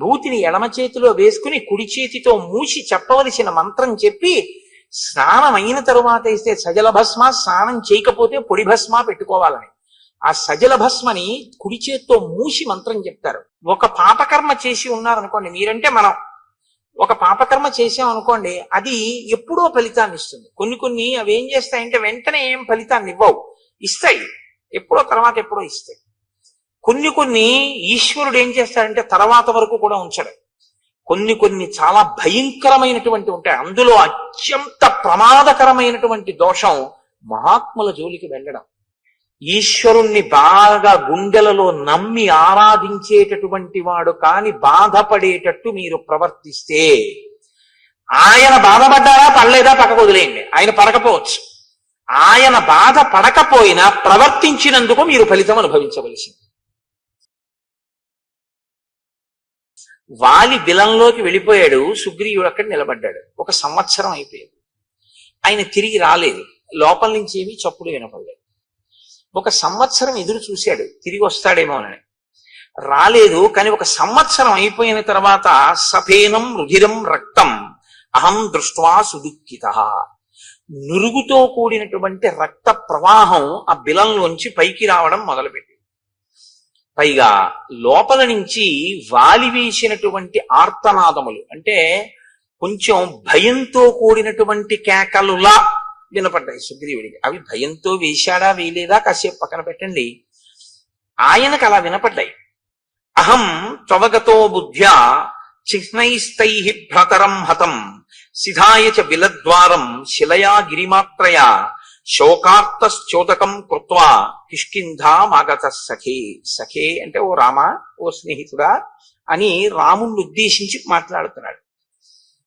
విభూతిని ఎడమ చేతిలో వేసుకుని కుడి చేతితో మూసి చెప్పవలసిన మంత్రం చెప్పి స్నానం అయిన తరువాత ఇస్తే సజల భస్మ, స్నానం చేయకపోతే పొడి భస్మ పెట్టుకోవాలని. ఆ సజల భస్మని కుడి చేతితో మూసి మంత్రం చెప్తారు. ఒక పాపకర్మ చేసి ఉన్నారనుకోండి, మీరంటే మనం ఒక పాపకర్మ చేసాం అనుకోండి, అది ఎప్పుడో ఫలితాన్ని ఇస్తుంది. కొన్ని అవి ఏం చేస్తాయంటే వెంటనే ఏం ఫలితాన్ని ఇవ్వవు, ఇస్తాయి ఎప్పుడో తర్వాత ఎప్పుడో ఇస్తాయి. కొన్ని ఈశ్వరుడు ఏం చేస్తాడంటే తర్వాత వరకు కూడా ఉంచడు. కొన్ని చాలా భయంకరమైనటువంటి ఉంటాయి. అందులో అత్యంత ప్రమాదకరమైనటువంటి దోషం మహాత్ముల జోలికి వెళ్ళడం. ఈశ్వరుణ్ణి బాగా గుండెలలో నమ్మి ఆరాధించేటటువంటి వాడు కాని బాధపడేటట్టు మీరు ప్రవర్తిస్తే, ఆయన బాధపడ్డారా పడలేదా పక్కకు వదిలేయండి, ఆయన పడకపోవచ్చు. ఆయన బాధ పడకపోయినా ప్రవర్తించినందుకు మీరు ఫలితం అనుభవించవలసింది. వాలి బిలంలోకి వెళ్ళిపోయాడు, సుగ్రీవుడు అక్కడ నిలబడ్డాడు. 1 సంవత్సరం అయిపోయింది, ఆయన తిరిగి రాలేదు. లోపల నుంచి ఏమీ చప్పుడు వినపడలేదు. 1 సంవత్సరం ఎదురు చూశాడు, తిరిగి వస్తాడేమోనని. రాలేదు. కానీ 1 సంవత్సరం అయిపోయిన తర్వాత సఫేనం రుధిరం రక్తం అహం దృష్ట్వా సుదుఃఖితః, నురుగుతో కూడినటువంటి రక్త ప్రవాహం ఆ బిలంలోంచి పైకి రావడం మొదలుపెట్టింది. పైగా లోపల నుంచి వాలి వేసినటువంటి ఆర్తనాదములు, అంటే కొంచెం భయంతో కూడినటువంటి కేకలులా వినపడ్డాయి సుగ్రీవుడికి. అవి భయంతో వేశాడా వేయలేదా కాసేపు పక్కన పెట్టండి, ఆయనకు అలా వినపడ్డాయి. అహం త్వవగతో బుద్ధ్యా చిహ్నైస్తై భ్రతరం హతం సిధాయ చ బిలద్వారం శిలయా గిరిమాత్రయా శోకార్తశ్చోదకం కృత్వా కిష్కింధామాగత సఖే. సఖే అంటే ఓ రామా, ఓ స్నేహితుడా అని రాముణ్ణి ఉద్దేశించి మాట్లాడుతున్నాడు.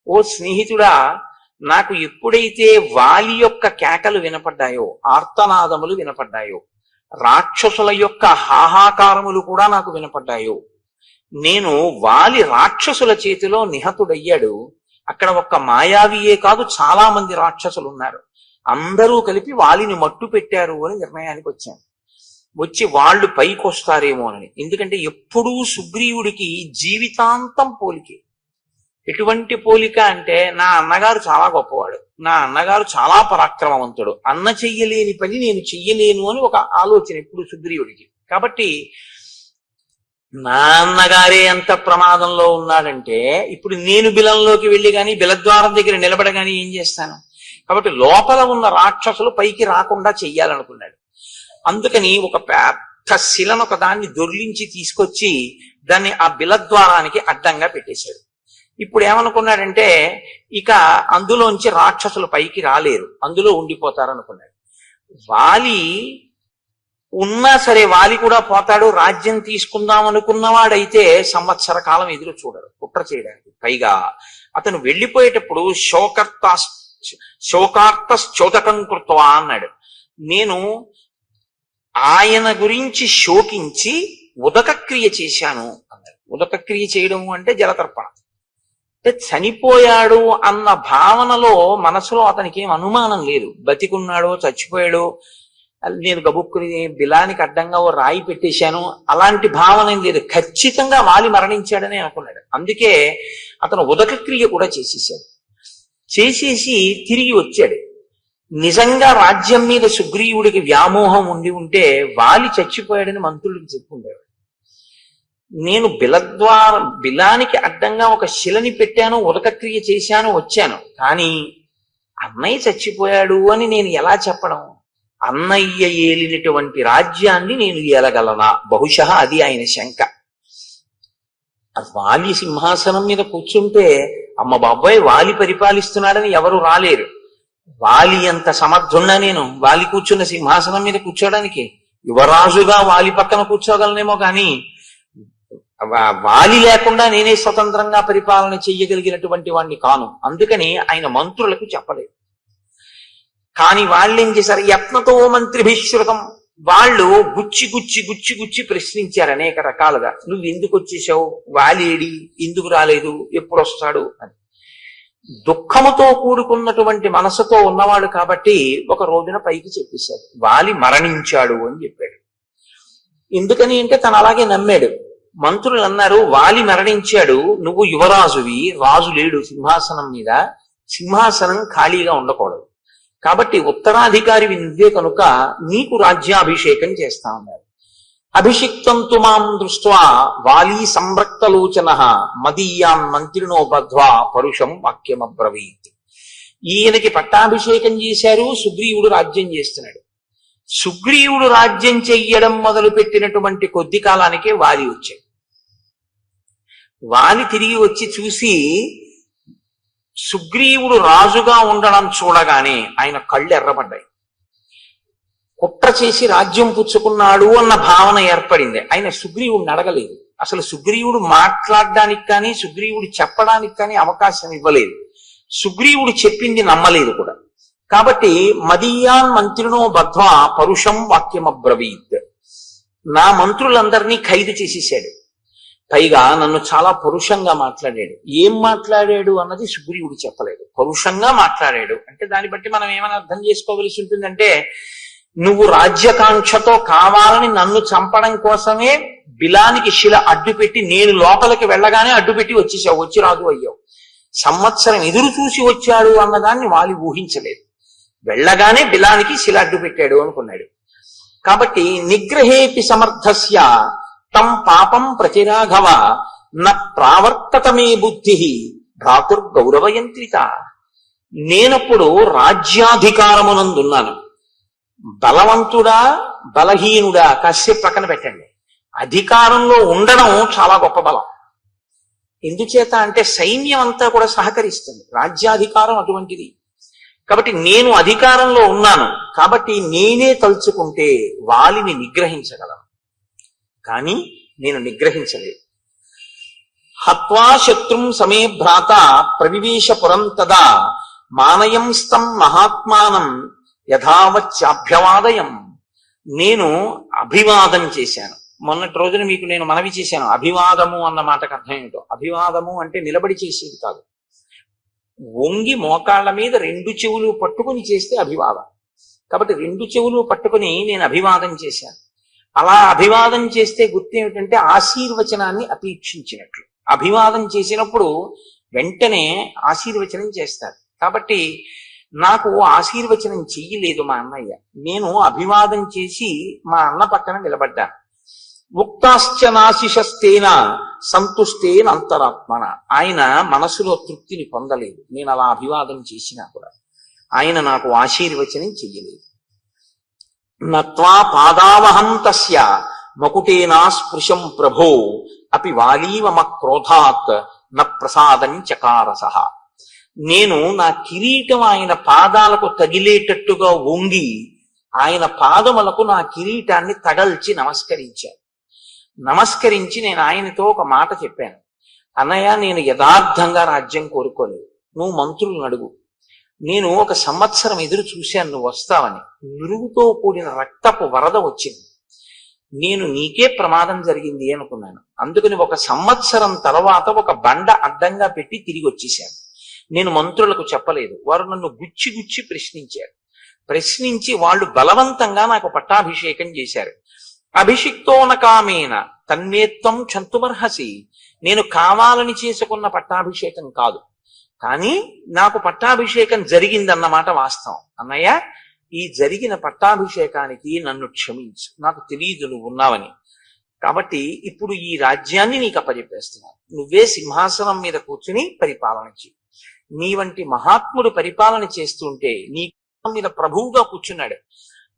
ఓ స్నేహితుడా, నాకు ఎప్పుడైతే వాలి యొక్క కేకలు వినపడ్డాయో, ఆర్తనాదములు వినపడ్డాయో, రాక్షసుల యొక్క హాహాకారములు కూడా నాకు వినపడ్డాయో, నేను వాలి రాక్షసుల చేతిలో నిహతుడయ్యాడు. అక్కడ ఒక్క మాయావియే కాదు, చాలా మంది రాక్షసులు ఉన్నారు. అందరూ కలిపి వాలిని మట్టు పెట్టారు అని నిర్ణయానికి వచ్చాను. వచ్చి వాళ్ళు పైకొస్తారేమోనని. ఎందుకంటే ఎప్పుడూ సుగ్రీవుడికి జీవితాంతం పోలికే. ఎటువంటి పోలిక అంటే, నా అన్నగారు చాలా గొప్పవాడు, నా అన్నగారు చాలా పరాక్రమవంతుడు, అన్న చెయ్యలేని పని నేను చెయ్యలేను అని ఒక ఆలోచన ఎప్పుడు సుగ్రీవుడికి. కాబట్టి నా అన్నగారే ఎంత ప్రమాదంలో ఉన్నాడంటే, ఇప్పుడు నేను బిలంలోకి వెళ్ళి కానీ బిలద్వారం దగ్గర నిలబడగాని ఏం చేస్తాను? కాబట్టి లోపల ఉన్న రాక్షసులు పైకి రాకుండా చెయ్యాలనుకున్నాడు. అందుకని ఒక పెద్ద శిలను ఒక దాన్ని దొర్లించి తీసుకొచ్చి దాన్ని ఆ బిలద్వారానికి అడ్డంగా పెట్టేశాడు. ఇప్పుడు ఏమనుకున్నాడంటే, ఇక అందులోంచి రాక్షసులు పైకి రాలేరు, అందులో ఉండిపోతారనుకున్నాడు. వాలి ఉన్నా సరే వాలి కూడా పోతాడు, రాజ్యం తీసుకుందాం అనుకున్నవాడైతే సంవత్సర కాలం ఎదురు చూడడు కుట్ర చేయడానికి. పైగా అతను వెళ్ళిపోయేటప్పుడు శోకార్తశ్చోదకం కృత్వా అన్నాడు. నేను ఆయన గురించి శోకించి ఉదకక్రియ చేశాను అన్నాడు. ఉదకక్రియ చేయడం అంటే జలతర్పణ. అంటే చనిపోయాడు అన్న భావనలో మనసులో అతనికి ఏం అనుమానం లేదు. బతికున్నాడో చచ్చిపోయాడో, నేను గబుక్కుని బిలానికి అడ్డంగా ఓ రాయి పెట్టేశాను, అలాంటి భావన ఏం లేదు. ఖచ్చితంగా వాలి మరణించాడని అనుకున్నాడు. అందుకే అతను ఉదకక్రియ కూడా చేసేసాడు. చేసేసి తిరిగి వచ్చాడు. నిజంగా రాజ్యం మీద సుగ్రీవుడికి వ్యామోహం ఉంటే వాలి చచ్చిపోయాడని మంత్రులకు చెప్పుకుండేవాడు. నేను బిలానికి అడ్డంగా ఒక శిలని పెట్టాను, ఉదకక్రియ చేశాను, వచ్చాను, కానీ అన్నయ్య చచ్చిపోయాడు అని నేను ఎలా చెప్పడం? అన్నయ్య ఏలినటువంటి రాజ్యాన్ని నేను ఏలగలనా? బహుశా అది ఆయన శంక. వాలి సింహాసనం మీద కూర్చుంటే అమ్మ బాబాయ్ వాలి పరిపాలిస్తున్నాడని ఎవరు రాలేరు. వాలి అంత సమర్థున్నా నేను వాలి కూర్చున్న సింహాసనం మీద కూర్చోడానికి? యువరాజుగా వాలి పక్కన కూర్చోగలనేమో, కానీ వాలి లేకుండా నేనే స్వతంత్రంగా పరిపాలన చెయ్యగలిగినటువంటి వాడిని కాను. అందుకని ఆయన మంత్రులకు చెప్పలేదు. కానీ వాళ్ళు ఏం చేశారు? యత్నతో మంత్రిభిశ్రుతం. వాళ్ళు గుచ్చి గుచ్చి గుచ్చి గుచ్చి ప్రశ్నించారు అనేక రకాలుగా. నువ్వు ఎందుకు వచ్చేసావు? వాలేడి? ఎందుకు రాలేదు? ఎప్పుడు వస్తాడు అని. దుఃఖముతో కూడుకున్నటువంటి మనసుతో ఉన్నవాడు కాబట్టి ఒక రోజున పైకి చెప్పేశాడు, వాలి మరణించాడు అని చెప్పాడు. ఎందుకని అంటే తను అలాగే నమ్మాడు. మంత్రులు అన్నారు, వాలి మరణించాడు, నువ్వు యువరాజువి, రాజు లేడు సింహాసనం మీద, సింహాసనం ఖాళీగా ఉండకూడదు, కాబట్టి ఉత్తరాధికారివి నువ్వే కనుక నీకు రాజ్యాభిషేకం చేస్తా ఉన్నారు. అభిషిక్తం తు మాం దృష్ట్వా వాలి సంరక్తలోచన మదీయాన్ మంత్రినో బద్ధ్వా పరుషం వాక్యమబ్రవీత్. ఈయనకి పట్టాభిషేకం చేశారు, సుగ్రీవుడు రాజ్యం చేస్తున్నాడు. సుగ్రీవుడు రాజ్యం చెయ్యడం మొదలు పెట్టినటువంటి కొద్ది కాలానికే వాలి వచ్చాడు. వాలి తిరిగి వచ్చి చూసి సుగ్రీవుడు రాజుగా ఉండడం చూడగానే ఆయన కళ్ళు ఎర్రబడ్డాయి. కుట్ర చేసి రాజ్యం పుచ్చుకున్నాడు అన్న భావన ఏర్పడింది. ఆయన సుగ్రీవుడిని అడగలేదు, అసలు సుగ్రీవుడు మాట్లాడడానికి కానీ సుగ్రీవుడు చెప్పడానికి కానీ అవకాశం ఇవ్వలేదు, సుగ్రీవుడు చెప్పింది నమ్మలేదు కూడా. కాబట్టి మదీయాన్ మంత్రినో బద్ధ్వా పరుషం వాక్యమబ్రవీత్, నా మంత్రులందరినీ ఖైదు చేసేసాడు, పైగా నన్ను చాలా పరుషంగా మాట్లాడాడు. ఏం మాట్లాడాడు అన్నది సుగ్రీవుడు చెప్పలేదు. పరుషంగా మాట్లాడాడు అంటే దాన్ని బట్టి మనం ఏమైనా అర్థం చేసుకోవలసి ఉంటుందంటే, నువ్వు రాజ్యకాంక్షతో కావాలని నన్ను చంపడం కోసమే బిలానికి శిల అడ్డుపెట్టి నేను లోపలికి వెళ్ళగానే అడ్డుపెట్టి వచ్చేసావు, వచ్చి రాజు అయ్యావు. సంవత్సరం ఎదురు చూసి వచ్చాడు అన్నదాన్ని వాలి ఊహించలేదు. వెళ్ళగానే బిలానికి శిల అడ్డు పెట్టాడు అనుకున్నాడు. కాబట్టి నిగ్రహేపి సమర్థస్య తం పాపం ప్రతిరాఘవ న ప్రావర్తతమే బుద్ధి భ్రాతుర్గౌరవయంత్రిత. నేనప్పుడు రాజ్యాధికారమునందున్నాను. బలవంతుడా బలహీనుడా కాసేపు పక్కన పెట్టండి, అధికారంలో ఉండడం చాలా గొప్ప బలం. ఎందుచేత అంటే సైన్యం అంతా కూడా సహకరిస్తుంది, రాజ్యాధికారం అటువంటిది. కాబట్టి నేను అధికారంలో ఉన్నాను, కాబట్టి నేనే తలుచుకుంటే వాలిని నిగ్రహించగలను, కానీ నేను నిగ్రహించలేదు. హత్వా శత్రుం సమే భ్రాత ప్రవివేశ పురం తదా మానయం స్తం మహాత్మానం యథావచ్చాభ్యవాదయం. నేను అభివాదం చేశాను. మొన్నటి రోజున మీకు నేను మనవి చేశాను, అభివాదము అన్న మాటకు అర్థం ఏమిటో. అభివాదము అంటే నిలబడి చేసేది కాదు, వంగి మోకాళ్ళ మీద రెండు చెవులు పట్టుకుని చేస్తే అభివాదం. కాబట్టి రెండు చెవులు పట్టుకుని నేను అభివాదం చేశాను. అలా అభివాదం చేస్తే గుర్తు ఏమిటంటే ఆశీర్వచనాన్ని అపేక్షించినట్లు. అభివాదం చేసినప్పుడు వెంటనే ఆశీర్వచనం చేస్తారు. కాబట్టి నాకు ఆశీర్వచనం చెయ్యలేదు మా అన్నయ్య, నేను అభివాదం చేసి మా అన్న పక్కన నిలబడ్డాను. ఉక్తాశ్చ నాశిషస్తేన సంతుష్టేన అంతరాత్మన. ఆయన మనసులో తృప్తిని పొందలేదు నేను అలా అభివాదం చేసినా కూడా. ఆయన నాకు ఆశీర్వచనం చెయ్యలేదు. నత్వా పాదావహం తస్య మకుటేనా స్పృశం ప్రభో అపి వాలీవమ క్రోధాత్ న ప్రసాదం చకారసః. నేను నా కిరీటం ఆయన పాదాలకు తగిలేటట్టుగా వంగి ఆయన పాదములకు నా కిరీటాన్ని తగల్చి నమస్కరించాను. నమస్కరించి నేను ఆయనతో ఒక మాట చెప్పాను, అన్నయ్య నేను యథార్థంగా రాజ్యం కోరుకోలేదు, నువ్వు మంత్రులను అడుగు. నేను 1 సంవత్సరం ఎదురు చూశాను నువ్వు వస్తావని, నురుగుతో కూడిన రక్తపు వరద వచ్చింది, నేను నీకే ప్రమాదం జరిగింది అనుకున్నాను. అందుకని 1 సంవత్సరం తర్వాత ఒక బండ అడ్డంగా పెట్టి తిరిగి వచ్చేసాను. నేను మంత్రులకు చెప్పలేదు, వారు నన్ను గుచ్చి గుచ్చి ప్రశ్నించారు. ప్రశ్నించి వాళ్ళు బలవంతంగా నాకు పట్టాభిషేకం చేశారు. అభిషిక్తోన కామేన తన్మేత్వం క్షంతుమర్హసి. నేను కావాలని చేసుకున్న పట్టాభిషేకం కాదు, కానీ నాకు పట్టాభిషేకం జరిగిందన్నమాట వాస్తవం. అన్నయ్య, ఈ జరిగిన పట్టాభిషేకానికి నన్ను క్షమించు, నాకు తెలియదు నువ్వు ఉన్నావని. కాబట్టి ఇప్పుడు ఈ రాజ్యాన్ని నీకు అప్పచెప్పేస్తున్నాను, నువ్వే సింహాసనం మీద కూర్చుని పరిపాలన చెయ్యి. నీ వంటి మహాత్ముడు పరిపాలన చేస్తుంటే నీ మీద ప్రభువుగా కూర్చున్నాడు.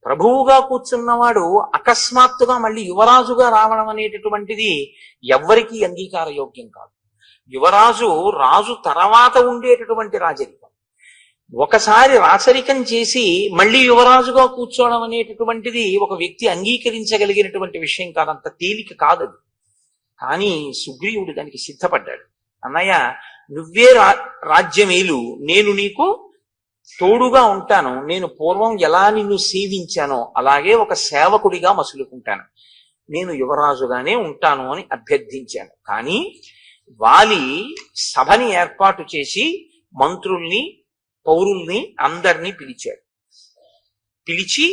ప్రభువుగా కూర్చున్నవాడు అకస్మాత్తుగా మళ్ళీ యువరాజుగా రావడం అనేటటువంటిది ఎవ్వరికీ అంగీకార యోగ్యం కాదు. యువరాజు రాజు తర్వాత ఉండేటటువంటి రాజరికం. ఒకసారి రాచరికం చేసి మళ్ళీ యువరాజుగా కూర్చోవడం అనేటటువంటిది ఒక వ్యక్తి అంగీకరించగలిగినటువంటి విషయం కాదు, అంత తేలిక కాదది. కానీ సుగ్రీవుడు దానికి సిద్ధపడ్డాడు. అన్నయ్య, నువ్వే రాజ్యమేలు, నేను నీకు తోడుగా ఉంటాను, నేను పూర్వం ఎలా నిన్ను సేవించానో అలాగే ఒక సేవకుడిగా మసులుకుంటాను, నేను యువరాజుగానే ఉంటాను అని అభ్యర్థించాను. కానీ వాలి సభని ఏర్పాటు చేసి మంత్రుల్ని పౌరుల్ని అందరినీ పిలిచాడు. పిలిచి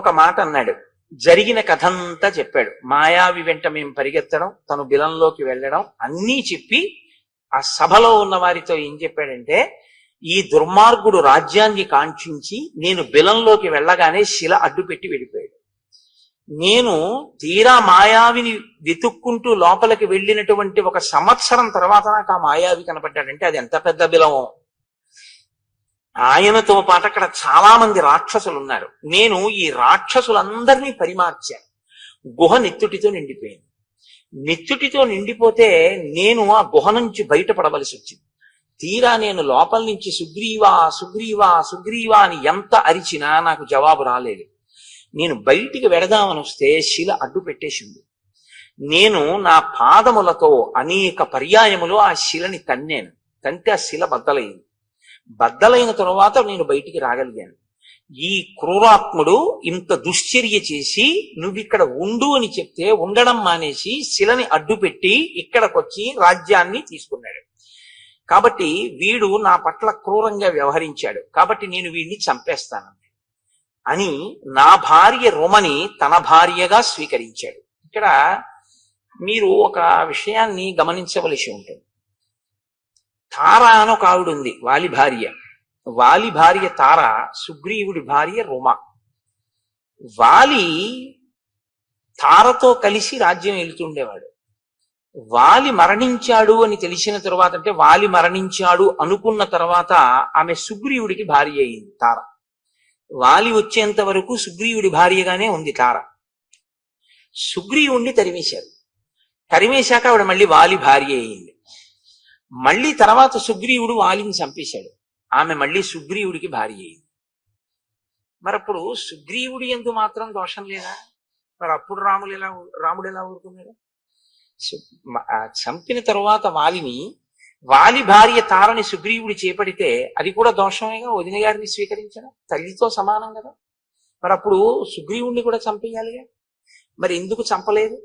ఒక మాట అన్నాడు, జరిగిన కథంతా చెప్పాడు. మాయావి వెంట మేము పరిగెత్తడం, తను బిలంలోకి వెళ్ళడం అన్నీ చెప్పి ఆ సభలో ఉన్న వారితో ఏం చెప్పాడంటే, ఈ దుర్మార్గుడు రాజ్యాన్ని కాంక్షించి నేను బిలంలోకి వెళ్ళగానే శిల అడ్డుపెట్టి వెళ్ళిపోయాడు. నేను తీరా మాయావిని వెతుక్కుంటూ లోపలికి వెళ్ళినటువంటి 1 సంవత్సరం తర్వాత నాకు ఆ మాయావి కనపడ్డాడంటే అది ఎంత పెద్ద బిలమో. ఆయనతో పాటు అక్కడ చాలా మంది రాక్షసులు ఉన్నారు. నేను ఈ రాక్షసులందరినీ పరిమార్చాను. గుహ నెత్తుటితో నిండిపోయింది. నెత్తుటితో నిండిపోతే నేను ఆ గుహ నుంచి బయటపడవలసి వచ్చింది. తీరా నేను లోపల నుంచి సుగ్రీవా సుగ్రీవా సుగ్రీవా అని ఎంత అరిచినా నాకు జవాబు రాలేదు. నేను బయటికి వెడదామని వస్తే శిల అడ్డు పెట్టేసింది. నేను నా పాదములతో అనేక పర్యాయములు ఆ శిలని తన్నాను. తంతే ఆ శిల బద్దలైంది. బద్దలైన తరువాత నేను బయటికి రాగలిగాను. ఈ క్రూరాత్ముడు ఇంత దుశ్చర్య చేసి నువ్విక్కడ ఉండు అని చెప్తే ఉండడం మానేసి శిలని అడ్డుపెట్టి ఇక్కడికొచ్చి రాజ్యాన్ని తీసుకున్నాడు. కాబట్టి వీడు నా పట్ల క్రూరంగా వ్యవహరించాడు, కాబట్టి నేను వీడిని చంపేస్తాను అని నా భార్య రుమని తన భార్యగా స్వీకరించాడు. ఇక్కడ మీరు ఒక విషయాన్ని గమనించవలసి ఉంటుంది. తార అని ఒక ఆవిడ ఉంది, వాలి భార్య. వాలి భార్య తార, సుగ్రీవుడి భార్య రుమ. వాలి తారతో కలిసి రాజ్యం వెళుతుండేవాడు. వాలి మరణించాడు అని తెలిసిన తరువాత, అంటే వాలి మరణించాడు అనుకున్న తర్వాత ఆమె సుగ్రీవుడికి భార్య అయింది తార. వాలి వచ్చేంత వరకు సుగ్రీవుడి భార్యగానే ఉంది తార. సుగ్రీవుణ్ణి తరిమేశారు. తరిమేశాక ఆవిడ మళ్ళీ వాలి భార్య అయింది. మళ్ళీ తర్వాత సుగ్రీవుడు వాలిని చంపేశాడు. ఆమె మళ్ళీ సుగ్రీవుడికి భార్య అయింది. మరప్పుడు సుగ్రీవుడి యందు మాత్రం దోషం లేదా? మరి అప్పుడు రాముడు ఎలా ఊరుకున్నాడు? చంపిన తరువాత వాలి భార్య తారని సుగ్రీవుడు చేపడితే అది కూడా దోషమేగా. వదిన గారిని స్వీకరించడం తల్లితో సమానం కదా. మరి అప్పుడు సుగ్రీవుణ్ణి కూడా చంపేయాలిగా. మరి ఎందుకు చంపలేదు?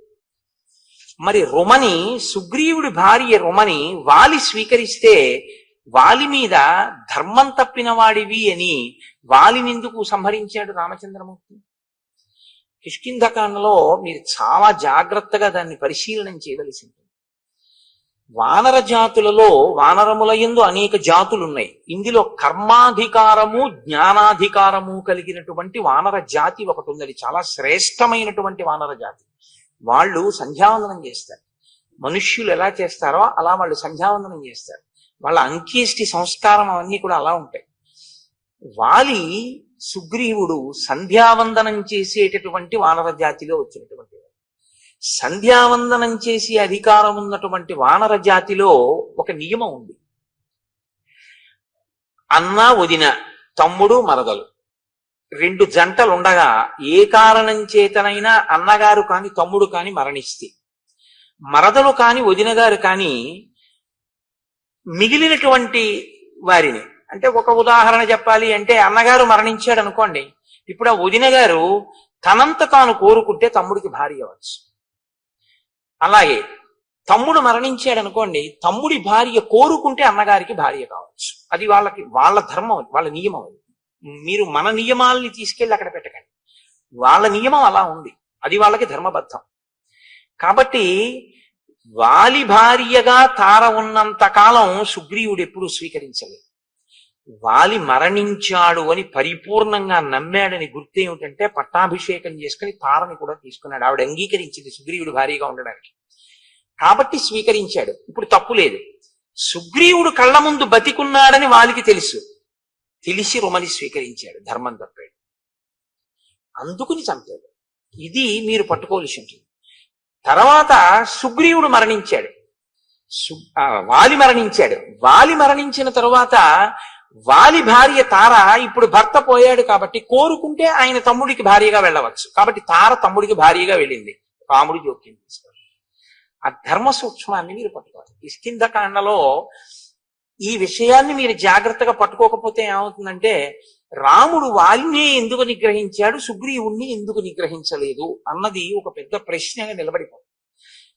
మరి రుమని, సుగ్రీవుడి భార్య రుమని వాలి స్వీకరిస్తే వాలి మీద ధర్మం తప్పిన వాడివి అని వాలినెందుకు సంహరించాడు రామచంద్రమూర్తి? కిష్కింధకాండలో మీరు చాలా జాగ్రత్తగా దాన్ని పరిశీలనం చేయవలసి ఉంటుంది. వానర జాతులలో వానరముల యందు అనేక జాతులున్నాయి. ఇందులో కర్మాధికారము జ్ఞానాధికారము కలిగినటువంటి వానర జాతి ఒకటి ఉంది. అది చాలా శ్రేష్టమైనటువంటి వానర జాతి. వాళ్ళు సంధ్యావందనం చేస్తారు. మనుష్యులు ఎలా చేస్తారో అలా వాళ్ళు సంధ్యావందనం చేస్తారు. వాళ్ళ అంత్యేష్టి సంస్కారం అవన్నీ కూడా అలా ఉంటాయి. వాలి సుగ్రీవుడు సంధ్యావందనం చేసేటటువంటి వానర జాతిలో వచ్చినటువంటి సంధ్యావందనం చేసి అధికారం ఉన్నటువంటి వానర జాతిలో ఒక నియమం ఉంది. అన్న వదిన, తమ్ముడు మరదలు 2 జంటలుండగా ఏ కారణం చేతనైనా అన్నగారు కాని తమ్ముడు కాని మరణిస్తే, మరదలు కాని వదిన గారు కాని మిగిలినటువంటి వారిని, అంటే ఒక ఉదాహరణ చెప్పాలి అంటే అన్నగారు మరణించాడు అనుకోండి, ఇప్పుడు ఆ వదిన గారు తనంత తాను కోరుకుంటే తమ్ముడికి భార్య అవ్వచ్చు. అలాగే తమ్ముడు మరణించాడు అనుకోండి, తమ్ముడి భార్య కోరుకుంటే అన్నగారికి భార్య కావచ్చు. అది వాళ్ళ ధర్మం, వాళ్ళ నియమం. అది మీరు మన నియమాల్ని తీసుకెళ్ళి అక్కడ పెట్టకండి. వాళ్ళ నియమం అలా ఉంది, అది వాళ్ళకి ధర్మబద్ధం. కాబట్టి వాలి భార్యగా తార ఉన్నంత కాలం సుగ్రీవుడు ఎప్పుడూ స్వీకరించలేదు. వాలి మరణించాడు అని పరిపూర్ణంగా నమ్మాడని గుర్తు ఏమిటంటే పట్టాభిషేకం చేసుకుని తారని కూడా తీసుకున్నాడు. ఆవిడ అంగీకరించింది సుగ్రీవుడు భార్యగా ఉండడానికి, కాబట్టి స్వీకరించాడు. ఇప్పుడు తప్పు లేదు. సుగ్రీవుడు కళ్ళ ముందు బతికున్నాడని వాలికి తెలిసి రుమని స్వీకరించాడు. ధర్మం తప్పాడు, అందుకుని చంపాడు. ఇది మీరు పట్టుకోవలసి ఉంటుంది. తర్వాత సుగ్రీవుడు మరణించాడు, వాలి మరణించాడు. వాలి మరణించిన తరువాత వాలి భార్య తార ఇప్పుడు భర్త పోయాడు కాబట్టి కోరుకుంటే ఆయన తమ్ముడికి భార్యగా వెళ్ళవచ్చు. కాబట్టి తార తమ్ముడికి భార్యగా వెళ్ళింది. రాముడు జోక్యం తీసుకోవాలి. ఆ ధర్మ సూక్ష్మాన్ని మీరు పట్టుకోవాలి. కిష్కింధకాండలో ఈ విషయాన్ని మీరు జాగ్రత్తగా పట్టుకోకపోతే ఏమవుతుందంటే రాముడు వాలిని ఎందుకు నిగ్రహించాడు, సుగ్రీవుణ్ణి ఎందుకు నిగ్రహించలేదు అన్నది ఒక పెద్ద ప్రశ్నగా నిలబడిపోతుంది.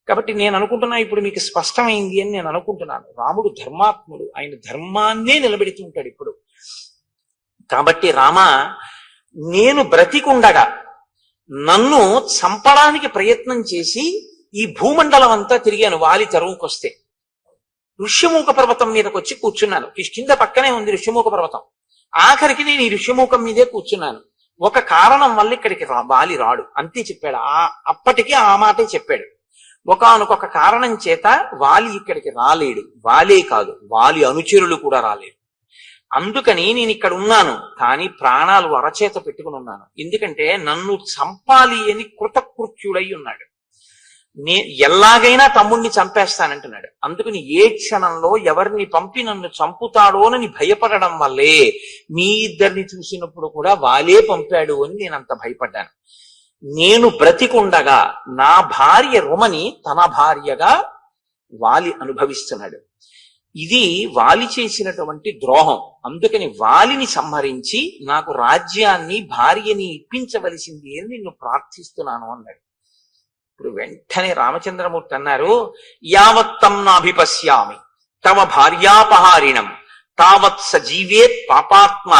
కాబట్టి నేను అనుకుంటున్నా ఇప్పుడు మీకు స్పష్టమైంది అని నేను అనుకుంటున్నాను. రాముడు ధర్మాత్ముడు, ఆయన ధర్మాన్నే నిలబెడుతూ ఉంటాడు ఇప్పుడు. కాబట్టి రామ, నేను బ్రతికుండగా నన్ను చంపడానికి ప్రయత్నం చేసి ఈ భూమండలం అంతా తిరిగాను వాలి తరువుకొస్తే. ఋష్యమూక పర్వతం మీదకి వచ్చి కూర్చున్నాను. కిష్కింద పక్కనే ఉంది ఋష్యమూక పర్వతం. ఆఖరికి నేను ఈ ఋష్యమూకం మీదే కూర్చున్నాను. ఒక కారణం వల్ల ఇక్కడికి వాలి రాడు, అంతే చెప్పాడు. అప్పటికి ఆ మాటే చెప్పాడు. ఒకానొక కారణం చేత వాలి ఇక్కడికి రాలేడు. వాలే కాదు, వాలి అనుచరులు కూడా రాలేడు. అందుకని నేను ఇక్కడ ఉన్నాను, కానీ ప్రాణాలు అరచేత పెట్టుకుని ఉన్నాను. ఎందుకంటే నన్ను చంపాలి అని కృతకృత్యుడై ఉన్నాడు. ఎలాగైనా తమ్ముణ్ణి చంపేస్తానంటున్నాడు. అందుకని ఏ క్షణంలో ఎవరిని పంపి నన్ను చంపుతాడోనని భయపడడం వల్లే మీ ఇద్దరిని చూసినప్పుడు కూడా వాలే పంపాడు అని నేను అంత భయపడ్డాను. నేను బ్రతికుండగా నా భార్య రుమని తన భార్యగా వాలి అనుభవిస్తున్నాడు. ఇది వాలి చేసినటువంటి ద్రోహం. అందుకని వాలిని సంహరించి నాకు రాజ్యాన్ని భార్యని ఇప్పించవలసింది అని నిన్ను ప్రార్థిస్తున్నాను అన్నాడు. ఇప్పుడు వెంటనే రామచంద్రమూర్తి అన్నారు, యావత్తం నాభిపశ్యామి తమ భార్యాపహారిణం తావత్ సజీవేత్ పాపాత్మ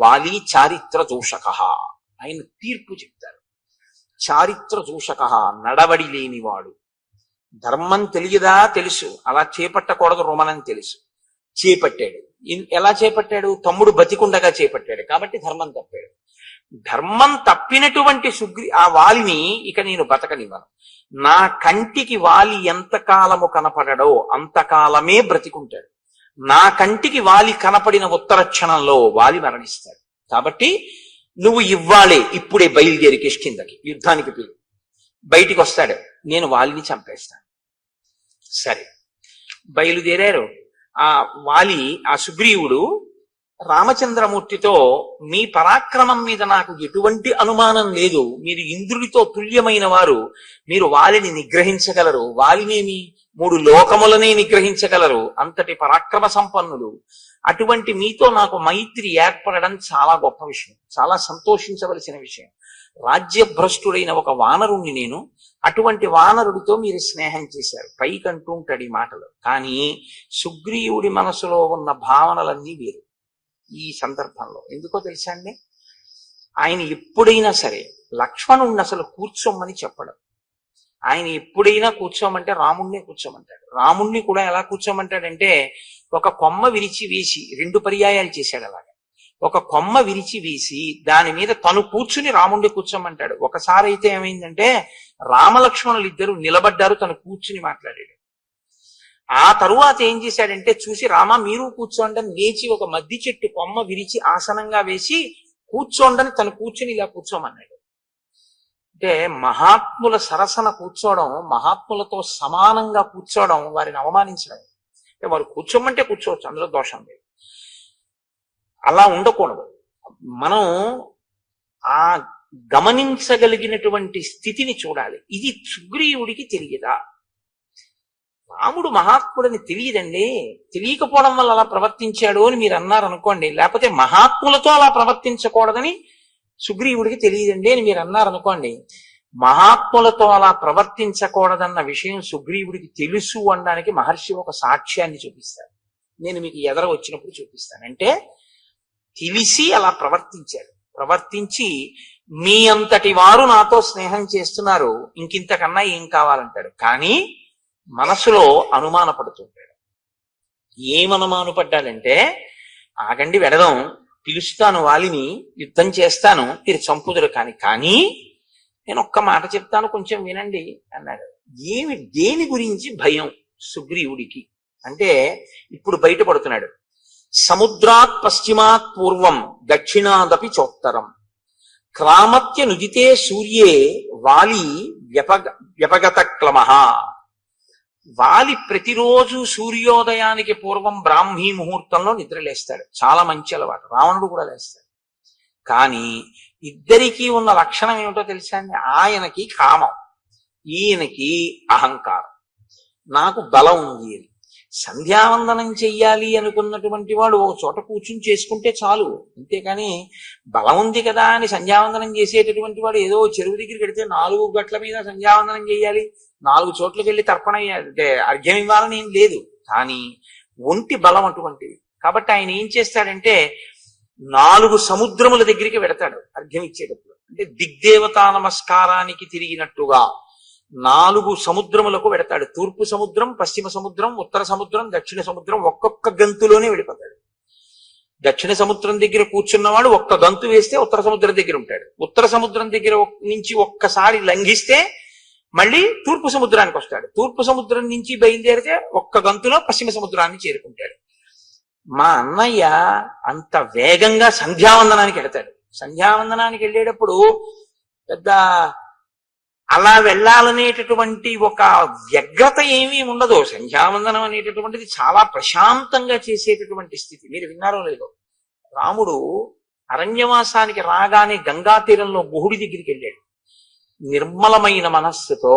వాలి చారిత్ర దూషక. ఆయన తీర్పు చెప్తారు. చారిత్ర దూషక, నడవడి లేనివాడు. ధర్మం తెలియదా? తెలుసు. అలా చేపట్టకూడదు రుమనని తెలుసు, చేపట్టాడు. ఎలా చేపట్టాడు? తమ్ముడు బతికుండగా చేపట్టాడు కాబట్టి ధర్మం తప్పాడు. ధర్మం తప్పినటువంటి ఆ వాలిని ఇక నేను బతకనివ్వను. నా కంటికి వాలి ఎంతకాలము కనపడడో అంతకాలమే బ్రతికుంటాడు. నా కంటికి వాలి కనపడిన ఉత్తర క్షణంలో వాలి మరణిస్తాడు. కాబట్టి నువ్వు ఇవ్వాలే, ఇప్పుడే బయలుదేరి కిష్కిందకి యుద్ధానికి పిలు. బయటికి వస్తాడు, నేను వాలిని చంపేస్తాను. సరే, బయలుదేరారు. ఆ వాలి, ఆ సుగ్రీవుడు రామచంద్రమూర్తితో, మీ పరాక్రమం మీద నాకు ఎటువంటి అనుమానం లేదు, మీరు ఇంద్రుడితో తుల్యమైన వారు, మీరు వాలిని నిగ్రహించగలరు, వాలినేమి 3 లోకములనే నిగ్రహించగలరు, అంతటి పరాక్రమ సంపన్నులు. అటువంటి మీతో నాకు మైత్రి ఏర్పడడం చాలా గొప్ప విషయం, చాలా సంతోషించవలసిన విషయం. రాజ్యభ్రష్టుడైన ఒక వానరుణ్ణి నేను, అటువంటి వానరుడితో మీరు స్నేహం చేశారు. పైకంటూ ఉంటాడు ఈ మాటలు, కానీ సుగ్రీవుడి మనసులో ఉన్న భావనలన్నీ వేరు ఈ సందర్భంలో. ఎందుకో తెలుసా అండి, ఆయన ఎప్పుడైనా సరే లక్ష్మణుణ్ణి అసలు కూర్చోమని చెప్పడం. ఆయన ఎప్పుడైనా కూర్చోమంటే రాముణ్ణే కూర్చోమంటాడు. రాముణ్ణి కూడా ఎలా కూర్చోమంటాడంటే, ఒక కొమ్మ విరిచి వేసి 2 పర్యాయాలు చేశాడు. అలాగా ఒక కొమ్మ విరిచి వేసి దాని మీద తను కూర్చుని రాముణ్ణి కూర్చోమంటాడు. ఒకసారి అయితే ఏమైందంటే, రామలక్ష్మణులు ఇద్దరు నిలబడ్డారు, తను కూర్చుని మాట్లాడాడు. ఆ తరువాత ఏం చేశాడంటే, చూసి రామ మీరు కూర్చోండి లేచి ఒక మద్ది చెట్టు కొమ్మ విరిచి ఆసనంగా వేసి కూర్చోండని తను కూర్చుని ఇలా కూర్చోమన్నాడు. అంటే మహాత్ముల సరసన కూర్చోవడం, మహాత్ములతో సమానంగా కూర్చోవడం వారిని అవమానించడం. అంటే వారు కూర్చోమంటే కూర్చోవచ్చు, అందులో దోషం లేదు. అలా ఉండకూడదు. మనం ఆ గమనించగలిగినటువంటి స్థితిని చూడాలి. ఇది సుగ్రీవుడికి తెలియదా? రాముడు మహాత్ముడని తెలియదండి, తెలియకపోవడం వల్ల అలా ప్రవర్తించాడు అని మీరు అన్నారు అనుకోండి. లేకపోతే మహాత్ములతో అలా ప్రవర్తించకూడదని సుగ్రీవుడికి తెలియదండి అని మీరు అన్నారనుకోండి. మహాత్ములతో అలా ప్రవర్తించకూడదన్న విషయం సుగ్రీవుడికి తెలుసు అనడానికి మహర్షి ఒక సాక్ష్యాన్ని చూపిస్తారు. నేను మీకు ఎదర వచ్చినప్పుడు చూపిస్తాను. అంటే తెలిసి అలా ప్రవర్తించాడు. ప్రవర్తించి మీ అంతటి వారు నాతో స్నేహం చేస్తున్నారు, ఇంకింతకన్నా ఏం కావాలంటాడు. కానీ మనసులో అనుమానపడుతుంటాడు. ఏమనుమానపడ్డాడంటే, ఆగండి వెడదాం, పిలుస్తాను వాలిని, యుద్ధం చేస్తాను, మీరు చంపుదురు కానీ నేను ఒక్క మాట చెప్తాను, కొంచెం వినండి అన్నాడు. దేని గురించి భయం సుగ్రీవుడికి అంటే, ఇప్పుడు బయటపడుతున్నాడు. సముద్రాత్ పశ్చిమాత్ పూర్వం దక్షిణాదపి చోత్తరం క్రామత్య నుదితే సూర్యే వాలి వ్యపగత క్లమః. వాలి ప్రతిరోజు సూర్యోదయానికి పూర్వం బ్రాహ్మీ ముహూర్తంలో నిద్రలేస్తాడు. చాలా మంచి అలవాటు. రావణుడు కూడా లేస్తాడు. కానీ ఇద్దరికీ ఉన్న లక్షణం ఏమిటో తెలుసా అండి? ఆయనకి కామం, ఈయనకి అహంకారం. నాకు బలం ఉంది అని. సంధ్యావందనం చెయ్యాలి అనుకున్నటువంటి వాడు ఒక చోట కూర్చుని చేసుకుంటే చాలు, అంతేకాని బలం ఉంది కదా అని సంధ్యావందనం చేసేటటువంటి వాడు ఏదో చెరువు దగ్గరికి వెడితే 4 గట్ల మీద సంధ్యావందనం చేయాలి, 4 చోట్లకి వెళ్ళి తర్పణ అంటే అర్ఘ్యం ఇవ్వాలని ఏం లేదు. కానీ ఒంటి బలం అటువంటిది. కాబట్టి ఆయన ఏం చేస్తాడంటే 4 సముద్రముల దగ్గరికి వెడతాడు అర్ఘ్యం ఇచ్చేటప్పుడు. అంటే దిగ్దేవతా నమస్కారానికి తిరిగినట్టుగా 4 సముద్రములకు వెడతాడు. తూర్పు సముద్రం, పశ్చిమ సముద్రం, ఉత్తర సముద్రం, దక్షిణ సముద్రం ఒక్కొక్క గంతులోనే వెళ్ళిపోతాడు. దక్షిణ సముద్రం దగ్గర కూర్చున్నవాడు ఒక్క గంతు వేస్తే ఉత్తర సముద్రం దగ్గర ఉంటాడు. ఉత్తర సముద్రం దగ్గర నుంచి ఒక్కసారి లంఘిస్తే మళ్ళీ తూర్పు సముద్రానికి వస్తాడు. తూర్పు సముద్రం నుంచి బయలుదేరితే ఒక్క గంతులో పశ్చిమ సముద్రాన్ని చేరుకుంటాడు. మా అన్నయ్య అంత వేగంగా సంధ్యావందనానికి వెళతాడు. సంధ్యావందనానికి వెళ్ళేటప్పుడు పెద్ద అలా వెళ్ళాలనేటటువంటి ఒక వ్యగ్రత ఏమీ ఉండదు. సంధ్యావందనం అనేటటువంటిది చాలా ప్రశాంతంగా చేసేటటువంటి స్థితి. మీరు విన్నారో లేదో, రాముడు అరణ్యవాసానికి రాగానే గంగా తీరంలో గుహుడి దగ్గరికి వెళ్ళాడు. నిర్మలమైన మనస్సుతో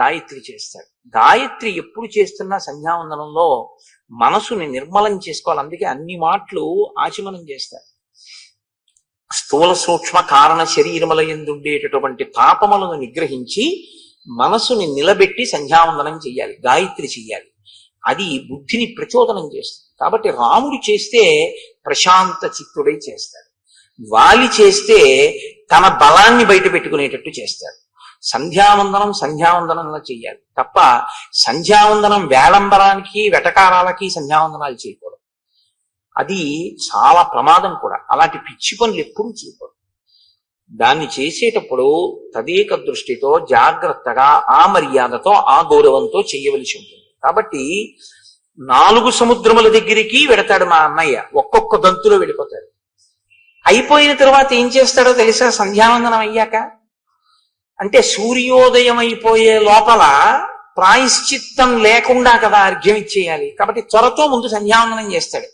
గాయత్రి చేస్తాడు. గాయత్రి ఎప్పుడు చేస్తున్నా సంధ్యావందనంలో మనసుని నిర్మలం చేసుకోవాలి. అందుకే అన్ని మాటలు ఆచమనం చేస్తారు. స్థూల సూక్ష్మ కారణ శరీరముల యందుండేటటువంటి తాపములను నిగ్రహించి మనసుని నిలబెట్టి సంధ్యావందనం చెయ్యాలి, గాయత్రి చెయ్యాలి. అది బుద్ధిని ప్రచోదనం చేస్తుంది. కాబట్టి రాముడు చేస్తే ప్రశాంత చిత్తుడై చేస్తాడు. వాలి చేస్తే తన బలాన్ని బయట పెట్టుకునేటట్టు చేస్తాడు. సంధ్యావందనంలో చెయ్యాలి తప్ప సంధ్యావందనం వేళంబరానికి వెటకారాలకి సంధ్యావందనాలు చేయకూడదు. అది చాలా ప్రమాదం కూడా. అలాంటి పిచ్చి పనులు ఎప్పుడూ చేయకూడదు. దాన్ని చేసేటప్పుడు తదేక దృష్టితో జాగ్రత్తగా ఆ మర్యాదతో ఆ గౌరవంతో చేయవలసి ఉంటుంది. కాబట్టి 4 సముద్రముల దగ్గరికి వెడతాడు మా అన్నయ్య. ఒక్కొక్క గంతులో వెళ్ళిపోతాడు. అయిపోయిన తర్వాత ఏం చేస్తాడో తెలుసా? సంధ్యావందనం అయ్యాక అంటే సూర్యోదయం అయిపోయే లోపల ప్రాయశ్చిత్తం లేకుండా కదా అర్ఘ్యం ఇచ్చేయాలి. కాబట్టి త్వరతో ముందు సంధ్యావందనం చేస్తాడు.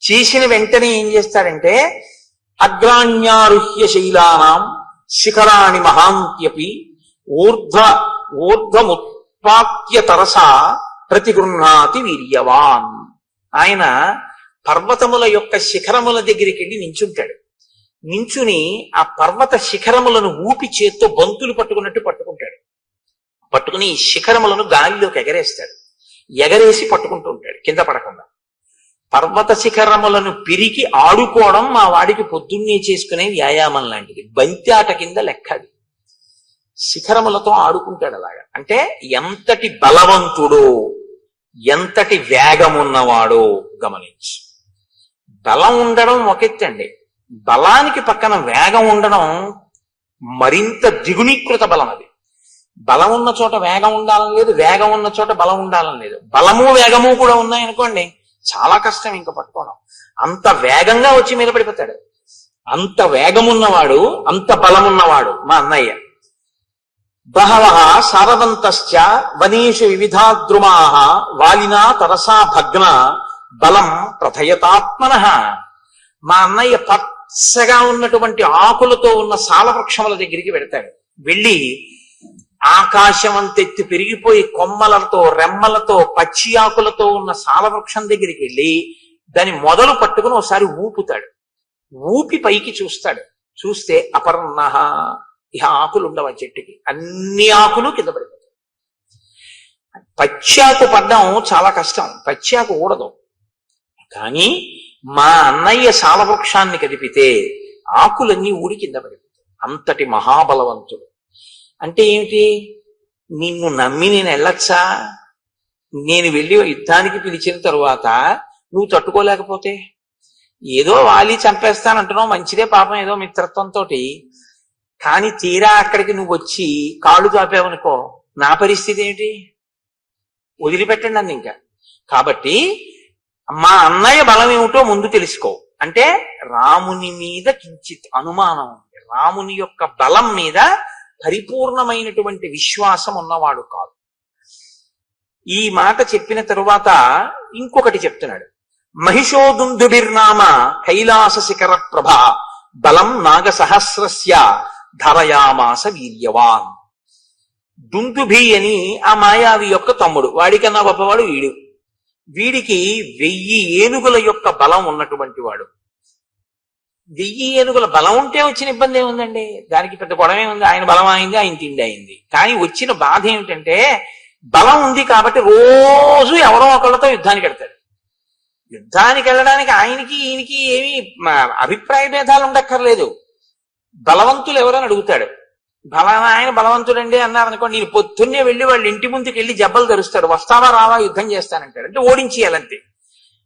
చేసిన వెంటనే ఏం చేస్తాడంటే అగ్రాణ్యారుహ్య శైలానాం శిఖరాణి మహాంత్యపి ఊర్ధ్వముత్పాత్య తరసా ప్రతిగృహ్ణాతి వీర్యవాన్. ఆయన పర్వతముల యొక్క శిఖరముల దగ్గరికి వెళ్ళి నించుంటాడు. నించుని ఆ పర్వత శిఖరములను ఊపి చేత్తో బంతులు పట్టుకున్నట్టు పట్టుకుంటాడు. పట్టుకుని ఈ శిఖరములను గాలిలోకి ఎగరేస్తాడు. ఎగరేసి పట్టుకుంటూ ఉంటాడు కింద పడకుండా. పర్వత శిఖరములను పిరికి ఆడుకోవడం మా వాడికి పొద్దున్నే చేసుకునే వ్యాయామం లాంటిది. బంత్యాట కింద లెక్కది. శిఖరములతో ఆడుకుంటాడు అలాగా. అంటే ఎంతటి బలవంతుడో, ఎంతటి వేగమున్నవాడో గమనించు. బలం ఉండడం ఒకెత్తండి, బలానికి పక్కన వేగం ఉండడం మరింత దిగునీకృత బలం. అది బలం ఉన్న చోట వేగం ఉండాలని లేదు, వేగం ఉన్న చోట బలం ఉండాలని లేదు. బలము వేగము కూడా ఉన్నాయనుకోండి, చాలా కష్టం ఇంకా పట్టుకోవడం. అంత వేగంగా వచ్చి మీద పడిపోతాడు. అంత వేగమున్నవాడు, అంత బలమున్నవాడు మా అన్నయ్య. బహవః సారవంతశ్చ వనేషు వివిధాద్రుమాః వాలినా తరసా భగ్న బలం ప్రథయతాత్మనః. మా అన్నయ్య పచ్చగా ఉన్నటువంటి ఆకులతో ఉన్న సాలవృక్షముల దగ్గరికి వెడతాడు. వెళ్ళి ఆకాశం అంతెత్తి పెరిగిపోయి కొమ్మలతో రెమ్మలతో పచ్చి ఆకులతో ఉన్న సాలవృక్షం దగ్గరికి వెళ్ళి దాని మొదలు పట్టుకుని ఒకసారి ఊపుతాడు. ఊపి పైకి చూస్తాడు. చూస్తే అపర్ణః, ఇహ ఆకులు ఉండవు ఆ చెట్టుకి, అన్ని ఆకులు కింద పడిపోతాయి. పచ్చాకు పడ్డం చాలా కష్టం, పచ్చాకు ఊడదు. కానీ మా అన్నయ్య సాలవృక్షాన్ని కదిపితే ఆకులన్నీ ఊడి కింద పడిపోతాయి. అంతటి మహాబలవంతుడు. అంటే ఏమిటి? నిన్ను నమ్మి నేను వెళ్ళొచ్చా? నేను వెళ్ళి యుద్ధానికి పిలిచిన తరువాత నువ్వు తట్టుకోలేకపోతే, ఏదో వాలి చంపేస్తానంటున్నావు, మంచిదే పాపం, ఏదో మిత్రత్వంతో. కానీ తీరా అక్కడికి నువ్వు వచ్చి కాళ్ళు చాపావనుకో, నా పరిస్థితి ఏమిటి? వదిలిపెట్టండి నన్ను ఇంకా. కాబట్టి మా అన్నయ్య బలం ఏమిటో ముందు తెలుసుకో. అంటే రాముని మీద కించిత్ అనుమానం ఉంది. రాముని యొక్క బలం మీద పరిపూర్ణమైనటువంటి విశ్వాసం ఉన్నవాడు కాదు. ఈ మాట చెప్పిన తరువాత ఇంకొకటి చెప్తున్నాడు. మహిషోదుందుభిర్నామ కైలాస శిఖర ప్రభ బలం నాగ సహస్రస్య ధరయామాస వీర్యవాన్. దుందుభి అని ఆ మాయావి యొక్క తమ్ముడు, వాడికన్నా గొప్పవాడు వీడు. వీడికి 1000 ఏనుగుల యొక్క బలం ఉన్నటువంటి వాడు. 1000 ఏనుగుల బలం ఉంటే వచ్చిన ఇబ్బంది ఏముందండి? దానికి పెద్ద గొడవ ఉంది. ఆయన బలం అయింది, ఆయన తిండి అయింది. కానీ వచ్చిన బాధ ఏమిటంటే బలం ఉంది కాబట్టి రోజు ఎవరో ఒకళ్ళతో యుద్ధానికి వెళ్తాడు. యుద్ధానికి వెళ్ళడానికి ఆయనకి ఈయనకి ఏమీ అభిప్రాయ భేదాలు ఉండక్కర్లేదు. బలవంతులు ఎవరని అడుగుతాడు. బలానా ఆయన బలవంతుడండి అన్నారనుకోండి, నేను పొద్దున్నే వెళ్ళి వాళ్ళ ఇంటి ముందుకు వెళ్ళి జబ్బలు ధరుస్తాడు, వస్తావా రావా యుద్ధం చేస్తానంటాడు. అంటే ఓడించేయాలంతే.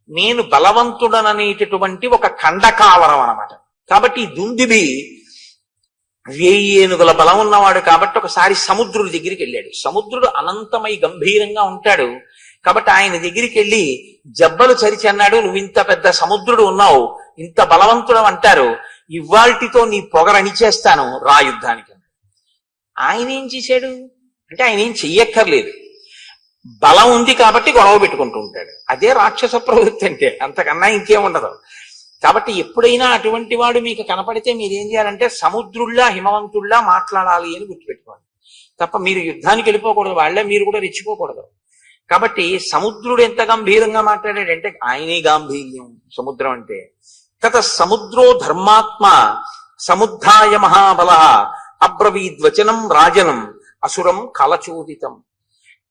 నేను బలవంతుడననేటటువంటి ఒక ఖండకావరం అనమాట. కాబట్టి ఈ దుందుబి 1000 ఏనుగుల బలం ఉన్నవాడు కాబట్టి ఒకసారి సముద్రుడి దగ్గరికి వెళ్ళాడు. సముద్రుడు అనంతమై గంభీరంగా ఉంటాడు కాబట్టి ఆయన దగ్గరికి వెళ్ళి జబ్బలు చరిచి అన్నాడు, నువ్వు ఇంత పెద్ద సముద్రుడు ఉన్నావు, ఇంత బలవంతుడు అంటారు, ఇవాల్టితో నీ పొగరనిచేస్తాను, రా యుద్ధానికి. ఆయన ఏం చేశాడు అంటే ఆయన ఏం చెయ్యక్కర్లేదు, బలం ఉంది కాబట్టి గొడవ పెట్టుకుంటూ ఉంటాడు. అదే రాక్షస ప్రవృత్తి అంటే, అంతకన్నా ఇంకేముండదు. కాబట్టి ఎప్పుడైనా అటువంటి వాడు మీకు కనపడితే మీరేం చేయాలంటే సముద్రుల్లా హిమవంతుల్లా మాట్లాడాలి అని గుర్తుపెట్టుకోండి తప్ప మీరు యుద్ధానికి వెళ్ళిపోకూడదు, వాళ్ళే మీరు కూడా రెచ్చిపోకూడదు. కాబట్టి సముద్రుడు ఎంత గంభీరంగా మాట్లాడాడంటే ఆయనే గాంభీర్యం సముద్రం అంటే. తత సముద్రో ధర్మాత్మ సముద్ధాయ మహాబల అబ్రవీద్వచనం రాజనం అసురం కలచోదితం.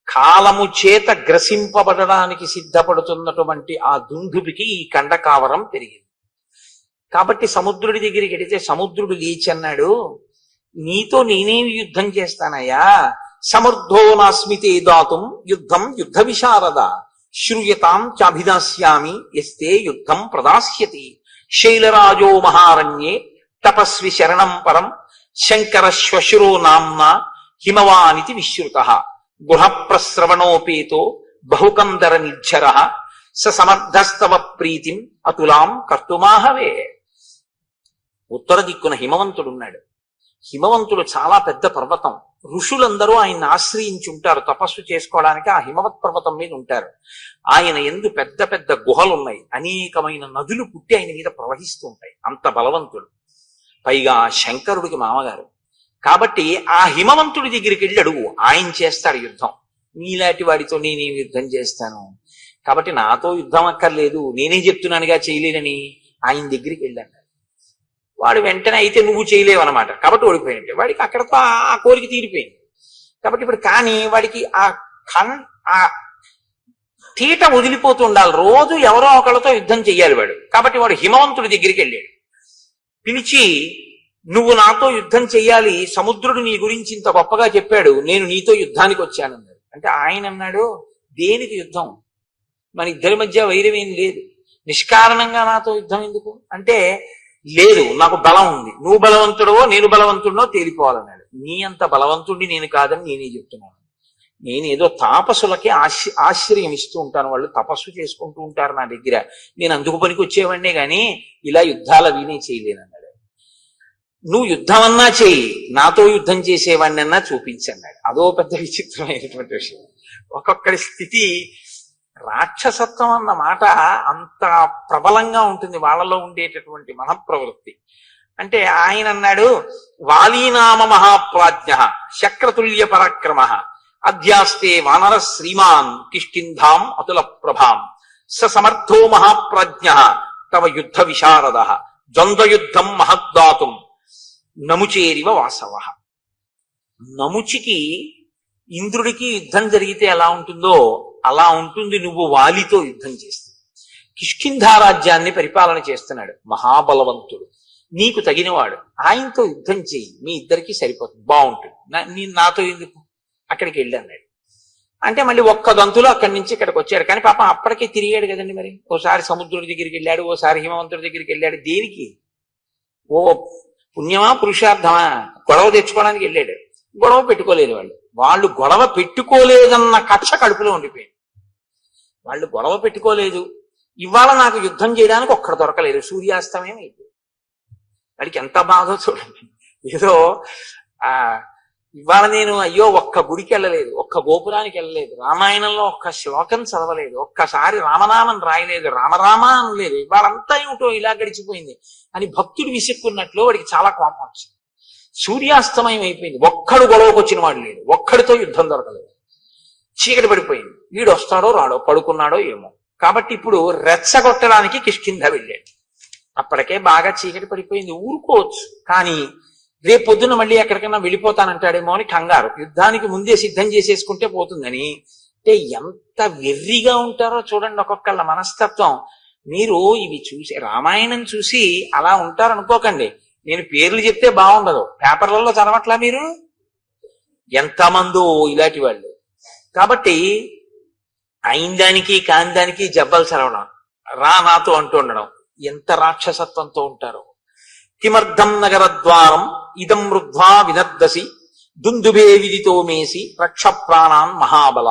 కాలము చేత గ్రసింపబడడానికి సిద్ధపడుతున్నటువంటి ఆ దుందుబికి ఈ కండకావరం పెరిగింది. కాబట్టి సముద్రుడి దగ్గరికి వెడితే సముద్రుడు లేచి అన్నాడు, నీతో నేనేమి యుద్ధం చేస్తానయ్యా, సమర్థో నాస్మితే దాతుం యుద్ధం యుద్ధ విశారద శ్రూయతాం చాభిదాస్యామి యస్తే యుద్ధం ప్రదాస్యతి శైలరాజో మహారణ్యే తపస్వి శరణం పరం శంకర శ్వశురో నామ్నా హిమవానితి విశ్రుత గుహప్రస్రవణోపేతో బహుకందర నిర్ఝర స సమర్థస్తవ ప్రీతిం అతులాం కర్తుమాహవే. ఉత్తర దిక్కున హిమవంతుడున్నాడు. హిమవంతుడు చాలా పెద్ద పర్వతం. ఋషులందరూ ఆయన్ని ఆశ్రయించి ఉంటారు తపస్సు చేసుకోవడానికి. ఆ హిమవత్ పర్వతం మీద ఉంటారు. ఆయన ఎందు పెద్ద పెద్ద గుహలున్నాయి, అనేకమైన నదులు పుట్టి ఆయన మీద ప్రవహిస్తూ ఉంటాయి. అంత బలవంతుడు, పైగా శంకరుడికి మామగారు. కాబట్టి ఆ హిమవంతుడి దగ్గరికి వెళ్ళి అడుగు, ఆయన చేస్తాడు యుద్ధం. నీలాంటి వాడితో నేనేం యుద్ధం చేస్తాను, కాబట్టి నాతో యుద్ధం అక్కర్లేదు, నేనే చెప్తున్నానుగా చేయలేనని ఆయన దగ్గరికి వెళ్ళాను. వాడు వెంటనే అయితే నువ్వు చేయలేవన్నమాట, కాబట్టి ఓడిపోయినట్టే. వాడికి అక్కడతో ఆ కోరిక తీరిపోయింది. కాబట్టి ఇప్పుడు కానీ వాడికి ఆ తీట వదిలిపోతూ ఉండాలి. రోజు ఎవరో ఒకళ్ళతో యుద్ధం చెయ్యాలి వాడు. కాబట్టి వాడు హిమవంతుడి దగ్గరికి వెళ్ళాడు. పిలిచి, నువ్వు నాతో యుద్ధం చెయ్యాలి, సముద్రుడు నీ గురించి ఇంత గొప్పగా చెప్పాడు, నేను నీతో యుద్ధానికి వచ్చానన్నాడు. అంటే ఆయన అన్నాడు, దేనికి యుద్ధం, మన ఇద్దరి మధ్య వైరమేం లేదు, నిష్కారణంగా నాతో యుద్ధం ఎందుకు అంటే, లేదు నాకు బలం ఉంది, నువ్వు బలవంతుడవో నేను బలవంతుడినో తేలిపోవాలన్నాడు. నీ అంత బలవంతుడిని నేను కాదని నేనే చెప్తున్నాను. నేనేదో తాపసులకి ఆశ్రయం ఇస్తూ ఉంటాను, వాళ్ళు తపస్సు చేసుకుంటూ ఉంటారు నా దగ్గర, నేను అందుకు పనికి వచ్చేవాడినే గాని ఇలా యుద్ధాలు అవినే చేయలేనన్నాడు. నువ్వు యుద్ధం అన్నా చేయి, నాతో యుద్ధం చేసేవాడినన్నా చూపించన్నాడు. అదో పెద్ద విచిత్రమైనటువంటి విషయం. ఒక్కొక్కడి స్థితి, రాక్షసత్వం అన్న మాట అంత ప్రబలంగా ఉంటుంది వాళ్ళలో ఉండేటటువంటి మనఃప్రవృత్తి. అంటే ఆయన అన్నాడు, వాలీనామ మహాప్రాజ్ఞ శక్రతుల్య పరాక్రమ అధ్యాస్తే వానర శ్రీమాన్ కిష్కింధాం అతుల ప్రభాం స సమర్థో మహాప్రాజ్ఞ తవ యుద్ధ విశారద ద్వంద్వయుద్ధం మహద్దాతుం నముచేరివ వాసవ. నముచికి ఇంద్రుడికి యుద్ధం జరిగితే ఎలా ఉంటుందో అలా ఉంటుంది నువ్వు వాలితో యుద్ధం చేస్తే. కిష్కింధారాజ్యాన్ని పరిపాలన చేస్తున్నాడు, మహాబలవంతుడు, నీకు తగినవాడు, ఆయనతో యుద్ధం చెయ్యి, మీ ఇద్దరికి సరిపోతుంది, బాగుంటుంది, నాతో ఎందుకు, అక్కడికి వెళ్ళి అన్నాడు. అంటే మళ్ళీ ఒక్క గంతులో అక్కడి నుంచి ఇక్కడికి వచ్చాడు. కానీ పాపం అప్పటికే తిరిగాడు కదండి. మరి ఓసారి సముద్రుడి దగ్గరికి వెళ్ళాడు, ఓసారి హిమవంతుడి దగ్గరికి వెళ్ళాడు. దేనికి? ఓ పుణ్యమా పురుషార్థమా? గొడవ తెచ్చుకోవడానికి వెళ్ళాడు. గొడవ పెట్టుకోలేదు వాళ్ళు గొడవ పెట్టుకోలేదన్న కక్ష కడుపులో ఉండిపోయింది. వాళ్ళు గొడవ పెట్టుకోలేదు, ఇవాళ నాకు యుద్ధం చేయడానికి ఒక్కడ దొరకలేదు, సూర్యాస్తమయం అయిపోయింది. వాడికి ఎంత బాధో చూడండి. ఏదో ఇవాళ నేను అయ్యో ఒక్క గుడికి వెళ్ళలేదు, ఒక్క గోపురానికి వెళ్ళలేదు, రామాయణంలో ఒక్క శ్లోకం చదవలేదు, ఒక్కసారి రామనామం రాయలేదు, రామరామ అనలేదు, ఇవాళంతా ఏమిటో ఇలా గడిచిపోయింది అని భక్తుడు విసుక్కున్నట్లు వాడికి చాలా కోపం వచ్చింది. సూర్యాస్తమయం అయిపోయింది, ఒక్కడు గొడవకు వచ్చిన వాడు లేడు, ఒక్కడితో యుద్ధం దొరకలేదు, చీకటి పడిపోయింది. వీడు వస్తాడో రాడో, పడుకున్నాడో ఏమో. కాబట్టి ఇప్పుడు రెచ్చగొట్టడానికి కిష్కింధ వెళ్ళాడు. అప్పటికే బాగా చీకటి పడిపోయింది, ఊరుకోవచ్చు, కానీ రేపు పొద్దున మళ్ళీ ఎక్కడికైనా వెళ్ళిపోతానంటాడేమో అని కంగారు, యుద్ధానికి ముందే సిద్ధం చేసేసుకుంటే పోతుందని. అంటే ఎంత వెర్రిగా ఉంటారో చూడండి ఒక్కొక్కళ్ళ మనస్తత్వం. మీరు ఇవి చూసి రామాయణం చూసి అలా ఉంటారనుకోకండి. నేను పేర్లు చెప్తే బాగుండదు, పేపర్లలో చదవట్లా మీరు? ఎంతమందో ఇలాంటి వాళ్ళు. కాబట్టి అయిన దానికి కాని దానికి జబ్బలు చదవడం, రా నాతో అంటూ ఉండడం, ఎంత రాక్షసత్వంతో ఉంటారో. కిమర్థం నగరద్వారం ఇదం వృద్ధ్వా వినర్దసి దుందుభే విదితో మేసి రక్ష ప్రాణాన్ మహాబల.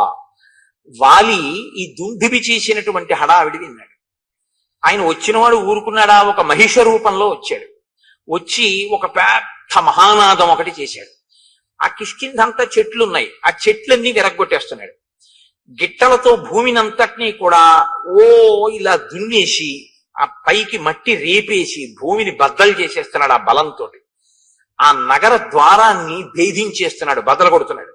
వాలి ఈ దుందుబి చేసినటువంటి హడావిడి విన్నాడు. ఆయన వచ్చినవాడు ఊరుకున్నాడా? ఒక మహిష రూపంలో వచ్చాడు. వచ్చి ఒక పెద్ద మహానాదం ఒకటి చేశాడు. ఆ కిష్కిందంతా చెట్లున్నాయి, ఆ చెట్లన్నీ విరగ్గొట్టేస్తున్నాడు. గిట్టలతో భూమినంతటినీ కూడా ఇలా దున్నేసి ఆ పైకి మట్టి రేపేసి భూమిని బద్దలు చేసేస్తున్నాడు ఆ బలంతో. ఆ నగర ద్వారాన్ని భేదించేస్తున్నాడు, బద్దలు కొడుతున్నాడు.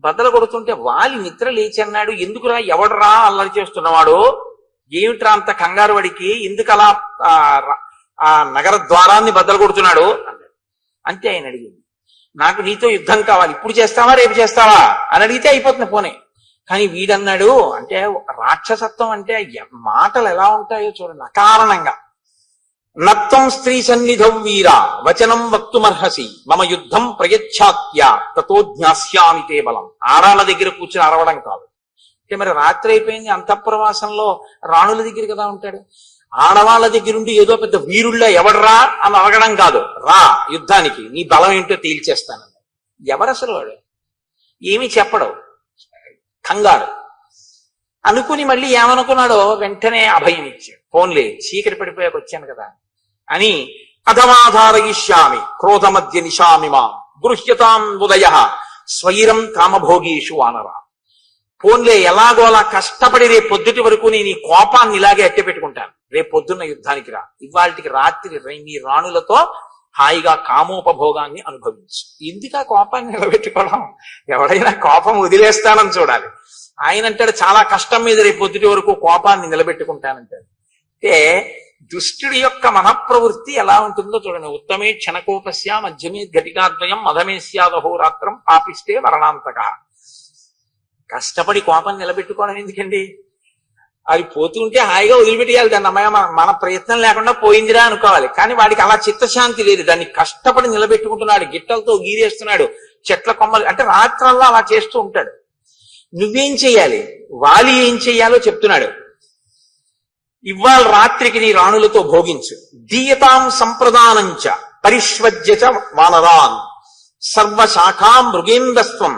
బద్దలు కొడుతుంటే వాలి నిద్ర లేచి అన్నాడు, ఎందుకురా, ఎవడరా అల్లరి చేస్తున్నవాడు, ఏమిట్రా అంత కంగారు వాడికి, ఎందుకు అలా ఆ నగర ద్వారాన్ని బద్దలు కొడుతున్నాడు అన్నాడు. అంతే ఆయన అడిగింది, నాకు నీతో యుద్ధం కావాలి, ఇప్పుడు చేస్తావా రేపు చేస్తావా అని అడిగితే అయిపోతుంది పోనే. కానీ వీడన్నాడు, అంటే రాక్షసత్వం అంటే మాటలు ఎలా ఉంటాయో చూడండి, అకారణంగా. నత్వం స్త్రీ సన్నిధౌ వీర వచనం వక్తుమర్హసి మమ యుద్ధం ప్రయచ్ఛాత్య తతో జ్ఞాస్యామి తే బలం. ఆడాళ్ళ దగ్గర కూర్చుని అరవడం కాదు. అంటే మరి రాత్రి అయిపోయింది, అంతఃపురవాసంలో రాణుల దగ్గర కదా ఉంటాడు. ఆడవాళ్ళ దగ్గరుండి ఏదో పెద్ద వీరుళ్ళ ఎవడరా అని అడగడం కాదు, రా యుద్ధానికి, నీ బలం ఏంటో తేల్చేస్తాను. ఎవరసలు వాడు? ఏమీ చెప్పడవు, కంగారు. అనుకుని మళ్ళీ ఏమనుకున్నాడో వెంటనే అభయం ఇచ్చాడు. ఫోన్లే, చీకటి పడిపోయాక వచ్చాను కదా అని. అధమాధారయిష్యామి క్రోధమధ్య నిశామి మాం గృహ్యతాం ఉదయ స్వైరం కామభోగీషు వానరా. ఫోన్లే, ఎలాగో అలా కష్టపడి రేపు పొద్దుటి వరకు నేను ఈ కోపాన్ని ఇలాగే అట్టె పెట్టుకుంటాను. రేపు పొద్దున్న యుద్ధానికి రా, ఇవాళకి రాత్రి నీ రాణులతో హాయిగా కామోపభోగాన్ని అనుభవించు. ఎందుకు ఆ కోపాన్ని నిలబెట్టుకోవడం? ఎవడైనా కోపం వదిలేస్తానని చూడాలి. ఆయన అంటాడు, చాలా కష్టం మీద రేపు పొద్దుటి వరకు కోపాన్ని నిలబెట్టుకుంటానంటాడు. అంటే దుష్టుడి యొక్క మనఃప్రవృత్తి ఎలా ఉంటుందో చూడండి. ఉత్తమే క్షణకోపస్య మధ్యమే ఘటికాద్వయం మధమే స్యాదహోరాత్రం పాపిస్తే మరణాంతక. కష్టపడి కోపం నిలబెట్టుకోవడం ఎందుకండి? అది పోతుంటే హాయిగా వదిలిపెట్టేయాలి దాన్ని. అమ్మాయి మన ప్రయత్నం లేకుండా పోయిందిరా అనుకోవాలి. కానీ వాడికి అలా చిత్తశాంతి లేదు, దాన్ని కష్టపడి నిలబెట్టుకుంటున్నాడు, గిట్టలతో గీరేస్తున్నాడు, చెట్ల కొమ్మలు. అంటే రాత్రల్లా అలా చేస్తూ ఉంటాడు. నువ్వేం చెయ్యాలి? వాలి ఏం చెయ్యాలో చెప్తున్నాడు. ఇవాళ రాత్రికి నీ రాణులతో భోగించు. దీయతాం సంప్రదానంచ పరిష్వజ్య వానరాన్ సర్వశాఖా మృగేందస్వం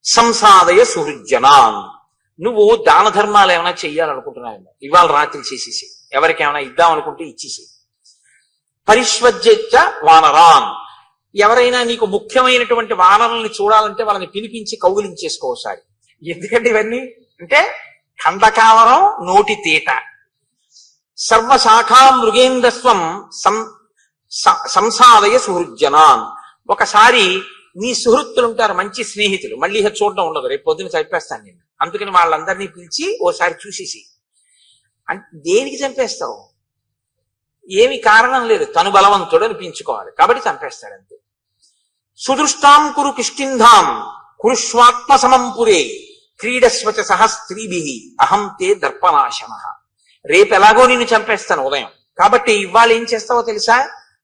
సంసాదయ సుహృజ్జనాన్. నువ్వు దాన ధర్మాలు ఏమైనా చెయ్యాలనుకుంటున్నావు, ఇవాళ రాత్రి చేసేసి, ఎవరికేమైనా ఇద్దామనుకుంటే ఇచ్చేసి. పరిష్వజ్య వానరాన్, ఎవరైనా నీకు ముఖ్యమైనటువంటి వానరుల్ని చూడాలంటే వాళ్ళని పిలిపించి కౌగిలించేసుకోసారి. ఎందుకంటే ఇవన్నీ అంటే ఖండకావరం, నోటి తీట. సర్వశాఖా మృగేంద్రస్వం సంసాదయ సుహృజ్జనాన్. ఒకసారి నీ సుహృత్తులు ఉంటారు, మంచి స్నేహితులు, మళ్ళీ చూడడం ఉండదు, రేపు పొద్దున చంపేస్తాను నేను, అందుకని వాళ్ళందరినీ పిలిచి ఓసారి చూసేసి. అంటే దేనికి చంపేస్తావు? ఏమి కారణం లేదు, తను బలవంతుడు అనిపించుకోవాలి కాబట్టి చంపేస్తాడు అంతే. సుదృష్టాం కురు కిష్కింధాం కురుష్వాత్మ సమంపురే క్రీడస్వచ సహ స్త్రీభి అహం తే దర్పనాశన. రేపు ఎలాగో నిన్ను చంపేస్తాను ఉదయం, కాబట్టి ఇవాళ ఏం చేస్తావో తెలుసా?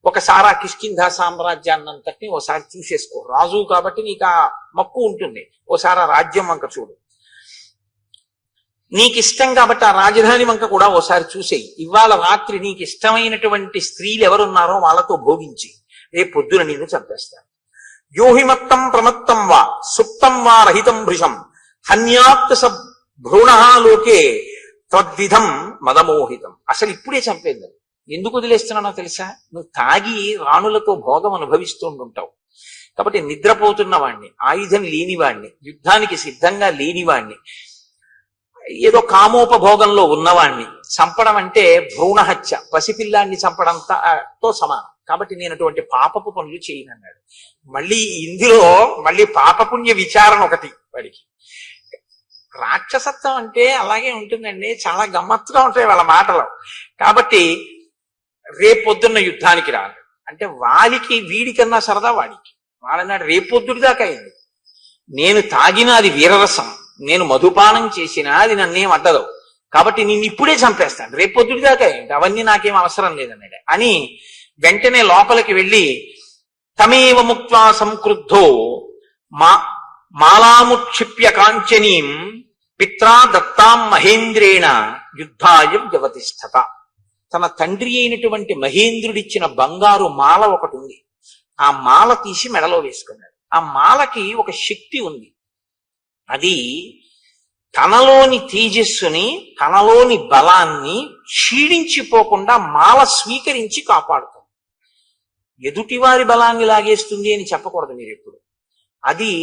ఒకసారి ఆ కిష్కింధా సామ్రాజ్యాన్నంతటిని ఓసారి చూసేసుకో. రాజు కాబట్టి నీకు ఆ మక్కు ఉంటుంది, ఓసారి ఆ రాజ్యం వంక చూడు. నీకు ఇష్టం కాబట్టి ఆ రాజధాని వంక కూడా ఓసారి చూసేయి. ఇవాళ రాత్రి నీకు ఇష్టమైనటువంటి స్త్రీలు ఎవరున్నారో వాళ్ళతో భోగించి రేపు పొద్దున నిన్ను చంపేస్తాను. యోహిమత్తం ప్రమత్తం వా సుప్తం వా రహితం భృశం హన్యాత్ స భ్రూణలోకే తద్విధం మదమోహితం. అసలు ఇప్పుడే చంపేద్దాం. ఎందుకు వదిలేస్తున్నానో తెలుసా? నువ్వు తాగి రాణులతో భోగం అనుభవిస్తూ ఉంటావు కాబట్టి నిద్రపోతున్న వాణ్ణి, ఆయుధం లేనివాణ్ణి, యుద్ధానికి సిద్ధంగా లేనివాణ్ణి, ఏదో కామోపభోగంలో ఉన్నవాణ్ణి చంపడం అంటే భ్రూణహత్య, పసిపిల్లాన్ని చంపడంతో సమానం. కాబట్టి నేను అటువంటి పాపపు పనులు చేయనన్నాడు. మళ్ళీ ఇందులో మళ్ళీ పాపపుణ్య విచారణ ఒకటి వాడికి. రాక్షసత్వం అంటే అలాగే ఉంటుందండి, చాలా గమ్మత్తుగా ఉంటాయి వాళ్ళ మాటలు. కాబట్టి రేపొద్దున్న యుద్ధానికి రాను అంటే వాడికి వీడికన్నా సరదా వాడికి. వాడన్నాడు రేపొద్దుడి దాకా అయింది, నేను తాగిన అది వీరరసం, నేను మధుపానం చేసినా అది నన్నేం అడ్డదు, కాబట్టి నేను ఇప్పుడే చంపేస్తాను, రేపొద్దుడి దాకా అయింది, అవన్నీ నాకేం అవసరం లేదన్నాడు అని వెంటనే లోపలికి వెళ్ళి తమేవ ముక్త్వా సంక్రుద్ధో మా మాలాముక్షిప్య కాంచనీం పిత్రా దత్తాం మహేంద్రేణ యుద్ధాయ వ్యవతిష్ఠత. తన తండ్రి అయినటువంటి మహేంద్రుడిచ్చిన బంగారు మాల ఒకటి ఉంది. ఆ మాల తీసి మెడలో వేసుకున్నాడు. ఆ మాలకి ఒక శక్తి ఉంది. అది తనలోని తేజస్సుని, తనలోని బలాన్ని క్షీణించిపోకుండా మాల స్వీకరించి కాపాడుతుంది. ఎదుటివారి బలాన్ని లాగేస్తుంది అని చెప్పకూడదు మీరు ఎప్పుడు. అది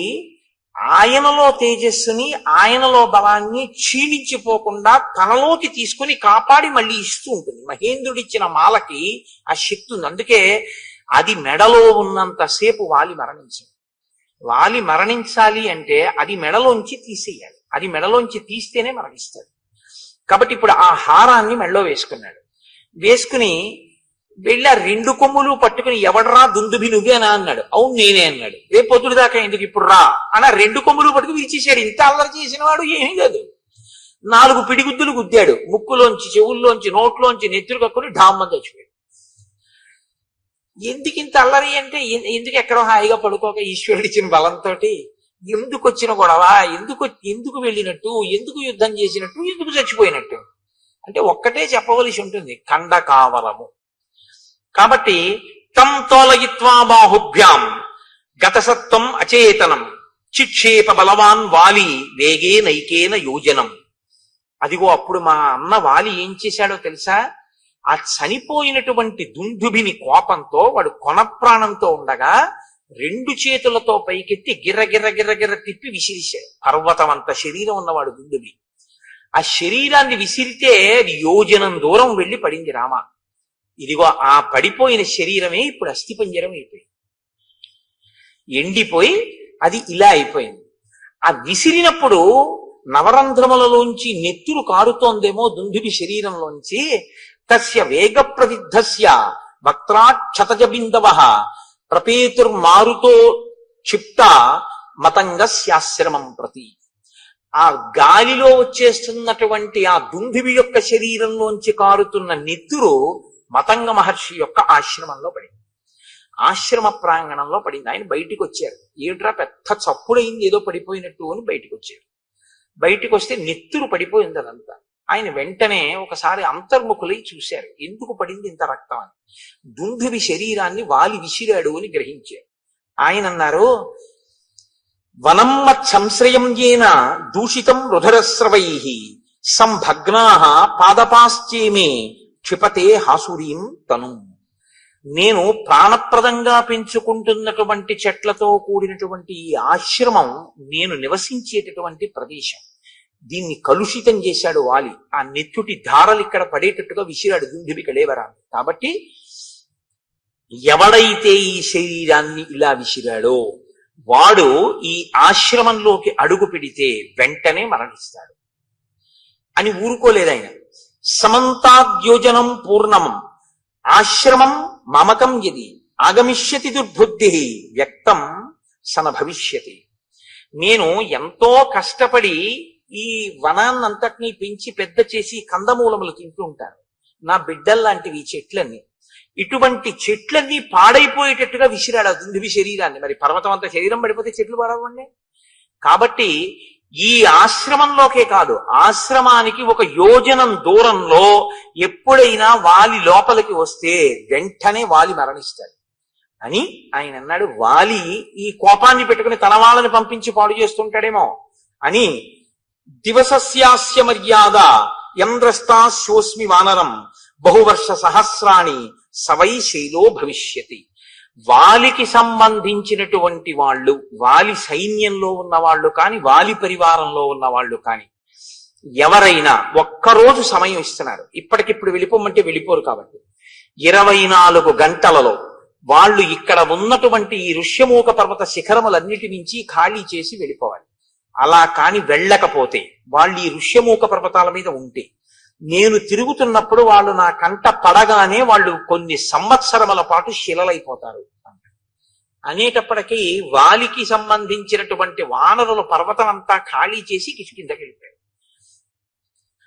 ఆయనలో తేజస్సుని, ఆయనలో బలాన్ని క్షీణించిపోకుండా తనలోకి తీసుకుని కాపాడి మళ్ళీ ఇస్తూ ఉంటుంది. మహేంద్రుడిచ్చిన మాలకి ఆ శక్తి ఉంది. అందుకే అది మెడలో ఉన్నంతసేపు వాలి మరణించింది. వాలి మరణించాలి అంటే అది మెడలోంచి తీసేయాలి. అది మెడలోంచి తీస్తేనే మరణిస్తాడు. కాబట్టి ఇప్పుడు ఆ హారాన్ని మెడలో వేసుకున్నాడు. వేసుకుని వెళ్ళి ఆ 2 కొమ్ములు పట్టుకుని ఎవడరా దుందుబి నువ్వేనా అన్నాడు. అవును నేనే అన్నాడు. రేపు పొద్దుడు దాకా ఎందుకు ఇప్పుడు రా అని 2 కొమ్ములు పట్టుకుని విరిచేశాడు. ఇంత అల్లరి చేసిన వాడు ఏమీ కాదు. 4 పిడిగుద్దులు గుద్దాడు. ముక్కులోంచి, చెవుల్లోంచి, నోట్లోంచి నెత్తురు కక్కుని ఢామ్మని చచ్చిపోయాడు. ఎందుకు ఇంత అల్లరి అంటే, ఎందుకు ఎక్కడో హాయిగా పడుకోక ఈశ్వరుడు ఇచ్చిన బలంతో ఎందుకు వచ్చిన గొడవ, ఎందుకు వెళ్ళినట్టు, ఎందుకు యుద్ధం చేసినట్టు, ఎందుకు చచ్చిపోయినట్టు అంటే ఒక్కటే చెప్పవలసి ఉంటుంది, కండ కావలము. కాబట్టి తం తోలయిత్వా బాహుభ్యాం గతసత్వం అచేతనం చిక్షేప బలవాన్ వాలి వేగే నైకేన యోజనం. అదిగో అప్పుడు మా అన్న వాలి ఏం చేశాడో తెలుసా? ఆ చనిపోయినటువంటి దుందుభిని కోపంతో వాడు కొన ప్రాణంతో ఉండగా 2 చేతులతో పైకెత్తి గిర్ర గిర్ర గిర్ర గిర్ర తిప్పి విసిరిశాడు. పర్వతం అంత శరీరం ఉన్నవాడు దుందుభి. ఆ శరీరాన్ని విసిరితే అది యోజనం దూరం వెళ్ళి పడింది రామ. ఇదిగో ఆ పడిపోయిన శరీరమే ఇప్పుడు అస్థిపంజరం అయిపోయింది. ఎండిపోయి అది ఇలా అయిపోయింది. ఆ విసిరినప్పుడు నవరంధ్రములలోంచి నెత్తురు కారుతోందేమో దుందుభి శరీరంలోంచి. తస్య వేగ ప్రవిద్ధస్య వక్త్రాక్షతజ బిందవ ప్రపేతుర్మారుతో క్షిప్త మతంగస్యాశ్రమం ప్రతి. ఆ గాలిలో వచ్చేస్తున్నటువంటి ఆ దుందుభి యొక్క శరీరంలోంచి కారుతున్న నెత్తురు మతంగ మహర్షి యొక్క ఆశ్రమంలో పడింది. ఆశ్రమ ప్రాంగణంలో పడింది. ఆయన బయటికి వచ్చారు. ఏడ్రా పెద్ద చప్పుడైంది, ఏదో పడిపోయినట్టు అని బయటికి వచ్చారు. బయటికి వస్తే నెత్తురు పడిపోయింది అదంతా. ఆయన వెంటనే ఒకసారి అంతర్ముఖులై చూశారు, ఎందుకు పడింది ఇంత రక్తం అని. దుందుభి శరీరాన్ని వాలి విసిరాడు అని గ్రహించారు. ఆయన అన్నారు, వనం మత్సంశ్రయం ఏన దూషితం రుధరస్రవై సంభగ్నా పాదపాశ్చేమే క్షిపతే హాసురీం తను. నేను ప్రాణప్రదంగా పెంచుకుంటున్నటువంటి చెట్లతో కూడినటువంటి ఈ ఆశ్రమం నేను నివసించేటటువంటి ప్రదేశం. దీన్ని కలుషితం చేశాడు వాలి. ఆ నెత్తుటి ధారలు ఇక్కడ పడేటట్టుగా విసిరాడు దుందుభి కళేవరాన్ని. కాబట్టి ఎవడైతే ఈ శరీరాన్ని ఇలా విసిరాడో వాడు ఈ ఆశ్రమంలోకి అడుగు పెడితే వెంటనే మరణిస్తాడు అని ఊరుకోలేదు ఆయన. సమంతాద్యోజనం పూర్ణం ఆశ్రమం మమకం యది ఆగమిష్యతి దుర్బుద్ధి వ్యక్తం సన భవిష్యతి. నేను ఎంతో కష్టపడి ఈ వనాన్నంతటినీ పెంచి పెద్ద చేసి కందమూలములు తింటూ ఉంటాను. నా బిడ్డల్లాంటివి ఈ చెట్లన్నీ. ఇటువంటి చెట్లన్నీ పాడైపోయేటట్టుగా విసిరాడు ఆ దుందుభి శరీరాన్ని. మరి పర్వతం అంతా శరీరం పడిపోతే చెట్లు పాడవండి. కాబట్టి ఈ ఆశ్రమంలోకే కాదు, ఆశ్రమానికి 1 యోజనం దూరంలో ఎప్పుడైనా వాలి లోపలికి వస్తే వెంటనే వాలి మరణిస్తాడు అని ఆయన అన్నాడు. వాలి ఈ కోపాన్ని పెట్టుకుని తన వాళ్ళని పంపించి పాడు చేస్తుంటాడేమో అని. దివసస్యాస్య మర్యాద యంద్రస్తాస్యోస్మి వానరం బహువర్ష సహస్రాణి సవై శైలో భవిష్యతి. వాలికి సంబంధించినటువంటి వాళ్ళు, వాలి సైన్యంలో ఉన్న వాళ్ళు కాని, వాలి పరివారంలో ఉన్న వాళ్ళు కాని ఎవరైనా ఒక్కరోజు సమయం ఇస్తున్నారు. ఇప్పటికిప్పుడు వెళ్ళిపోమంటే వెళ్ళిపోరు. కాబట్టి 24 గంటలలో వాళ్ళు ఇక్కడ ఉన్నటువంటి ఈ ఋష్యమూక పర్వత శిఖరములన్నిటి నుంచి ఖాళీ చేసి వెళ్ళిపోవాలి. అలా కాని వెళ్ళకపోతే, వాళ్ళు ఈ ఋష్యమూక పర్వతాల మీద ఉంటే, నేను తిరుగుతున్నప్పుడు వాళ్ళు నా కంట పడగానే వాళ్ళు కొన్ని సంవత్సరముల పాటు శిలలైపోతారు అనేటప్పటికీ వాలికి సంబంధించినటువంటి వానరుల పర్వతం అంతా ఖాళీ చేసి కిష్కిందకి వెళ్ళిపోయారు.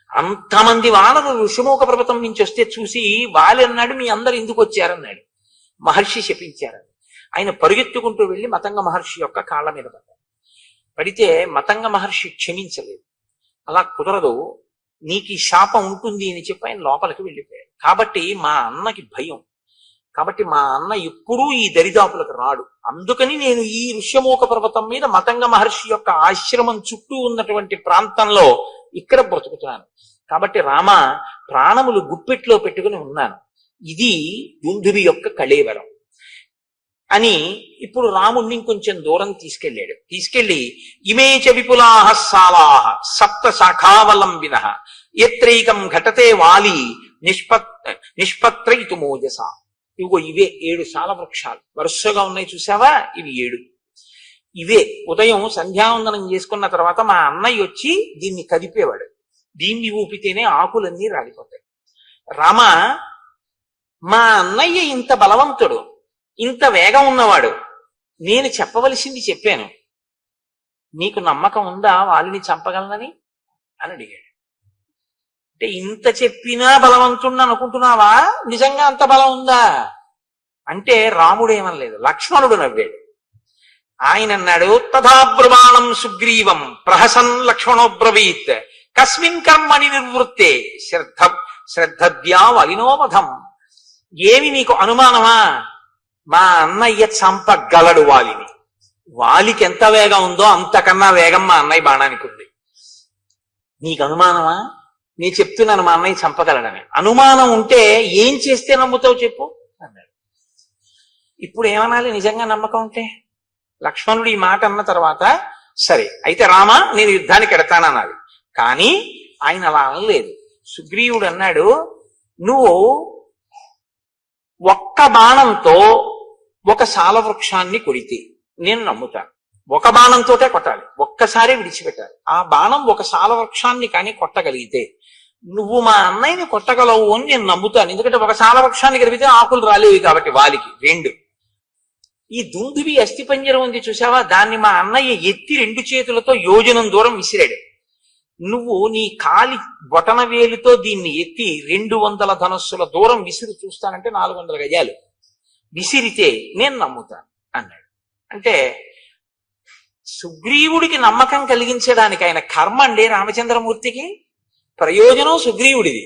అంతమంది వానరులు ఋషిమూక పర్వతం నుంచి వస్తే చూసి వాలి అన్నాడు, మీ అందరు ఎందుకు వచ్చారన్నాడు. మహర్షి శపించారు. ఆయన పరుగెత్తుకుంటూ వెళ్ళి మతంగ మహర్షి యొక్క కాళ్ళ మీద పడ్డారు. పడితే మతంగ మహర్షి క్షమించలేదు. అలా కుదరదు, నీకు ఈ శాపం ఉంటుంది అని చెప్పి ఆయన లోపలికి వెళ్ళిపోయాడు. కాబట్టి మా అన్నకి భయం. కాబట్టి మా అన్న ఎప్పుడూ ఈ దరిదాపులకు రాడు. అందుకని నేను ఈ ఋష్యమూక పర్వతం మీద మతంగ మహర్షి యొక్క ఆశ్రమం చుట్టూ ఉన్నటువంటి ప్రాంతంలో ఇక్కడ బ్రతుకుతున్నాను. కాబట్టి రామ, ప్రాణములు గుప్పెట్లో పెట్టుకుని ఉన్నాను. ఇది దుందుభి యొక్క కళేవరం అని ఇప్పుడు రాముణ్ణి ఇంకొంచెం దూరం తీసుకెళ్లి ఇమేచ విపులాహ సాలాహ సప్త శాఖావలంబిన ఎత్రైకం ఘటతే వాలి నిష్పత్రైతు మోజస. ఇవిగో ఇవే 7 సాల వృక్షాలు వరుసగా ఉన్నాయి, చూసావా? ఇవి 7. ఇవే ఉదయం సంధ్యావందనం చేసుకున్న తర్వాత మా అన్నయ్య వచ్చి దీన్ని కదిపేవాడు. దీన్ని ఊపితేనే ఆకులన్నీ రాలిపోతాయి. రామ, మా అన్నయ్య ఇంత బలవంతుడు, ఇంత వేగం ఉన్నవాడు, నేను చెప్పవలసింది చెప్పాను. నీకు నమ్మకం ఉందా వాళ్ళని చంపగలనని అని అడిగాడు. అంటే ఇంత చెప్పినా బలవంతుణ్ణి అనుకుంటున్నావా? నిజంగా అంత బలం ఉందా అంటే రాముడు ఏమనలేదు, లక్ష్మణుడు నవ్వాడు. ఆయన అన్నాడు, తథాబ్రవాణం సుగ్రీవం ప్రహసన్ లక్ష్మణోబ్రవీత్ కస్మిన్ కర్మణి నిర్వృత్తే శ్రద్ధద్యా వలినోవధం. ఏమి నీకు అనుమానమా? మా అన్నయ్య చంపగలడు వాలిని. వాలికి ఎంత వేగం ఉందో అంతకన్నా వేగం మా అన్నయ్య బాణానికి ఉంది. నీకు అనుమానమా? నీ చెప్తున్నాను మా అన్నయ్య చంపగలడని. అనుమానం ఉంటే ఏం చేస్తే నమ్ముతావు చెప్పు అన్నాడు. ఇప్పుడు ఏమనాలి నిజంగా నమ్మకం ఉంటే? లక్ష్మణుడు ఈ మాట అన్న తర్వాత సరే అయితే రామ, నేను యుద్ధానికి ఎడతానన్నాడు. కానీ ఆయన అలా అనలేదు. సుగ్రీవుడు అన్నాడు, నువ్వు ఒక్క బాణంతో ఒక సాల వృక్షాన్ని కొడితే నేను నమ్ముతాను. ఒక బాణంతోటే కొట్టాలి, ఒక్కసారి విడిచిపెట్టాలి. ఆ బాణం ఒక సాల వృక్షాన్ని కానీ కొట్టగలిగితే నువ్వు మా అన్నయ్యని కొట్టగలవు అని నేను నమ్ముతాను. ఎందుకంటే ఒక సాల వృక్షాన్ని కలిపితే ఆకులు రాలేవి కాబట్టి వాలికి. 2 ఈ దుందుబి అస్థిపంజరం ఉంది చూసావా, దాన్ని మా అన్నయ్య ఎత్తి 2 చేతులతో యోజనం దూరం విసిరాడు. నువ్వు నీ కాలి బొటన వేలుతో దీన్ని ఎత్తి 200 ధనస్సుల దూరం విసిరి చూస్తానంటే 400 గజాలు విసిరితే నేను నమ్ముతాను అన్నాడు. అంటే సుగ్రీవుడికి నమ్మకం కలిగించడానికి ఆయన కర్మ అండి రామచంద్రమూర్తికి. ప్రయోజనం సుగ్రీవుడిది,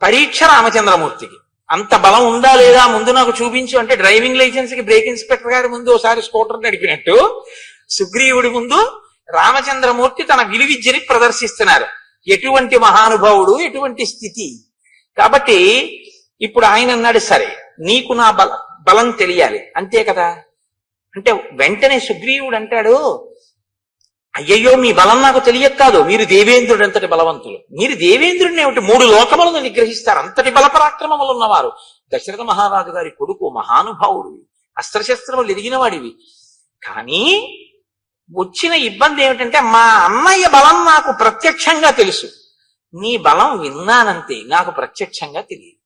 పరీక్ష రామచంద్రమూర్తికి. అంత బలం ఉందా లేదా ముందు నాకు చూపించు అంటే డ్రైవింగ్ లైసెన్స్ కి బ్రేక్ ఇన్స్పెక్టర్ గారి ముందు ఒకసారి స్కూటర్ నడిపినట్టు సుగ్రీవుడి ముందు రామచంద్రమూర్తి తన విలువిద్యని ప్రదర్శిస్తున్నారు. ఎటువంటి మహానుభావుడు, ఎటువంటి స్థితి. కాబట్టి ఇప్పుడు ఆయన అన్నాడు, సరే నీకు నా బలం తెలియాలి అంతే కదా. అంటే వెంటనే సుగ్రీవుడు అంటాడు, అయ్యయ్యో మీ బలం నాకు తెలియక కాదు, మీరు దేవేంద్రుడు అంతటి బలవంతులు. మీరు దేవేంద్రుడిని ఏమిటి 3 లోకములను నిగ్రహిస్తారు, అంతటి బలపరాక్రమములు ఉన్నవారు. దశరథ మహారాజు గారి కొడుకు, మహానుభావుడివి, అస్త్రశస్త్రములు ఎదిగిన వాడివి. కానీ వచ్చిన ఇబ్బంది ఏమిటంటే మా అన్నయ్య బలం నాకు ప్రత్యక్షంగా తెలుసు, నీ బలం విన్నానంతే, నాకు ప్రత్యక్షంగా తెలియదు.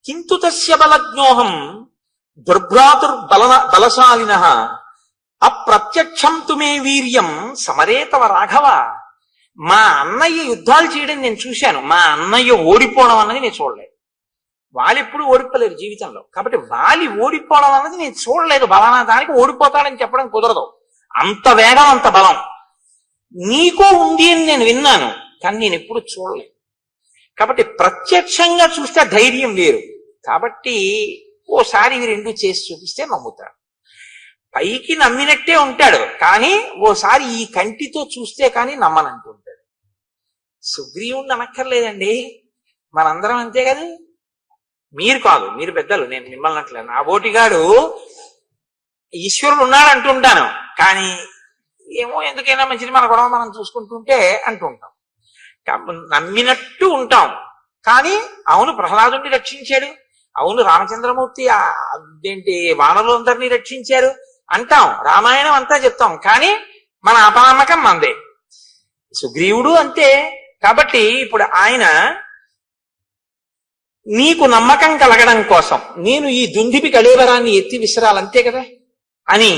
కింతు తస్య బలజ్ఞోహం బలశాలినః అప్రత్యక్షం తుమే వీర్యం సమరేతవ రాఘవ. మా అన్నయ్య యుద్ధాలు చేయడం నేను చూశాను, మా అన్నయ్య ఓడిపోవడం అన్నది నేను చూడలేదు. వాళ్ళెప్పుడు ఓడిపోలేరు జీవితంలో. కాబట్టి వాలి ఓడిపోవడం అన్నది నేను చూడలేదు. బలానా దానికి ఓడిపోతాడని చెప్పడం కుదరదు. అంత వేగం, అంత బలం నీకో ఉంది అని నేను విన్నాను, కానీ నేను ఎప్పుడు చూడలేదు. కాబట్టి ప్రత్యక్షంగా చూస్తే ధైర్యం వేరు. కాబట్టి ఓసారి ఇవి 2 చేసి చూపిస్తే నమ్ముతాడు. పైకి నమ్మినట్టే ఉంటాడు, కానీ ఓసారి ఈ కంటితో చూస్తే కానీ నమ్మనంటూ ఉంటాడు. సుగ్రీవుణ్ణి అనక్కర్లేదండి, మనందరం అంతే కదా. మీరు కాదు, మీరు పెద్దలు, నేను మిమ్మల్ని అంటలేదు. నా బోటిగాడు ఈశ్వరుడు ఉన్నాడు అంటుంటాను, కానీ ఏమో ఎందుకైనా మంచిది మన గొడవ మనం చూసుకుంటుంటే అంటుంటాం. నమ్మినట్టు ఉంటాం, కానీ అవును ప్రహ్లాదుని రక్షించాడు, అవును రామచంద్రమూర్తి అదేంటి వానరులందరినీ రక్షించారు అంటాం, రామాయణం అంతా చెప్తాం, కానీ మన అపనమ్మకం మందే. సుగ్రీవుడు అంతే. కాబట్టి ఇప్పుడు ఆయన నీకు నమ్మకం కలగడం కోసం నేను ఈ దుందిపి కళేవరాన్ని ఎత్తి విసిరాలంతే కదా అని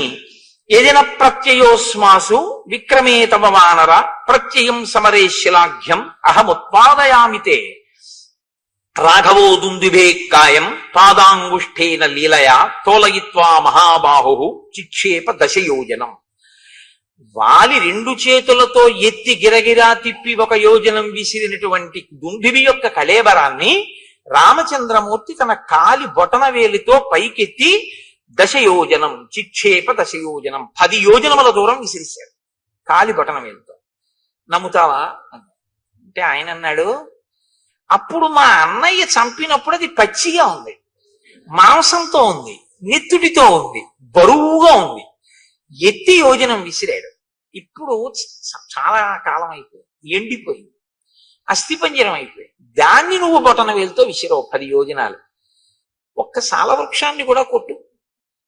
ఏదైనా ప్రత్యయోస్మాసు విక్రమే తవ వానర ప్రత్యయం సమరే శిలాఘ్యం అహముత్పాదయామితే రాఘవో దుందుభే కాయం పాదాంగుష్ఠేన లీలయా తోలయిత్వా మహాబాహు చిక్షేప దశయోజనం. వాలి రెండు చేతులతో ఎత్తి గిరగిరా తిప్పి 1 యోజనం విసిరినటువంటి దుందుభి యొక్క కళేబరాన్ని రామచంద్రమూర్తి తన కాలి బొటన వేలితో పైకెత్తి దశయోజనం చిక్షేప దశయోజనం 10 యోజనముల దూరం విసిరిశాడు కాలి బొటన వేలితో. నమ్ముతావా అంటే ఆయన అన్నాడు, అప్పుడు మా అన్నయ్య చంపినప్పుడు అది పచ్చిగా ఉంది, మాంసంతో ఉంది, నెత్తుడితో ఉంది, బరువుగా ఉంది, ఎత్తి యోజనం విసిరాడు. ఇప్పుడు చాలా కాలం అయిపోయింది, ఎండిపోయింది, అస్థిపంజరం అయిపోయింది. దాన్ని నువ్వు బొటన వేలుతో విసిరావు 10 యోజనాలు. ఒక్క సాల వృక్షాన్ని కూడా కొట్టు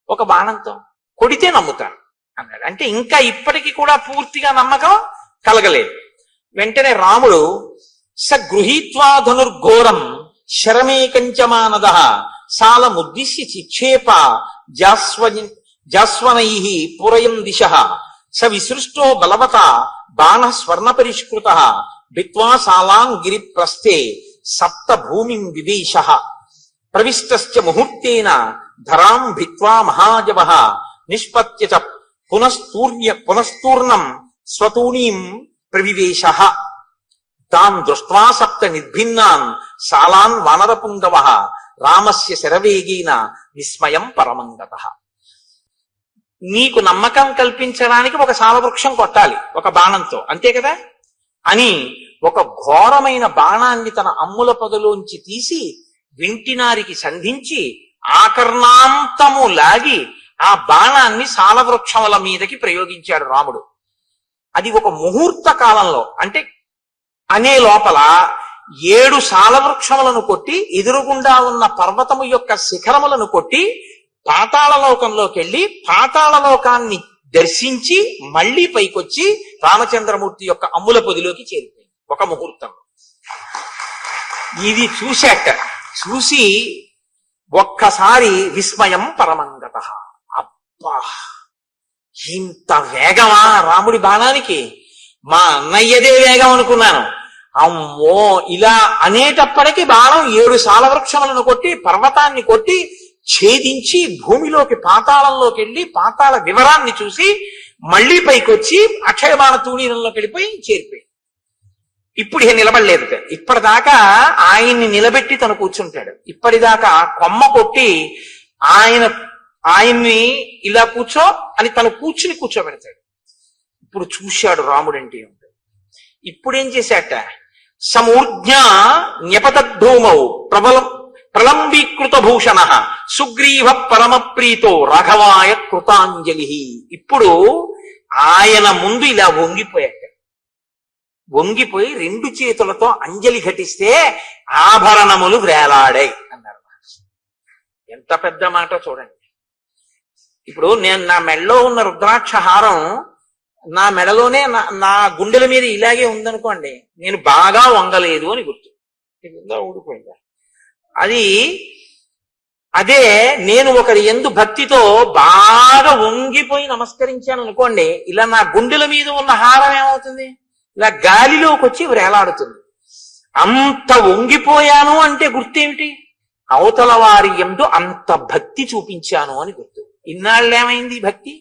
ఒక బాణంతో, కొడితే నమ్ముతాను అన్నాడు. అంటే ఇంకా ఇప్పటికీ కూడా పూర్తిగా నమ్మకం కలగలేదు. వెంటనే రాముడు స గృహీత్వా ధనుర్ఘోరం శరమేకంచమానద సాలముద్దిశ్య చిక్షేప జాస్వనై పురయం దిశ స విసృష్టో బలవత బాణ స్వర్ణ పరిష్కృత భిత్వా సాలాం గిరి ప్రస్థే సప్త భూమిం వివేశ ప్రవిష్టశ్చ ముహూర్తేన ధరాం భిత్వా మహాజవ నిష్పత్య చ పునస్తూర్ణం స్వతూణీం ప్రవివేశ తాన్ దృష్ట్వా సప్త నిర్భిన్నాన్ సాలాన్ వానరపుంగవ రామస్య శరవేగేన విస్మయం పరమంగతః. నీకు నమ్మకం కల్పించడానికి ఒక సాలవృక్షం కొట్టాలి ఒక బాణంతో, అంతే కదా అని ఒక ఘోరమైన బాణాన్ని తన అమ్ముల పొదలోంచి తీసి వింటినారికి సంధించి ఆకర్ణాంతము లాగి ఆ బాణాన్ని సాలవృక్షముల మీదకి ప్రయోగించాడు రాముడు. అది ఒక ముహూర్త కాలంలో, అంటే అనే లోపల 7 సాలవృక్షములను కొట్టి ఎదురుగుండా ఉన్న పర్వతము యొక్క శిఖరములను కొట్టి పాతాళలోకంలోకి వెళ్ళి పాతాళలోకాన్ని దర్శించి మళ్లీ పైకొచ్చి రామచంద్రమూర్తి యొక్క అమ్ముల పొదిలోకి చేరిపోయింది ఒక ముహూర్తం. ఇది చూసి ఒక్కసారి విస్మయం పరమంగతః. అబ్బా, ఇంత వేగమా రాముడి బాణానికి, మా అన్నయ్యదే వేగం అనుకున్నాను. అమ్మో, ఇలా అనేటప్పటికీ బాణం 7 సాలవృక్షములను కొట్టి పర్వతాన్ని కొట్టి ఛేదించి భూమిలోకి పాతాళంలోకి వెళ్ళి పాతాళ వివరాన్ని చూసి మళ్లీ పైకొచ్చి అక్షయబాణ తూణీరంలోకి వెళ్ళిపోయి చేరిపోయి. ఇప్పుడు ఇక నిలబడలేదు. ఇప్పటిదాకా ఆయన్ని నిలబెట్టి తను కూర్చుంటాడు. ఇప్పటిదాకా కొమ్మ కొట్టి ఆయన్ని ఇలా కూర్చో అని తను కూర్చోబెడతాడు. ఇప్పుడు చూశాడు రాముడంటే. ఇప్పుడేం చేశాట, సమూర్జ్ఞ న్యపతద్ధూమౌ ప్రలంబీకృత భూషణ సుగ్రీవ పరమ ప్రీతో రాఘవాయ కృతాంజలి. ఇప్పుడు ఆయన ముందు ఇలా వంగిపోయి 2 చేతులతో అంజలి ఘటిస్తే ఆభరణములు వేలాడాయి అన్నారు. ఎంత పెద్ద మాట చూడండి. ఇప్పుడు నేను నా మెడలో ఉన్న రుద్రాక్ష హారం నా మెడలోనే నా గుండెల మీద ఇలాగే ఉందనుకోండి, నేను బాగా వంగలేదు అని గుర్తు. ఊడిపోయిందా? అదే నేను ఒకరి యందు భక్తితో బాగా వంగిపోయి నమస్కరించాను అనుకోండి, ఇలా నా గుండెల మీద ఉన్న హారం ఏమవుతుంది, ఇలా గాలిలోకి వచ్చి వేలాడుతుంది. అంత వంగిపోయాను అంటే గుర్తేమిటి, అవతల వారి యందు అంత భక్తి చూపించాను అని గుర్తు. ఇన్నాళ్ళు ఏమైంది భక్తి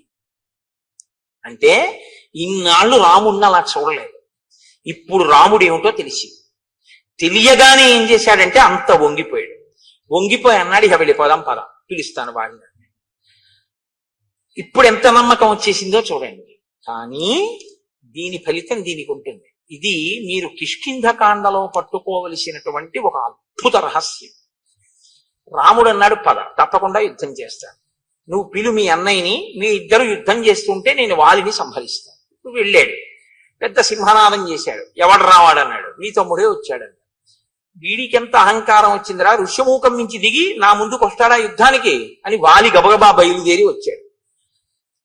అంటే, ఇన్నాళ్ళు రాముడిని అలా చూడలేదు. ఇప్పుడు రాముడు ఏమిటో తెలియగానే ఏం చేశాడంటే అంత వంగిపోయాడు. వంగిపోయి అన్నాడు, ఇక వెళ్ళిపోదాం పద, పిలుస్తాను వాడిని. ఇప్పుడు ఎంత నమ్మకం వచ్చేసిందో చూడండి. కానీ దీని ఫలితం దీనికి ఉంటుంది. ఇది మీరు కిష్కింధకాండలో పట్టుకోవలసినటువంటి ఒక అద్భుత రహస్యం. రాముడు అన్నాడు, పద, తప్పకుండా యుద్ధం చేస్తాను, నువ్వు పిలు మీ అన్నయ్యని, మీ ఇద్దరు యుద్ధం చేస్తుంటే నేను వాలిని సంహరిస్తాను. నువ్వు వెళ్ళాడు, పెద్ద సింహనాదం చేశాడు. ఎవడు రావాడన్నాడు, నీ తమ్ముడే వచ్చాడన్నాడు. వీడికెంత అహంకారం వచ్చిందిరా, ఋష్యమూకం నుంచి దిగి నా ముందుకు వస్తాడా యుద్ధానికి అని వాలి గబగబా బయలుదేరి వచ్చాడు.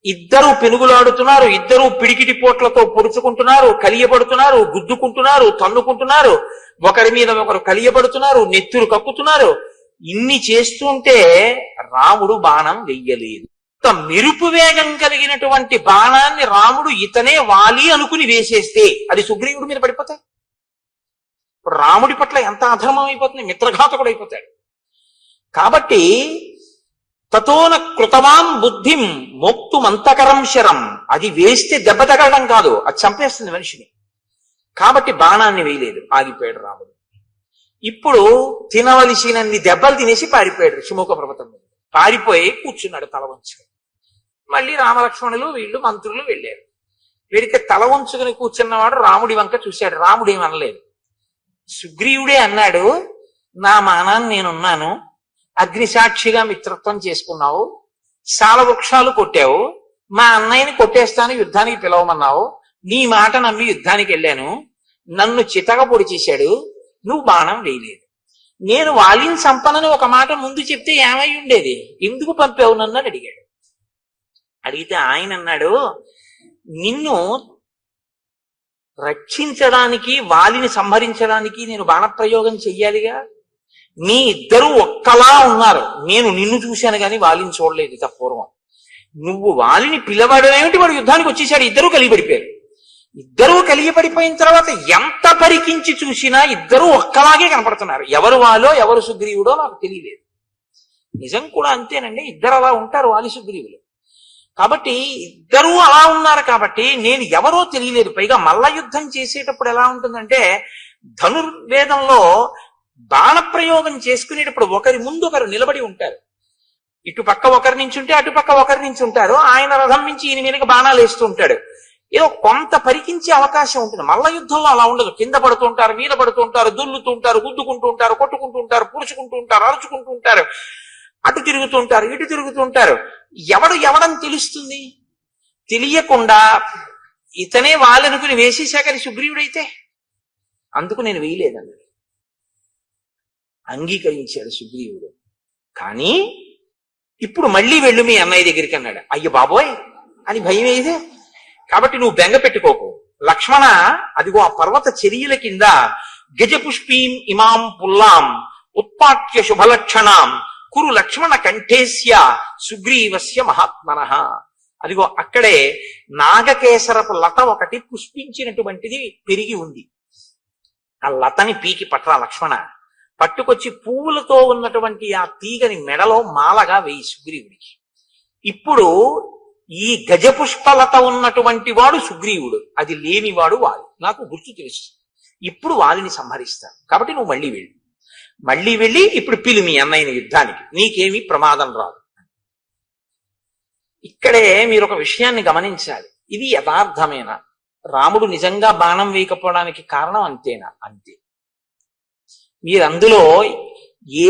ఇద్దరు పెనుగులాడుతున్నారు, ఇద్దరు పిడికిటి పోట్లతో పొడుచుకుంటున్నారు, కలియబడుతున్నారు, గుద్దుకుంటున్నారు, తన్నుకుంటున్నారు, ఒకరి మీద ఒకరు కలియబడుతున్నారు, నెత్తురు కక్కుతున్నారు. ఇన్ని చేస్తుంటే రాముడు బాణం వెయ్యలేదు. మెరుపు వేగం కలిగినటువంటి బాణాన్ని రాముడు ఇతనే వాలి అనుకుని వేసేస్తే అది సుగ్రీవుడి మీద పడిపోతాయి. ఇప్పుడు రాముడి పట్ల ఎంత అధర్మం అయిపోతుంది, మిత్రఘాతకుడు అయిపోతాడు. కాబట్టి తతోన కృతవాన్ బుద్ధిం మోక్తుమంతకరం శరం, అది వేస్తే దెబ్బ తగలడం కాదు, అది చంపేస్తుంది మనిషిని. కాబట్టి బాణాన్ని వేయలేదు, ఆగిపోయాడు రాముడు. ఇప్పుడు తినవలసినన్ని దెబ్బలు తినేసి పారిపోయాడు శిముఖ పర్వతం మీద. పారిపోయి కూర్చున్నాడు తల వంచుకొని. మళ్ళీ రామలక్ష్మణులు వీళ్ళు మంత్రులు వెళ్ళారు. వీడికి తల వంచుకుని కూర్చున్నవాడు రాముడి వంక చూశాడు. రాముడు ఏమనలేదు. సుగ్రీవుడే అన్నాడు, నా మానాన్ని నేనున్నాను, అగ్నిసాక్షిగా మిత్రత్వం చేసుకున్నావు, సాల వృక్షాలు కొట్టావు, మా అన్నయ్యని కొట్టేస్తాను యుద్ధానికి పిలవమన్నావు, నీ మాట నమ్మి యుద్ధానికి వెళ్ళాను, నన్ను చితక పొడి చేశాడు, నువ్వు బాణం వేయలేదు. నేను వాలిని సంపనని ఒక మాట ముందు చెప్తే ఏమై ఉండేది, ఎందుకు పంపావు నన్ను అని అడిగాడు. అడిగితే ఆయన అన్నాడు, నిన్ను రక్షించడానికి వాలిని సంహరించడానికి నేను బాణప్రయోగం చెయ్యాలిగా. మీ ఇద్దరూ ఒక్కలా ఉన్నారు, నేను నిన్ను చూశాను కానీ వాలిని చూడలేదు ఇత పూర్వం. నువ్వు వాలిని పిలవడం ఏమిటి, వాడు యుద్ధానికి వచ్చేసాడు, ఇద్దరూ కలిగిపడిపోయారు. ఇద్దరూ కలిగిపడిపోయిన తర్వాత ఎంత పరికించి చూసినా ఇద్దరూ ఒక్కలాగే కనపడుతున్నారు. ఎవరు వాలో ఎవరు సుగ్రీవుడో నాకు తెలియలేదు. నిజం కూడా అంతేనండి, ఇద్దరు అలా ఉంటారు వాలి సుగ్రీవులు. కాబట్టి ఇద్దరూ అలా ఉన్నారు కాబట్టి నేను ఎవరో తెలియలేదు. పైగా మల్ల యుద్ధం చేసేటప్పుడు ఎలా ఉంటుందంటే, ధనుర్వేదంలో బాణప్రయోగం చేసుకునేటప్పుడు ఒకరి ముందు ఒకరు నిలబడి ఉంటారు. ఇటుపక్క ఒకరి నుంచి ఉంటే అటుపక్క ఒకరి నుంచి ఉంటారు. ఆయన రథం నుంచి ఈయన మీదకి బాణాలు వేస్తూ ఉంటాడు. ఏదో కొంత పరికించే అవకాశం ఉంటుంది. మల్ల యుద్ధంలో అలా ఉండదు. కింద పడుతూ ఉంటారు, మీద పడుతూ ఉంటారు, దుల్లుతూ ఉంటారు, గుద్దుకుంటూ ఉంటారు, కొట్టుకుంటూ ఉంటారు, పురుచుకుంటూ ఉంటారు, అరుచుకుంటూ ఉంటారు, అటు తిరుగుతూ ఉంటారు, ఇటు తిరుగుతూ ఉంటారు. ఎవడని తెలుస్తుంది? తెలియకుండా ఇతనే వాళ్ళనుకుని వేసేశాకని సుగ్రీవుడైతే అందుకు నేను వేయలేదన్నాడు. అంగీకరించాడు సుగ్రీవుడు. కానీ ఇప్పుడు మళ్ళీ వెళ్ళు మీ అన్నయ్య దగ్గరికి అన్నాడు. అయ్య బాబోయ్ అని భయం ఏదే. కాబట్టి నువ్వు బెంగ పెట్టుకోకు లక్ష్మణ, అదిగో ఆ పర్వత చర్యల కింద గజపుష్పీం ఇమాం పుల్లాం ఉత్పాట్య శుభలక్షణాం కురు లక్ష్మణ కంఠేస్య సుగ్రీవస్య మహాత్మనః. అదిగో అక్కడే నాగకేసరపు లత ఒకటి పుష్పించినటువంటిది పెరిగి ఉంది. ఆ లతని పీకి పట్రా లక్ష్మణ, పట్టుకొచ్చి పువ్వులతో ఉన్నటువంటి ఆ తీగని మెడలో మాలగా వేయి సుగ్రీవుడికి. ఇప్పుడు ఈ గజపుష్పలత ఉన్నటువంటి వాడు సుగ్రీవుడు, అది లేనివాడు వాలి. నాకు గుర్తు తెలుసు. ఇప్పుడు వాలిని సంహరిస్తాను, కాబట్టి నువ్వు మళ్ళీ వెళ్ళి ఇప్పుడు పిలు మీ అన్నయ్యని యుద్ధానికి, నీకేమీ ప్రమాదం రాదు. ఇక్కడే మీరు ఒక విషయాన్ని గమనించాలి. ఇది యథార్థమేనా? రాముడు నిజంగా బాణం వేయకపోవడానికి కారణం అంతేనా? అంతే. మీరు అందులో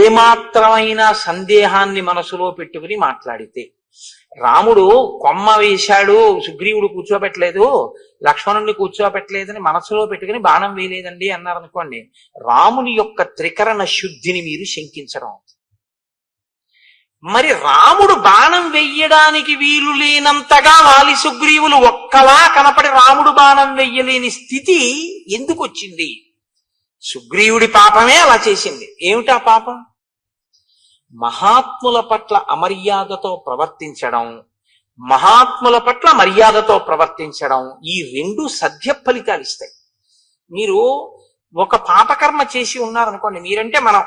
ఏమాత్రమైన సందేహాన్ని మనసులో పెట్టుకుని మాట్లాడితే, రాముడు కొమ్మ వేశాడు, సుగ్రీవుడు కూర్చోబెట్టలేదు, లక్ష్మణుడిని కూర్చోబెట్టలేదని మనసులో పెట్టుకుని బాణం వేయలేదండి అన్నారనుకోండి, రాముని యొక్క త్రికరణ శుద్ధిని మీరు శంకించడం. మరి రాముడు బాణం వెయ్యడానికి వీలు లేనంతగా వాలి సుగ్రీవులు ఒక్కలా కనపడి రాముడు బాణం వెయ్యలేని స్థితి ఎందుకు వచ్చింది? సుగ్రీవుడి పాపమే అలా చేసింది. ఏమిటా పాపం? మహాత్ముల పట్ల అమర్యాదతో ప్రవర్తించడం, మహాత్ముల పట్ల మర్యాదతో ప్రవర్తించడం, ఈ రెండు సద్య ఫలితాలు ఇస్తాయి. మీరు ఒక పాపకర్మ చేసి ఉన్నారనుకోండి, మీరంటే మనం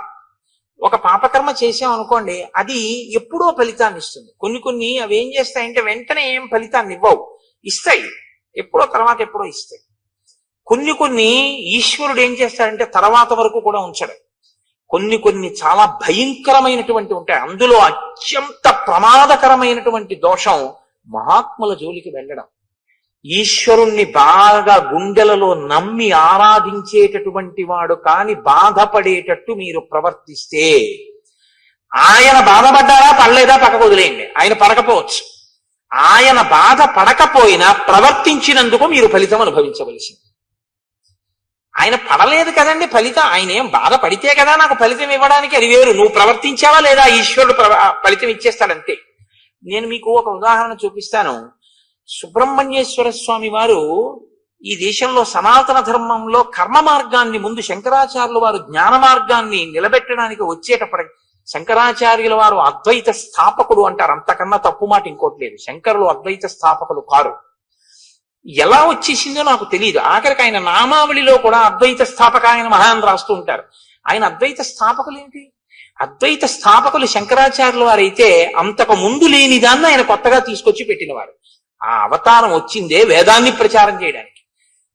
ఒక పాపకర్మ చేసాం అనుకోండి, అది ఎప్పుడో ఫలితాన్ని ఇస్తుంది. కొన్ని అవి ఏం చేస్తాయంటే వెంటనే ఏం ఫలితాన్ని ఇవ్వవు, ఇస్తాయి ఎప్పుడో, తర్వాత ఎప్పుడో ఇస్తాయి. కొన్ని ఈశ్వరుడు ఏం చేస్తాడంటే తర్వాత వరకు కూడా ఉంచడు. కొన్ని చాలా భయంకరమైనటువంటి ఉంటాయి. అందులో అత్యంత ప్రమాదకరమైనటువంటి దోషం మహాత్ముల జోలికి వెళ్ళడం. ఈశ్వరుణ్ణి బాగా గుండెలలో నమ్మి ఆరాధించేటటువంటి వాడు కాని బాధపడేటట్టు మీరు ప్రవర్తిస్తే, ఆయన బాధపడ్డారా పడలేదా పక్కకు వదిలేయండి, ఆయన పడకపోవచ్చు. ఆయన బాధ పడకపోయినా ప్రవర్తించినందుకు మీరు ఫలితం అనుభవించవలసింది. ఆయన పడలేదు కదండి ఫలితం, ఆయన ఏం బాధపడితే కదా నాకు ఫలితం ఇవ్వడానికి, అది వేరు. నువ్వు ప్రవర్తించావా లేదా, ఈశ్వరుడు ఫలితం ఇచ్చేస్తాడంతే. నేను మీకు ఒక ఉదాహరణ చూపిస్తాను. సుబ్రహ్మణ్యేశ్వర స్వామి వారు ఈ దేశంలో సనాతన ధర్మంలో కర్మ మార్గాన్ని ముందు శంకరాచార్యుల వారు జ్ఞాన మార్గాన్ని నిలబెట్టడానికి వచ్చేటప్పటికి, శంకరాచార్యుల వారు అద్వైత స్థాపకుడు అంటారు, అంతకన్నా తప్పు మాట ఇంకోటి లేదు. శంకరులు అద్వైత స్థాపకులు కారు. ఎలా వచ్చేసిందో నాకు తెలియదు. ఆఖరికి ఆయన నామావళిలో కూడా అద్వైత స్థాపక ఆయన మహాన్ రాస్తూ ఉంటారు. ఆయన అద్వైత స్థాపకులు ఏంటి? అద్వైత స్థాపకులు శంకరాచార్యుల వారైతే అంతకు ముందు లేని దాన్ని ఆయన కొత్తగా తీసుకొచ్చి పెట్టినవారు. ఆ అవతారం వచ్చిందే వేదాన్ని ప్రచారం చేయడానికి.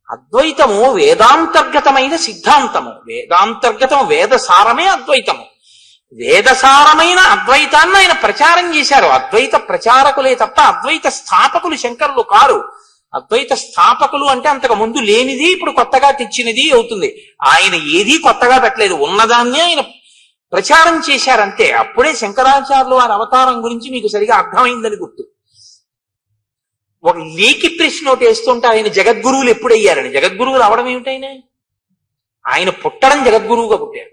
అద్వైతము వేదాంతర్గతమైన సిద్ధాంతము. వేదాంతర్గతం వేదసారమే అద్వైతము. వేదసారమైన అద్వైతాన్ని ఆయన ప్రచారం చేశారు. అద్వైత ప్రచారకులే తప్ప అద్వైత స్థాపకులు శంకరులు కారు. అద్వైత స్థాపకులు అంటే అంతకు ముందు లేనిది ఇప్పుడు కొత్తగా తెచ్చినది అవుతుంది. ఆయన ఏదీ కొత్తగా పెట్టలేదు, ఉన్నదాన్ని ఆయన ప్రచారం చేశారంతే. అప్పుడే శంకరాచార్యులు వారి అవతారం గురించి మీకు సరిగా అర్థమైందని గుర్తు. ఒక లేఖి ప్రశ్న ఒకటి వేస్తుంటే ఆయన జగద్గురువులు ఎప్పుడయ్యారని. జగద్గురువులు అవడం ఏమిటైనా? ఆయన పుట్టడం జగద్గురువుగా పుట్టారు.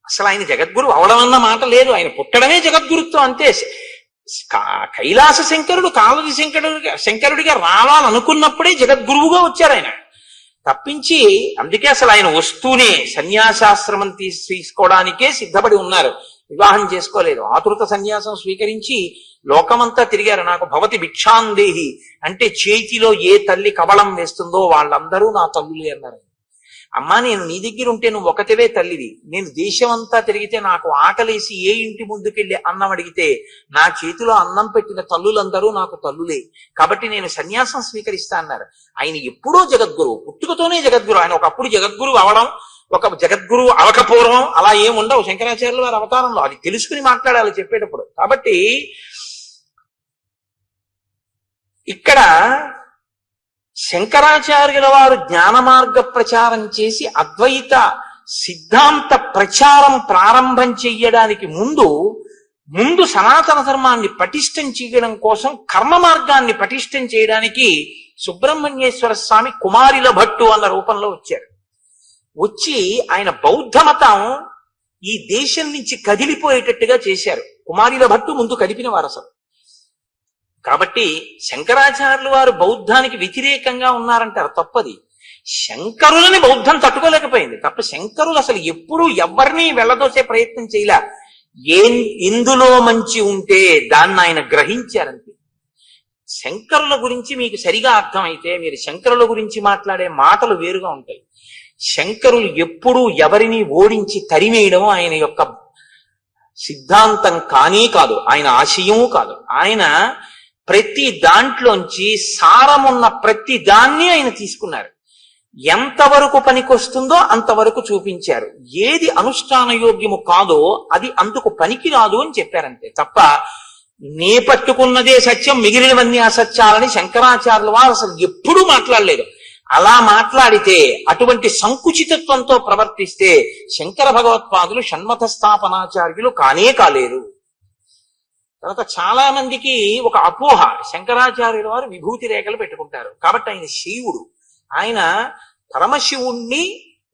అసలు ఆయన జగద్గురువు అవడం అన్న మాట లేదు, ఆయన పుట్టడమే జగద్గురుత్వం అంతే. కైలాస శంకరుడు కాలది శంకరుడిగా రావాలనుకున్నప్పుడే జగద్గురువుగా వచ్చారు ఆయన. తప్పించి అందుకే అసలు ఆయన వస్తూనే సన్యాసాశ్రమం తీసుకోవడానికే సిద్ధపడి ఉన్నారు, వివాహం చేసుకోలేదు. ఆతృత సన్యాసం స్వీకరించి లోకమంతా తిరిగారు. నాకు భవతి భిక్షాందేహి అంటే చేతిలో ఏ తల్లి కబళం వేస్తుందో వాళ్ళందరూ నా తల్లులే అన్నారు. అమ్మా, నేను నీ దగ్గర ఉంటే నువ్వు ఒకటివే తల్లివి. నేను దేశమంతా తిరిగితే నాకు ఆకలేసి ఏ ఇంటి ముందుకెళ్ళి అన్నం అడిగితే నా చేతిలో అన్నం పెట్టిన తల్లులందరూ నాకు తల్లులే. కాబట్టి నేను సన్యాసం స్వీకరిస్తా అన్నారు. ఆయన ఎప్పుడో జగద్గురువు, పుట్టుకతోనే జగద్గురు. ఆయన ఒకప్పుడు జగద్గురువు అవడం, ఒక జగద్గురువు అవకపూర్వం అలా ఏముండవు శంకరాచార్యుల వారి అవతారంలో. అది తెలుసుకుని మాట్లాడాలి చెప్పేటప్పుడు. కాబట్టి ఇక్కడ శంకరాచార్యుల వారు జ్ఞాన మార్గ ప్రచారం చేసి అద్వైత సిద్ధాంత ప్రచారం ప్రారంభం చెయ్యడానికి ముందు సనాతన ధర్మాన్ని పటిష్టం చేయడం కోసం కర్మ మార్గాన్ని పటిష్టం చేయడానికి సుబ్రహ్మణ్యేశ్వర స్వామి కుమారిల భట్టు అన్న రూపంలో వచ్చారు. వచ్చి ఆయన బౌద్ధ మతం ఈ దేశం నుంచి కదిలిపోయేటట్టుగా చేశారు. కుమారిల భట్టు ముందు కదిపిన వారు అసలు. కాబట్టి శంకరాచార్యులు వారు బౌద్ధానికి వ్యతిరేకంగా ఉన్నారంటారు, తప్పది. శంకరులని బౌద్ధం తట్టుకోలేకపోయింది తప్ప శంకరులు అసలు ఎప్పుడూ ఎవరిని వెళ్ళదోసే ప్రయత్నం చేయలే. ఎందులో మంచి ఉంటే దాన్ని ఆయన గ్రహించారంతే. శంకరుల గురించి మీకు సరిగా అర్థమైతే మీరు శంకరుల గురించి మాట్లాడే మాటలు వేరుగా ఉంటాయి. శంకరులు ఎప్పుడూ ఎవరిని ఓడించి తరిమేయడం ఆయన యొక్క సిద్ధాంతం కానీ కాదు, ఆయన ఆశయము కాదు. ఆయన ప్రతి దాంట్లోంచి సారమున్న ప్రతి దాన్ని ఆయన తీసుకున్నారు. ఎంతవరకు పనికొస్తుందో అంతవరకు చూపించారు. ఏది అనుష్ఠాన యోగ్యము కాదో అది అందుకు పనికి రాదు అని చెప్పారంతే తప్ప నే పట్టుకున్నదే సత్యం మిగిలినవన్నీ అసత్యాలని శంకరాచార్యుల వారు అసలు ఎప్పుడూ మాట్లాడలేదు. అలా మాట్లాడితే అటువంటి సంకుచితత్వంతో ప్రవర్తిస్తే శంకర భగవత్పాదులు షణ్మత స్థాపనాచార్యులు కానే కాలేరు. తర్వాత చాలా మందికి ఒక అపోహ, శంకరాచార్యుల వారు విభూతి రేఖలు పెట్టుకుంటారు కాబట్టి ఆయన శివుడు, ఆయన పరమశివుణ్ణి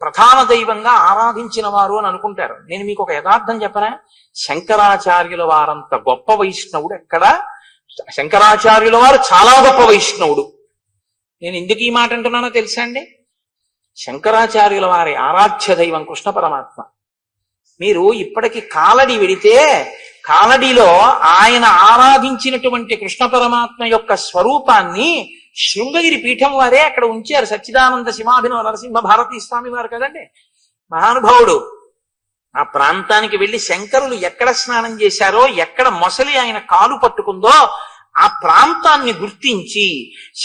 ప్రధాన దైవంగా ఆరాధించిన వారు అని అనుకుంటారు. నేను మీకు ఒక యథార్థం చెప్పనా? శంకరాచార్యుల వారంత గొప్ప వైష్ణవుడు ఎక్కడ? శంకరాచార్యుల వారు చాలా గొప్ప వైష్ణవుడు. నేను ఎందుకు ఈ మాట అంటున్నానో తెలుసా అండి? శంకరాచార్యుల వారి ఆరాధ్య దైవం కృష్ణ పరమాత్మ. మీరు ఇప్పటికి కాలడి వెడితే కాలడిలో ఆయన ఆరాధించినటువంటి కృష్ణ పరమాత్మ యొక్క స్వరూపాన్ని శృంగగిరి పీఠం వారే అక్కడ ఉంచారు. సచ్చిదానంద శివాభినవ నరసింహ భారతీ స్వామి వారు కదండి, మహానుభావుడు. ఆ ప్రాంతానికి వెళ్లి శంకరులు ఎక్కడ స్నానం చేశారో, ఎక్కడ మొసలి ఆయన కాలు పట్టుకుందో ఆ ప్రాంతాన్ని గుర్తించి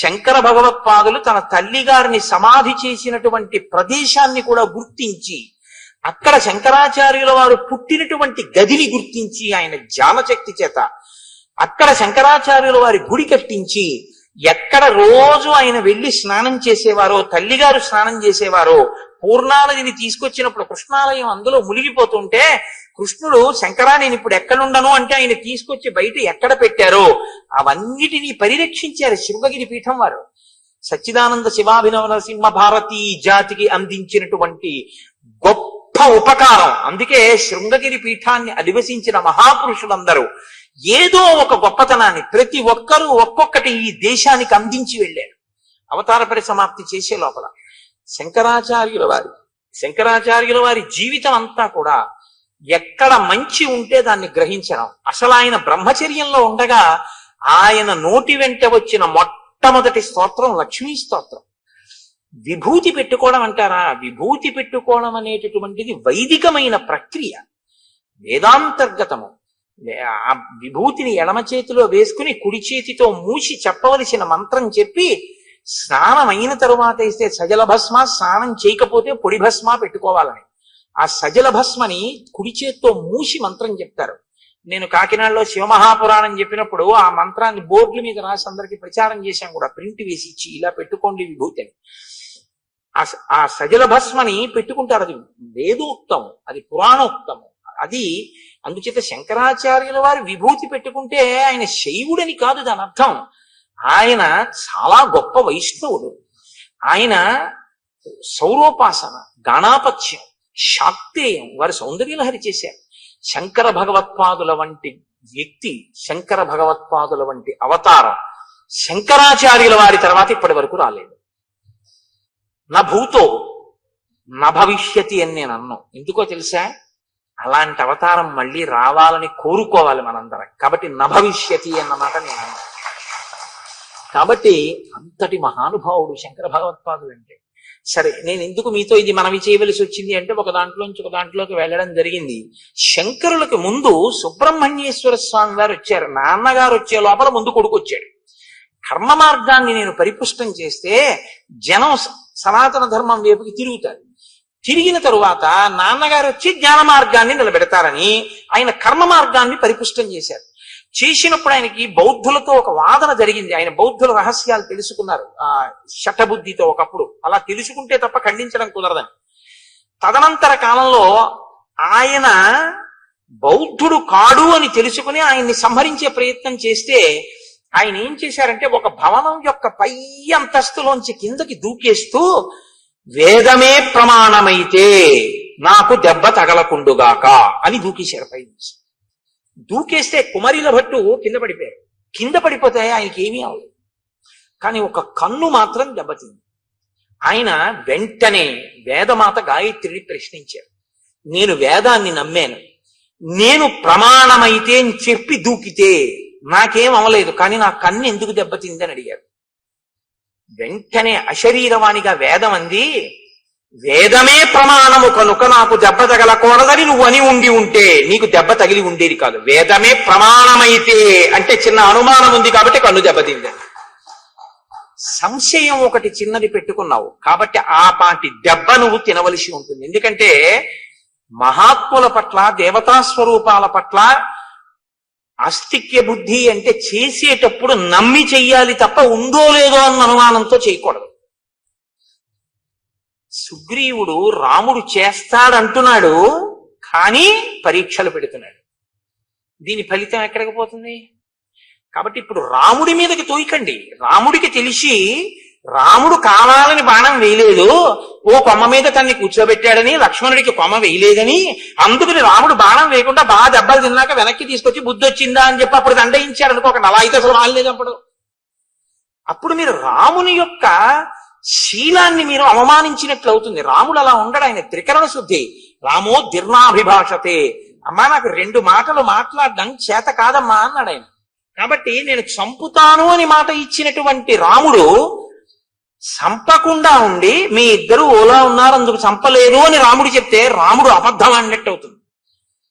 శంకర భగవత్పాదులు తన తల్లి గారిని సమాధి చేసినటువంటి ప్రదేశాన్ని కూడా గుర్తించి అక్కడ శంకరాచార్యుల వారు పుట్టినటువంటి గదిని గుర్తించి ఆయన జ్ఞానశక్తి చేత అక్కడ శంకరాచార్యుల వారి గుడి కట్టించి ఎక్కడ రోజు ఆయన వెళ్లి స్నానం చేసేవారో, తల్లిగారు స్నానం చేసేవారో, పూర్ణానదిని తీసుకొచ్చినప్పుడు కృష్ణాలయం అందులో మునిగిపోతుంటే కృష్ణుడు శంకరా నేను ఇప్పుడు ఎక్కడుండను అంటే ఆయన తీసుకొచ్చి బయట ఎక్కడ పెట్టారో అవన్నిటినీ పరిరక్షించారు శృంగగిరి పీఠం వారు. సచ్చిదానంద శివాభినవ నరసింహ భారతీ జాతికి అందించినటువంటి గొప్ప ఉపకారం. అందుకే శృంగగిరి పీఠాన్ని అధివసించిన మహాపురుషులందరూ ఏదో ఒక గొప్పతనాన్ని ప్రతి ఒక్కరూ ఒక్కొక్కటి ఈ దేశానికి అందించి వెళ్ళారు. అవతార పరిసమాప్తి చేసే లోపల శంకరాచార్యుల వారి జీవితం అంతా కూడా ఎక్కడ మంచి ఉంటే దాన్ని గ్రహించడం. అసలు ఆయన బ్రహ్మచర్యంలో ఉండగా ఆయన నోటి వెంట వచ్చిన మొట్టమొదటి స్తోత్రం లక్ష్మీ స్తోత్రం. విభూతి పెట్టుకోవడం అంటారా? విభూతి పెట్టుకోవడం అనేటటువంటిది వైదికమైన ప్రక్రియ, వేదాంతర్గతము. ఆ విభూతిని ఎడమ చేతిలో వేసుకుని కుడి చేతితో మూసి చెప్పవలసిన మంత్రం చెప్పి స్నానం అయిన తరువాత ఇస్తే సజల భస్మ, స్నానం చేయకపోతే పొడి భస్మ పెట్టుకోవాలని. ఆ సజల భస్మని కుడి చేతితో మూసి మంత్రం చెప్తారు. నేను కాకినాడలో శివమహాపురాణం చెప్పినప్పుడు ఆ మంత్రాన్ని బోర్డుల మీద రాసి అందరికి ప్రచారం చేశాం కూడా, ప్రింట్ వేసి ఇచ్చి ఇలా పెట్టుకోండి విభూతి అని. ఆ సజల భస్మని పెట్టుకుంటారు. అది వేదోక్తం, అది పురాణోక్తం. అది అందుచేత శంకరాచార్యుల వారు విభూతి పెట్టుకుంటే ఆయన శైవుడని కాదు దాని అర్థం. ఆయన చాలా గొప్ప వైష్ణవుడు. ఆయన సౌరోపాసన, గాణాపత్యం, శాక్తేయం వారు సౌందర్యలహరి చేశారు. శంకర భగవత్పాదుల వంటి వ్యక్తి, శంకర భగవత్పాదుల వంటి అవతారం శంకరాచార్యుల వారి తర్వాత ఇప్పటి వరకు రాలేదు. నా భూతో నా భవిష్యతి అని నేను అన్నాను. ఎందుకో తెలుసా? అలాంటి అవతారం మళ్ళీ రావాలని కోరుకోవాలి మనందరం. కాబట్టి నా భవిష్యతి అన్నమాట నేను అన్నాను. కాబట్టి అంతటి మహానుభావుడు శంకర భగవత్పాదులు అంటే. సరే, నేను ఎందుకు మీతో ఇది మనవి చేయవలసి వచ్చింది అంటే, ఒక దాంట్లోంచి ఒక దాంట్లోకి వెళ్ళడం జరిగింది. శంకరులకు ముందు సుబ్రహ్మణ్యేశ్వర స్వామి వారు వచ్చారు. నాన్నగారు వచ్చే లోపల ముందు కొడుకు వచ్చాడు. కర్మ మార్గాన్ని నేను పరిపుష్టం చేస్తే జనం సనాతన ధర్మం వైపుకి తిరుగుతారు. తిరిగిన తరువాత నాన్నగారు వచ్చి జ్ఞాన మార్గాన్ని నిలబెడతారని ఆయన కర్మ మార్గాన్ని పరిపుష్టం చేశారు. చేసినప్పుడు ఆయనకి బౌద్ధులతో ఒక వాదన జరిగింది. ఆయన బౌద్ధుల రహస్యాలు తెలుసుకున్నారు ఆ శఠబుద్ధితో. ఒకప్పుడు అలా తెలుసుకుంటే తప్ప ఖండించడం కుదరదని. తదనంతర కాలంలో ఆయన బౌద్ధుడు కాడు అని తెలుసుకుని ఆయన్ని సంహరించే ప్రయత్నం చేస్తే ఆయన ఏం చేశారంటే, ఒక భవనం యొక్క పై అంతస్తులోంచి కిందకి దూకేస్తూ వేదమే ప్రమాణమైతే నాకు దెబ్బ తగలకుండుగాక అని దూకేశారు పై నుంచి. దూకేస్తే కుమరిల భట్టు కింద పడిపోయారు. కింద పడిపోతే ఆయనకి ఏమీ అవ్వలేదు, కానీ ఒక కన్ను మాత్రం దెబ్బతింది. ఆయన వెంటనే వేదమాత గాయత్రిని ప్రశ్నించారు. నేను వేదాన్ని నమ్మాను, నేను ప్రమాణమైతే అని చెప్పి దూకితే నాకేం అవ్వలేదు, కానీ నా కన్ను ఎందుకు దెబ్బతిందని అడిగారు. వెంటనే అశరీరవాణిగా వేదం అంది, వేదమే ప్రమాణము కనుక నాకు దెబ్బ తగలకూడదని నువ్వు అని ఉండి ఉంటే నీకు దెబ్బ తగిలి ఉండేది కాదు. వేదమే ప్రమాణమైతే అంటే చిన్న అనుమానం ఉంది కాబట్టి కన్ను దెబ్బతింది. సంశయం ఒకటి చిన్నది పెట్టుకున్నావు కాబట్టి ఆ పాటి దెబ్బ నువ్వు తినవలసి ఉంటుంది. ఎందుకంటే మహాత్ముల పట్ల, దేవతా స్వరూపాల పట్ల ఆస్తిక్య బుద్ధి అంటే చేసేటప్పుడు నమ్మి చెయ్యాలి తప్ప ఉందో లేదో అన్న అనుమానంతో చేయకూడదు. సుగ్రీవుడు రాముడు చేస్తాడంటున్నాడు, కానీ పరీక్షలు పెడుతున్నాడు. దీని ఫలితం ఎక్కడికి పోతుంది? కాబట్టి ఇప్పుడు రాముడి మీదకి తోయకండి. రాముడికి తెలిసి రాముడు కావాలని బాణం వేయలేదు, ఓ కొమ్మ మీద తన్ని కూర్చోబెట్టాడని, లక్ష్మణుడికి కొమ్మ వేయలేదని, అందుకని రాముడు బాణం వేయకుండా బాగా దెబ్బలు తిన్నాక వెనక్కి తీసుకొచ్చి బుద్ధి వచ్చిందా అని చెప్పి అప్పుడు దండయించాడు అనుకో. ఒక నలా అయితే అసలు వాళ్ళలేదు అప్పుడు. అప్పుడు మీరు రాముని యొక్క శీలాన్ని మీరు అవమానించినట్లు అవుతుంది. రాముడు అలా ఉండడు, ఆయన త్రికరణ శుద్ధి. రామో దిర్నాభిభాషతే. అమ్మా నాకు 2 మాటలు మాట్లాడడం చేత కాదమ్మా అన్నాడు ఆయన. కాబట్టి నేను చంపుతాను అని మాట ఇచ్చినటువంటి రాముడు చంపకుండా ఉండి మీ ఇద్దరు ఓలా ఉన్నారు అందుకు చంపలేదు అని రాముడు చెప్తే రాముడు అబద్ధం అన్నట్టు అవుతుంది.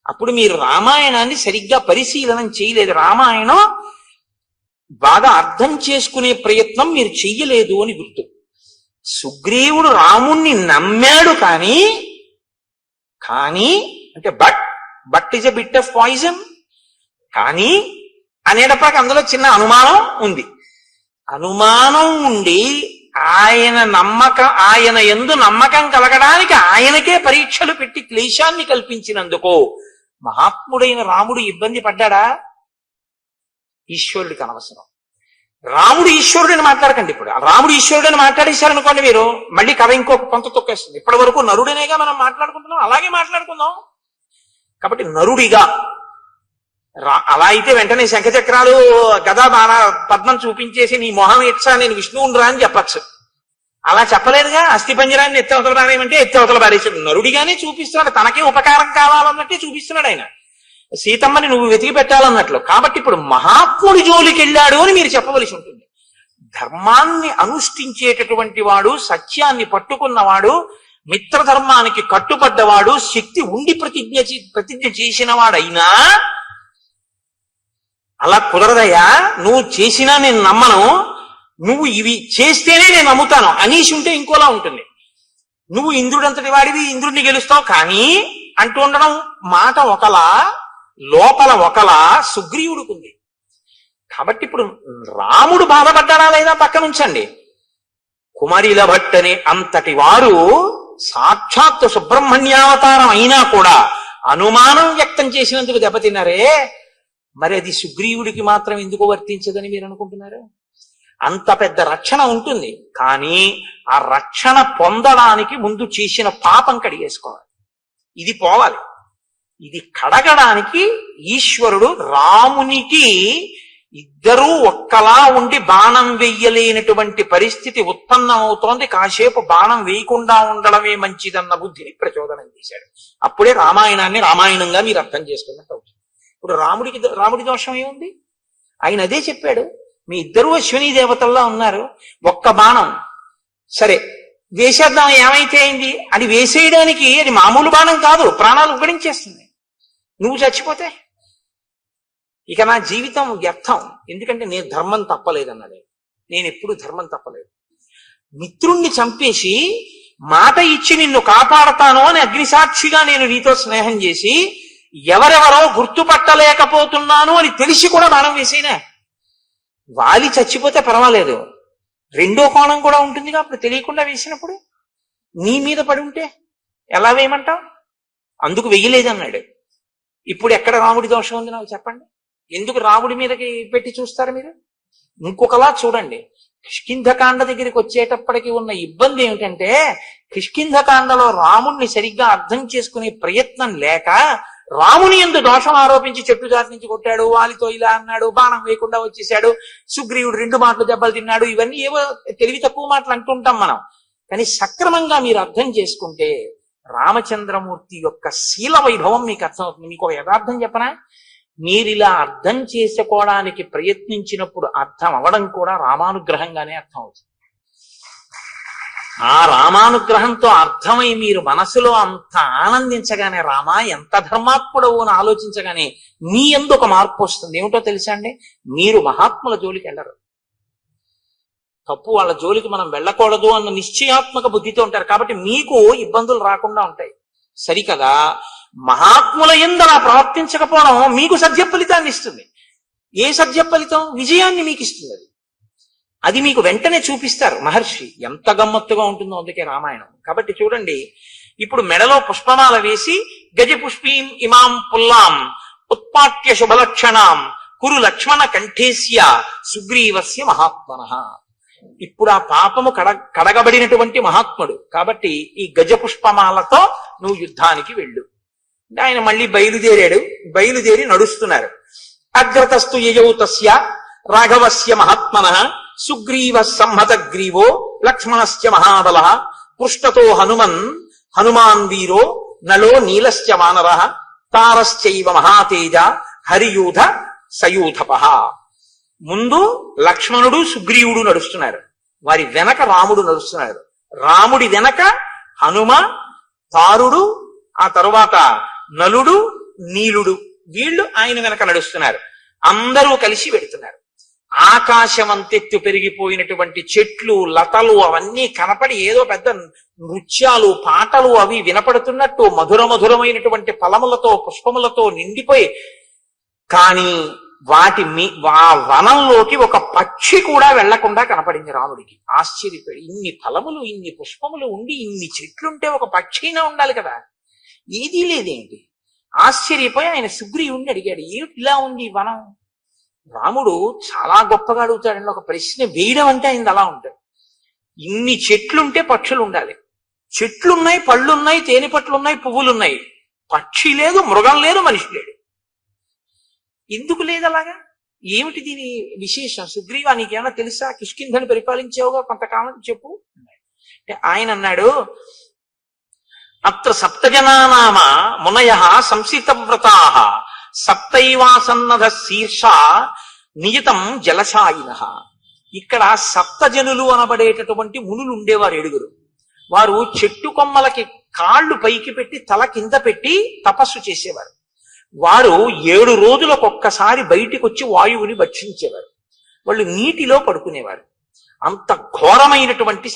అప్పుడు మీరు రామాయణాన్ని సరిగ్గా పరిశీలనం చేయలేదు. రామాయణం బాగా అర్థం చేసుకునే ప్రయత్నం మీరు చెయ్యలేదు అని గుర్తు. సుగ్రీవుడు రాముణ్ణి నమ్మాడు, కానీ అంటే but is a bit of poison, కానీ అనేటప్పటికి అందులో చిన్న అనుమానం ఉంది. అనుమానం ఉండి ఆయన యందు నమ్మకం కలగడానికి ఆయనకే పరీక్షలు పెట్టి క్లేశాన్ని కల్పించినందుకు మహాత్ముడైన రాముడు ఇబ్బంది పడ్డాడా? ఈశ్వరుడికి అనవసరం. రాముడు ఈశ్వరుడిని మాట్లాడకండి. ఇప్పుడు రాముడు ఈశ్వరుడిని మాట్లాడేశారనుకోండి, మీరు మళ్ళీ కథ ఇంకొక కొంత తొక్కేస్తుంది. ఇప్పటి వరకు నరుడనేగా మనం మాట్లాడుకుంటున్నాం, అలాగే మాట్లాడుకుందాం. కాబట్టి నరుడిగా అలా అయితే వెంటనే శంఖచక్రాలు గదా బాణ పద్మం చూపించేసి నీ మొహం ఎచ్చా నేను విష్ణువుని అని చెప్పచ్చు. అలా చెప్పలేదుగా. అస్థిపంజరాన్ని ఎత్తవతల పారేయమంటే ఎత్తవతల పారేసాడు. నరుడిగానే చూపిస్తున్నాడు, తనకే ఉపకారం కావాలన్నట్టే చూపిస్తున్నాడు ఆయన. సీతమ్మని నువ్వు వెతికి పెట్టాలన్నట్లు. కాబట్టి ఇప్పుడు మహాత్ముడి జోలికి వెళ్ళాడు అని మీరు చెప్పవలసి ఉంటుంది. ధర్మాన్ని అనుష్ఠించేటటువంటి వాడు, సత్యాన్ని పట్టుకున్నవాడు, మిత్రధర్మానికి కట్టుబడ్డవాడు, శక్తి ఉండి ప్రతిజ్ఞ చేసిన వాడైనా అలా కుదరదయ్యా, నువ్వు చేసినా నేను నమ్మను, నువ్వు ఇవి చేస్తేనే నేను నమ్ముతాను అనేసి ఉంటే ఇంకోలా ఉంటుంది. నువ్వు ఇంద్రుడంతటి వాడివి, ఇంద్రుడిని గెలుస్తావు కానీ అంటూ ఉండడం మాట ఒకలా, లోపల ఒకలా సుగ్రీవుడికుంది. కాబట్టి ఇప్పుడు రాముడు బాధపడ్డాడా లేదా పక్కన ఉంచండి. కుమారిల భట్టని అంతటి వారు సాక్షాత్ సుబ్రహ్మణ్యావతారం అయినా కూడా అనుమానం వ్యక్తం చేసినందుకు దెబ్బతిన్నారే, మరి అది సుగ్రీవుడికి మాత్రం ఎందుకు వర్తించదని మీరు అనుకుంటున్నారు? అంత పెద్ద రక్షణ ఉంటుంది, కానీ ఆ రక్షణ పొందడానికి ముందు చేసిన పాపం కడిగేసుకోవాలి. ఇది పోవాలి. ఇది కడగడానికి ఈశ్వరుడు రామునికి ఇద్దరూ ఒక్కలా ఉండి బాణం వెయ్యలేనటువంటి పరిస్థితి ఉత్పన్నమవుతోంది. కాసేపు బాణం వేయకుండా ఉండడమే మంచిదన్న బుద్ధిని ప్రచోదనం చేశాడు. అప్పుడే రామాయణాన్ని రామాయణంగా మీరు అర్థం చేసుకున్నట్టు అవుతుంది. ఇప్పుడు రాముడి దోషం ఏముంది? ఆయన అదే చెప్పాడు, మీ ఇద్దరూ అశ్విని దేవతల్లా ఉన్నారు, ఒక్క బాణం సరే వేసేద్దాం, ఏమైతే అయింది అని వేసేయడానికి అది మామూలు బాణం కాదు, ప్రాణాలు ఉగ్గడించేస్తుంది. నువ్వు చచ్చిపోతే ఇక నా జీవితం వ్యర్థం. ఎందుకంటే నేను ధర్మం తప్పలేదన్నదే, నేను ఎప్పుడు ధర్మం తప్పలేదు. మిత్రుణ్ణి చంపేసి మాట ఇచ్చి నిన్ను కాపాడతాను అని అగ్నిసాక్షిగా నేను నీతో స్నేహం చేసి ఎవరెవరో గుర్తుపట్టలేకపోతున్నాను అని తెలిసి కూడా బాణం వేసేనా? వాలి చచ్చిపోతే పర్వాలేదు, రెండో కోణం కూడా ఉంటుందిగా. అప్పుడు తెలియకుండా వేసినప్పుడు నీ మీద పడి ఉంటే ఎలా వేయమంటావు? అందుకు వెయ్యలేదన్నాడు. ఇప్పుడు ఎక్కడ రాముడి దోషం ఉంది నాకు చెప్పండి. ఎందుకు రాముడి మీదకి పెట్టి చూస్తారు మీరు? ఇంకొకలా చూడండి. కిష్కింధకాండ దగ్గరికి వచ్చేటప్పటికి ఉన్న ఇబ్బంది ఏమిటంటే, కిష్కింధకాండలో రాముణ్ణి సరిగ్గా అర్థం చేసుకునే ప్రయత్నం లేక రాముని యందు దోషం ఆరోపించి చెట్టు జాతి నుంచి కొట్టాడు, వాలితో ఇలా అన్నాడు, బాణం వేయకుండా వచ్చేసాడు, సుగ్రీవుడు 2 మాటలు దెబ్బలు తిన్నాడు. ఇవన్నీ ఏవో తెలివి తక్కువ మాటలు అంటుంటాం మనం. కానీ సక్రమంగా మీరు అర్థం చేసుకుంటే రామచంద్రమూర్తి యొక్క శీల వైభవం మీకు అర్థమవుతుంది. మీకు ఒక యథార్థం చెప్పనా? మీరు ఇలా అర్థం చేసుకోవడానికి ప్రయత్నించినప్పుడు అర్థం అవడం కూడా రామానుగ్రహంగానే అర్థం అవుతుంది. ఆ రామానుగ్రహంతో అర్థమై మీరు మనసులో అంత ఆనందించగానే, రామా ఎంత ధర్మాత్ముడవు అని ఆలోచించగానే మీ యందు ఒక మార్పు వస్తుంది. ఏమిటో తెలుసా అండి? మీరు మహాత్ముల జోలికి వెళ్ళరు. తప్పు వాళ్ళ జోలికి మనం వెళ్ళకూడదు అన్న నిశ్చయాత్మక బుద్ధితో ఉంటారు. కాబట్టి మీకు ఇబ్బందులు రాకుండా ఉంటాయి. సరికదా? మహాత్ముల యందు అలా ప్రవర్తించకపోవడం మీకు సత్య ఫలితాన్ని ఇస్తుంది. ఏ సత్య ఫలితం? విజయాన్ని మీకు ఇస్తుంది. అది మీకు వెంటనే చూపిస్తారు మహర్షి. ఎంత గమ్మత్తుగా ఉంటుందో అందుకే రామాయణం. కాబట్టి చూడండి, ఇప్పుడు మెడలో పుష్పమాల వేసి గజపుష్పీం ఇమాం పుల్లాం ఉత్పాట్య శుభలక్షణాం కురు లక్ష్మణ కంఠేస్య సుగ్రీవస్య మహాత్మనః. ఇప్పుడు ఆ పాపము కడగబడినటువంటి మహాత్ముడు కాబట్టి ఈ గజపుష్పమాలతో నువ్వు యుద్ధానికి వెళ్ళు. ఆయన మళ్ళీ బయలుదేరి నడుస్తున్నారు. అగ్రతస్తు యయౌ తస్య రాఘవస్య మహాత్మనః సుగ్రీవ సంహత గ్రీవో లక్ష్మణస్య మహాబల పృష్ఠతో హనుమాన్ వీరో నలో నీలశ్చ వానరః తారశ్చైవ మహాతేజ హరియూధ సయూధప. ముందు లక్ష్మణుడు సుగ్రీవుడు నడుస్తున్నారు, వారి వెనక రాముడు నడుస్తున్నారు. రాముడి వెనక హనుమ, తారుడు, ఆ తరువాత నలుడు, నీలుడు, వీళ్ళు ఆయన వెనక నడుస్తున్నారు. అందరూ కలిసి వెడుతున్నారు. ఆకాశం అంతెత్తు పెరిగిపోయినటువంటి చెట్లు, లతలు అవన్నీ కనపడి ఏదో పెద్ద నృత్యాలు, పాటలు అవి వినపడుతున్నట్టు మధురమైనటువంటి ఫలములతో, పుష్పములతో నిండిపోయి, కానీ ఆ వనంలోకి ఒక పక్షి కూడా వెళ్లకుండా కనపడింది రాముడికి. ఆశ్చర్యపోయి, ఇన్ని ఫలములు, ఇన్ని పుష్పములు ఉండి, ఇన్ని చెట్లుంటే ఒక పక్షి అయినా ఉండాలి కదా, ఏదీ లేదేంటి? ఆశ్చర్యపోయి ఆయన సుగ్రీవుణ్ణి అడిగాడు, ఏమిటి ఇలా ఉంది వనం? రాముడు చాలా గొప్పగా అడుగుతాడండి. ఒక ప్రశ్న వేయడం అంటే ఆయన అలా ఉంటాడు. ఇన్ని చెట్లుంటే పక్షులు ఉండాలి, చెట్లున్నాయి, పళ్ళున్నాయి, తేనె పట్లున్నాయి, పువ్వులున్నాయి, పక్షి లేదు, మృగం లేదు, మనిషి లేడు. ఎందుకు లేదు అలాగా? ఏమిటి దీని విశేషం? సుగ్రీవా, నీకేమైనా తెలుసా? కిష్కింధని పరిపాలించావుగా కొంతకాలం, చెప్పు. అంటే ఆయన అన్నాడు, అత్ర సప్తజనానామ మునయః సంసితవ్రతాః సప్తైవాసన్నధ శీర్ష నియతం జలశాయినః. ఇక్కడ సప్తజనులు అనబడేటటువంటి మునులు ఉండేవారు 7. వారు చెట్టు కొమ్మలకి కాళ్ళు పైకి పెట్టి తల కింద పెట్టి తపస్సు చేసేవారు. వారు 7 రోజులకు ఒక్కసారి బయటికి వచ్చి వాయువుని భక్షించేవారు. వాళ్ళు నీటిలో పడుకునేవారు. అంత ఘోరమైనటువంటి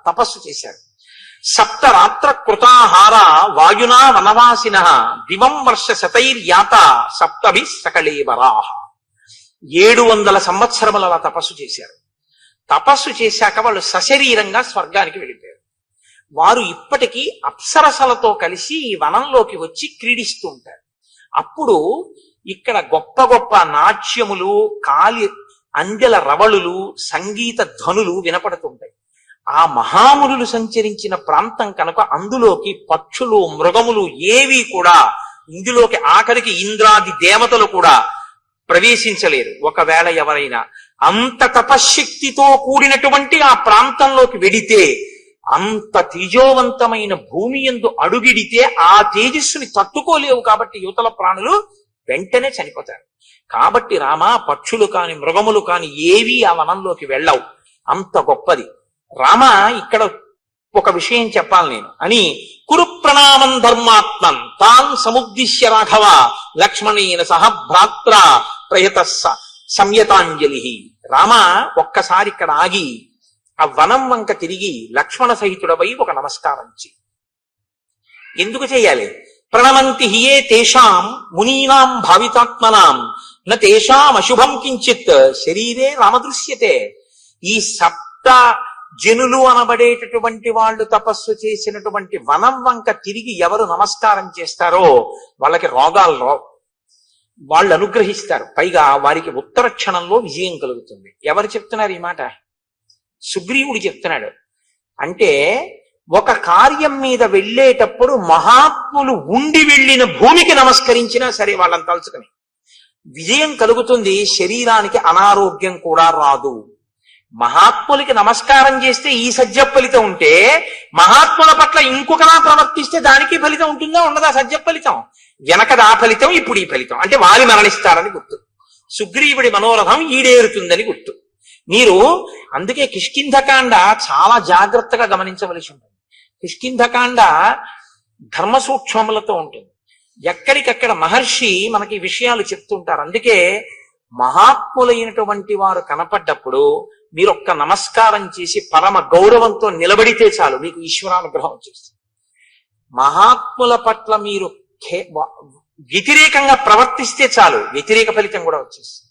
తపస్సు చేశారు. సప్తరాత్ర కృతాహార వాయునా వనవాసిన దివం వర్ష శతైర్యాత సప్తభి సకళేవరాహ. 700 సంవత్సరముల అలా తపస్సు చేశారు. తపస్సు చేశాక వాళ్ళు సశరీరంగా స్వర్గానికి వెళ్ళిపోయారు. వారు ఇప్పటికీ అప్సరసలతో కలిసి ఈ వనంలోకి వచ్చి క్రీడిస్తూ ఉంటారు. అప్పుడు ఇక్కడ గొప్ప గొప్ప నాట్యములు, అందెల రవళులు, సంగీత ధ్వనులు వినపడుతుంటాయి. ఆ మహామునులు సంచరించిన ప్రాంతం కనుక అందులోకి పక్షులు, మృగములు ఏవి కూడా, ఇందులోకి ఆఖరికి ఇంద్రాది దేవతలు కూడా ప్రవేశించలేరు. ఒకవేళ ఎవరైనా అంత తపశ్శక్తితో కూడినటువంటి ఆ ప్రాంతంలోకి వెడితే, అంత తేజోవంతమైన భూమి యందు అడుగిడితే ఆ తేజస్సుని తట్టుకోలేవు. కాబట్టి యువతల ప్రాణులు వెంటనే చనిపోతారు. కాబట్టి రామ, పక్షులు కాని మృగములు కాని ఏవి ఆ వనంలోకి వెళ్ళవు. అంత గొప్పది. రామ, ఇక్కడ ఒక విషయం చెప్పాలి నేను అని కురు ప్రణామం ధర్మాత్మన్ తాన్ సముద్దిశ్య రాఘవ లక్ష్మణేన సహ భ్రాత్ర ప్రయత సంయతాంజలి. రామ, ఒక్కసారి ఇక్కడ ఆగి ఆ వనం వంక తిరిగి లక్ష్మణ సహితుడవై ఒక నమస్కారం చెయ్యి. ఎందుకు చెయ్యాలి? ప్రణమంతి హియే తేషాం మునీనాం భావితాత్మనాం న తేషాం అశుభం కించిత్ శరీరే రామదృశ్యతే. ఈ సప్త జనులు అనబడేటటువంటి వాళ్ళు తపస్సు చేసినటువంటి వనం వంక తిరిగి ఎవరు నమస్కారం చేస్తారో వాళ్ళకి రోగాలు రావు, వాళ్ళు అనుగ్రహిస్తారు. పైగా వారికి ఉత్తర క్షణంలో విజయం కలుగుతుంది. ఎవరు చెప్తున్నారు ఈ మాట? సుగ్రీవుడు చెప్తున్నాడు. అంటే ఒక కార్యం మీద వెళ్ళేటప్పుడు మహాత్ములు ఉండి వెళ్ళిన భూమికి నమస్కరించినా సరే వాళ్ళని తలుచుకుని విజయం కలుగుతుంది. శరీరానికి అనారోగ్యం కూడా రాదు. మహాత్ములకి నమస్కారం చేస్తే ఈ సజ్జ ఫలితం ఉంటే, మహాత్ముల పట్ల ఇంకొకలా ప్రవర్తిస్తే దానికి ఫలితం ఉంటుందా ఉండదా? సజ్జ ఫలితం వెనకది ఆ ఫలితం, ఇప్పుడు ఈ ఫలితం. అంటే వారి మరణిస్తారని గుర్తు. సుగ్రీవుడి మనోరథం ఈడేరుతుందని గుర్తు. మీరు అందుకే కిష్కింధకాండ చాలా జాగ్రత్తగా గమనించవలసి ఉంటుంది. కిష్కింధకాండ ధర్మ సూక్ష్మములతో ఉంటుంది. ఎక్కడికక్కడ మహర్షి మనకి విషయాలు చెప్తుంటారు. అందుకే మహాత్ములైనటువంటి వారు కనపడ్డప్పుడు మీరు ఒక్క నమస్కారం చేసి పరమ గౌరవంతో నిలబడితే చాలు, మీకు ఈశ్వరానుగ్రహం వచ్చేస్తుంది. మహాత్ముల పట్ల మీరు వ్యతిరేకంగా ప్రవర్తిస్తే చాలు, వ్యతిరేక ఫలితం కూడా వచ్చేస్తుంది.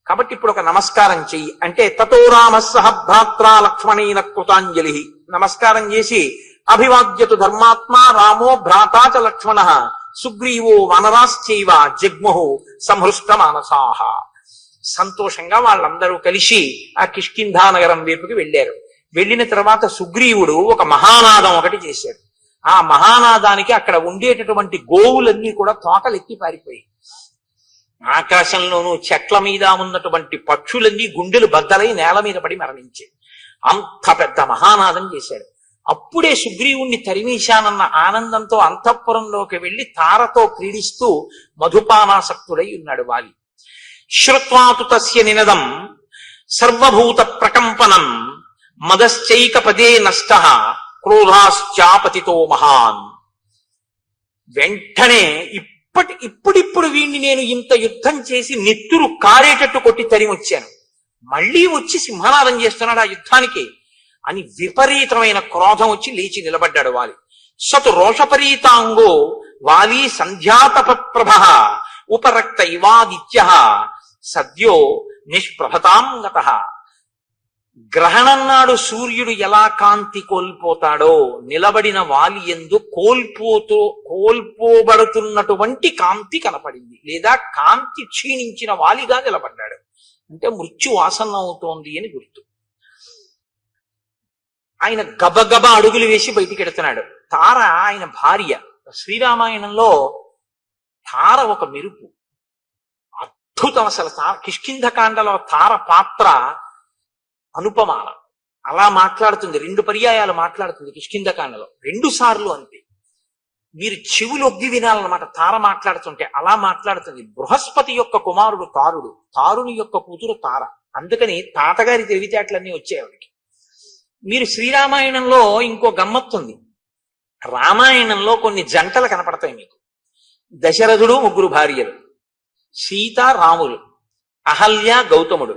కాబట్టి ఇప్పుడు ఒక నమస్కారం చెయ్యి అంటే తతో రామ సహ భ్రాత్ర లక్ష్మణేన కృతాంజలి. నమస్కారం చేసి అభివాద్యతు ధర్మాత్మ రామో భ్రాతా చ లక్ష్మణ సుగ్రీవో వనరాశ్చైవ జగ్ముహు సంహృష్ట మానసాహ. సంతోషంగా వాళ్ళందరూ కలిసి ఆ కిష్కింధా నగరం వైపుకి వెళ్ళారు. వెళ్ళిన తర్వాత సుగ్రీవుడు ఒక మహానాదం ఒకటి చేశాడు. ఆ మహానాదానికి అక్కడ ఉండేటటువంటి గోవులన్నీ కూడా తోకలెక్కి పారిపోయి, ఆకాశంలోనూ చెట్ల మీద ఉన్నటువంటి పక్షులన్నీ గుండెలు బద్దలై నేల మీద పడి మరణించాయి. అంత పెద్ద మహానాదం చేశాడు. అప్పుడే సుగ్రీవుణ్ణి తరిమేశానన్న ఆనందంతో అంతఃపురంలోకి వెళ్లి తారతో క్రీడిస్తూ మధుపానాసక్తుడై ఉన్నాడు వాలి. శ్రుత్వాతు తస్య నినదం సర్వభూత ప్రకంపనం మదశ్చైక పదే నష్ట క్రోధాశ్చాపతితో మహాన్. వెంటనే ఇప్పుడిప్పుడు వీణ్ణి నేను ఇంత యుద్ధం చేసి నెత్తురు కారేటట్టు కొట్టి తరిమొచ్చాను, మళ్ళీ వచ్చి సింహనాదం చేస్తున్నాడు ఆ యుద్ధానికి అని విపరీతమైన క్రోధం వచ్చి లేచి నిలబడ్డాడు వాలి. సతు రోషపరీతాంగో వాలి సంధ్యాతప ప్రభ ఉపరక్త ఇవాదిత్య సద్యో నిష్ప్రభతాం గతః. గ్రహణం నాడు సూర్యుడు ఎలా కాంతి కోల్పోతాడో నిలబడిన వాలి యందు కోల్పోబడుతున్నటువంటి కాంతి కనపడింది, లేదా కాంతి క్షీణించిన వాలిగా నిలబడ్డాడు. అంటే మృత్యు ఆసన్నం అవుతోంది అని గుర్తు. ఆయన గబగబ అడుగులు వేసి బయటికి ఎడుతున్నాడు. తార ఆయన భార్య. శ్రీరామాయణంలో తార ఒక మెరుపు, అద్భుతం. అసలు కిష్కింధకాండలో తార పాత్ర అనుపమాన. అలా మాట్లాడుతుంది, 2 పర్యాయాలు మాట్లాడుతుంది కిష్కింధకాండలో, 2 సార్లు అంతే. మీరు చెవులొగ్గి వినాలన్నమాట. తార మాట్లాడుతుంటే అలా మాట్లాడుతుంది. బృహస్పతి యొక్క కుమారుడు తారుడు, తారుని యొక్క కూతురు తార. అందుకని తాతగారి తెలివితేటలన్నీ వచ్చాయి ఆవిడికి. మీరు శ్రీరామాయణంలో ఇంకో గమ్మత్తుంది. రామాయణంలో కొన్ని జంటలు కనపడతాయి మీకు. దశరథుడు ముగ్గురు భార్యలు, సీత రాములు, అహల్య గౌతముడు,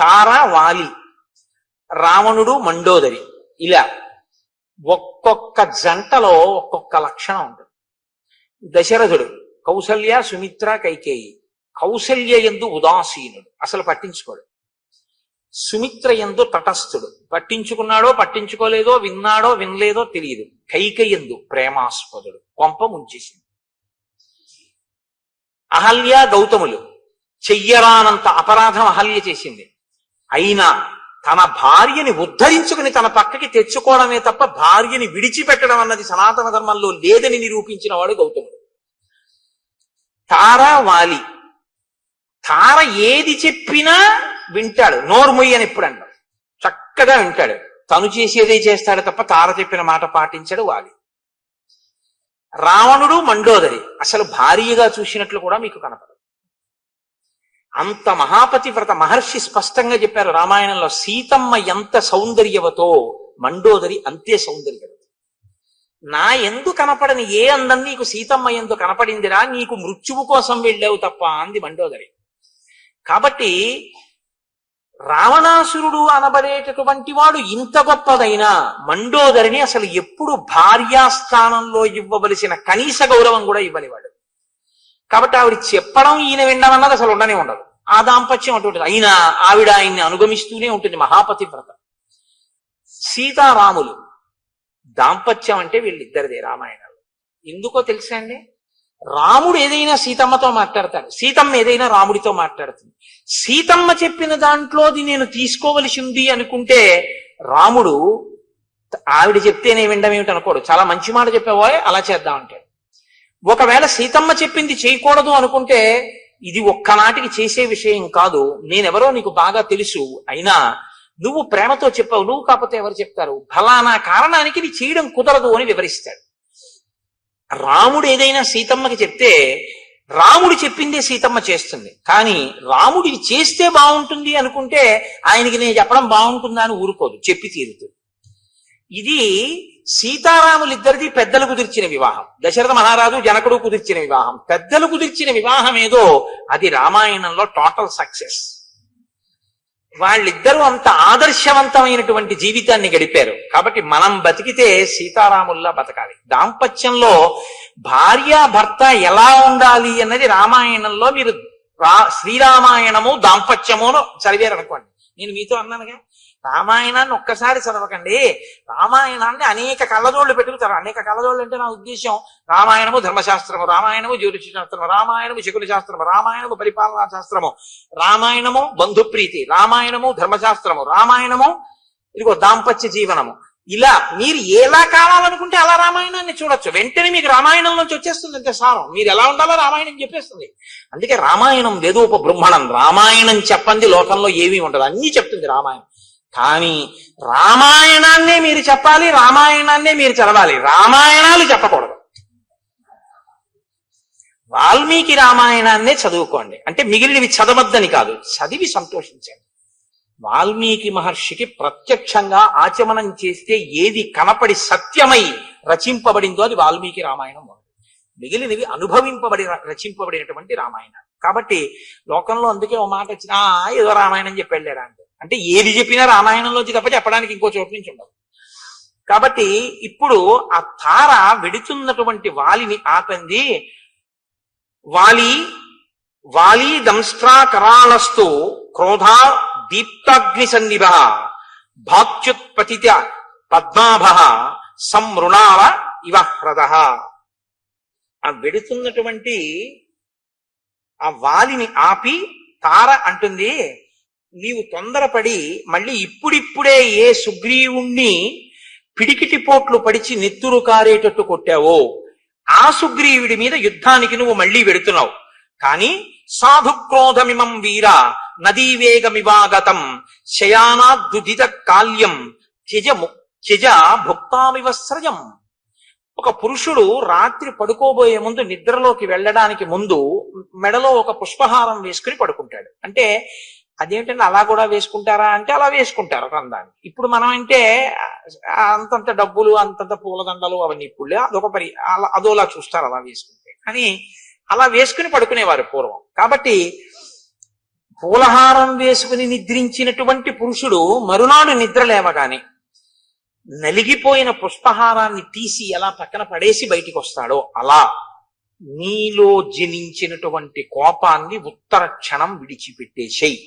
తార వాలి, రావణుడు మండోదరి. ఇలా ఒక్కొక్క జంటలో ఒక్కొక్క లక్షణం ఉంటుంది. దశరథుడు కౌసల్య సుమిత్ర కైకేయి. కౌసల్య యందు ఉదాసీనుడు, అసలు పట్టించుకోడు. సుమిత్ర యందు తటస్థుడు, పట్టించుకున్నాడో పట్టించుకోలేదో, విన్నాడో వినలేదో తెలియదు. కైకేయందు ప్రేమాస్పదుడు, కొంప ముంచేసింది. అహల్య గౌతములు చెయ్యరానంత అపరాధం అహల్య చేసింది. అయినా తన భార్యని ఉద్ధరించుకుని తన పక్కకి తెచ్చుకోవడమే తప్ప భార్యని విడిచిపెట్టడం అన్నది సనాతన ధర్మంలో లేదని నిరూపించిన వాడు గౌతముడు. తార వాలి. తార ఏది చెప్పినా వింటాడు, నోర్మొయ్యి అని ఎప్పుడు అంటాడు, చక్కగా వింటాడు. తను చేసేదే చేస్తాడు తప్ప తార చెప్పిన మాట పాటించాడు వాలి. రావణుడు మండోదరి అసలు భార్యగా చూసినట్లు కూడా మీకు కనపడదు. అంత మహాపతివ్రత. మహర్షి స్పష్టంగా చెప్పారు రామాయణంలో, సీతమ్మ ఎంత సౌందర్యవతో మండోదరి అంతే సౌందర్యవతి. నా ఎందు కనపడని ఏ అందం నీకు సీతమ్మ ఎందు కనపడిందిరా, నీకు మృత్యువు కోసం వెళ్ళావు తప్ప అంది మండోదరి. కాబట్టి రావణాసురుడు అనబడేటటువంటి వాడు ఇంత గొప్పదైనా మండోదరిని అసలు ఎప్పుడు భార్యాస్థానంలో ఇవ్వవలసిన కనీస గౌరవం కూడా ఇవ్వనివాడు. కాబట్టి ఆవిడ చెప్పడం ఈయన వినడం అన్నది అసలు ఉండనే ఉండదు. ఆ దాంపత్యం అటువంటిది. అయినా ఆవిడ ఆయన్ని అనుగమిస్తూనే ఉంటుంది, మహాపతివ్రత. సీతారాములు దాంపత్యం అంటే వీళ్ళిద్దరిదే రామాయణంలో. ఎందుకో తెలుసా అండి? రాముడు ఏదైనా సీతమ్మతో మాట్లాడతాడు, సీతమ్మ ఏదైనా రాముడితో మాట్లాడుతుంది. సీతమ్మ చెప్పిన దాంట్లోది నేను తీసుకోవలసి ఉంది అనుకుంటే రాముడు ఆవిడ చెప్తేనే వినడం ఏమిటి అనుకోడు. చాలా మంచి మాట చెప్పావో అలా చేద్దామంటాడు. ఒకవేళ సీతమ్మ చెప్పింది చేయకూడదు అనుకుంటే ఇది ఒక్కనాటికి చేసే విషయం కాదు, నేనెవరో నీకు బాగా తెలుసు, అయినా నువ్వు ప్రేమతో చెప్పావు, నువ్వు కాకపోతే ఎవరు చెప్తారు, ఫలానా కారణానికి ఇది చేయడం కుదరదు అని వివరిస్తాడు. రాముడు ఏదైనా సీతమ్మకి చెప్తే రాముడు చెప్పిందే సీతమ్మ చేస్తుంది. కానీ రాముడు చేస్తే బాగుంటుంది అనుకుంటే ఆయనకి నేను చెప్పడం బాగుంటుందా అని ఊరుకోదు, చెప్పి తీరుతుంది. ఇది సీతారాములిద్దరిది పెద్దలు కుదిర్చిన వివాహం. దశరథ మహారాజు జనకుడు కుదిర్చిన వివాహం. పెద్దలు కుదిర్చిన వివాహం ఏదో అది రామాయణంలో టోటల్ సక్సెస్. వాళ్ళిద్దరూ అంత ఆదర్శవంతమైనటువంటి జీవితాన్ని గడిపారు. కాబట్టి మనం బతికితే సీతారాముల్లా బతకాలి. దాంపత్యంలో భార్యాభర్త ఎలా ఉండాలి అన్నది రామాయణంలో మీరు శ్రీరామాయణము దాంపత్యము చదివారనుకోండి. నేను మీతో అన్నానుగా, రామాయణాన్ని ఒక్కసారి చదవకండి, రామాయణాన్ని అనేక కళ్ళజోళ్ళు పెట్టుకుతారు. అనేక కళ్ళజోళ్ళు అంటే నా ఉద్దేశం రామాయణము ధర్మశాస్త్రము, రామాయణము జ్యోతిష శాస్త్రము, రామాయణము శకుల శాస్త్రము, రామాయణము పరిపాలనా శాస్త్రము, రామాయణము బంధుప్రీతి, రామాయణము ధర్మశాస్త్రము, రామాయణము ఇదిగో దాంపత్య జీవనము. ఇలా మీరు ఎలా కావాలనుకుంటే అలా రామాయణాన్ని చూడొచ్చు. వెంటనే మీకు రామాయణం నుంచి వచ్చేస్తుంది అంతే సారం. మీరు ఎలా ఉండాలో రామాయణం చెప్పేస్తుంది. అందుకే రామాయణం వేదోప బ్రహ్మణం. రామాయణం చెప్పండి లోకంలో ఏమీ ఉండదు, అన్నీ చెప్తుంది రామాయణం. కానీ రామాయణాన్నే మీరు చెప్పాలి, రామాయణాన్నే మీరు చదవాలి, రామాయణాలు చెప్పకూడదు. వాల్మీకి రామాయణాన్నే చదువుకోండి, అంటే మిగిలినవి చదవద్దని కాదు, చదివి సంతోషించండి. వాల్మీకి మహర్షికి ప్రత్యక్షంగా ఆచమనం చేస్తే ఏది కనపడి సత్యమై రచింపబడిందో అది వాల్మీకి రామాయణం. మిగిలినవి అనుభవింపబడి రచింపబడినటువంటి రామాయణం. కాబట్టి లోకంలో అందుకే ఓ మాట వచ్చిన ఏదో రామాయణం చెప్పి వెళ్ళారా అంటే ఏది చెప్పినా రామాయణంలోంచి తప్ప చెప్పడానికి ఇంకో చోటు నుంచి ఉండదు. కాబట్టి ఇప్పుడు ఆ తార వెడుతున్నటువంటి వాలిని ఆపంది. వాలి దంస్ట్రా కరాళస్తు క్రోధా దీప్తాగ్ని సన్నిభ భాత్యుత్పతిత పద్మాభ సంమృణాల ఇవ హ్రద. ఆ వెడుతున్నటువంటి ఆ వాలిని ఆపి తార అంటుంది, నీవు తొందరపడి మళ్ళీ ఇప్పుడిప్పుడే ఏ సుగ్రీవుణ్ణి పిడికిటి పోట్లు పడిచి నెత్తురు కారేటట్టు కొట్టావో ఆ సుగ్రీవుడి మీద యుద్ధానికి నువ్వు మళ్ళీ వెడుతున్నావు. కాని సాధుక్రోధమిమం వీర నదీవేగమివాగతం శయానాద్దుదిత కాల్యం త్యజ భుక్తామివ స్రజం. ఒక పురుషుడు రాత్రి పడుకోబోయే ముందు, నిద్రలోకి వెళ్ళడానికి ముందు మెడలో ఒక పుష్పహారం వేసుకుని పడుకుంటాడు. అంటే అదేంటంటే అలా కూడా వేసుకుంటారా అంటే అలా వేసుకుంటారు ఒక అందాన్ని. ఇప్పుడు మనం అంటే అంతంత డబ్బులు, అంతంత పూలదండలు అవన్నీ ఇప్పుడు అదొక అదోలా చూస్తారు అలా వేసుకుంటే. కానీ అలా వేసుకుని పడుకునేవారు పూర్వం. కాబట్టి పూలహారం వేసుకుని నిద్రించినటువంటి పురుషుడు మరునాడు నిద్ర లేవగానే నలిగిపోయిన పుష్పహారాన్ని తీసి ఎలా పక్కన పడేసి బయటికి వస్తాడో అలా నీలో జనించినటువంటి కోపాన్ని ఉత్తర క్షణం విడిచిపెట్టేసేయి.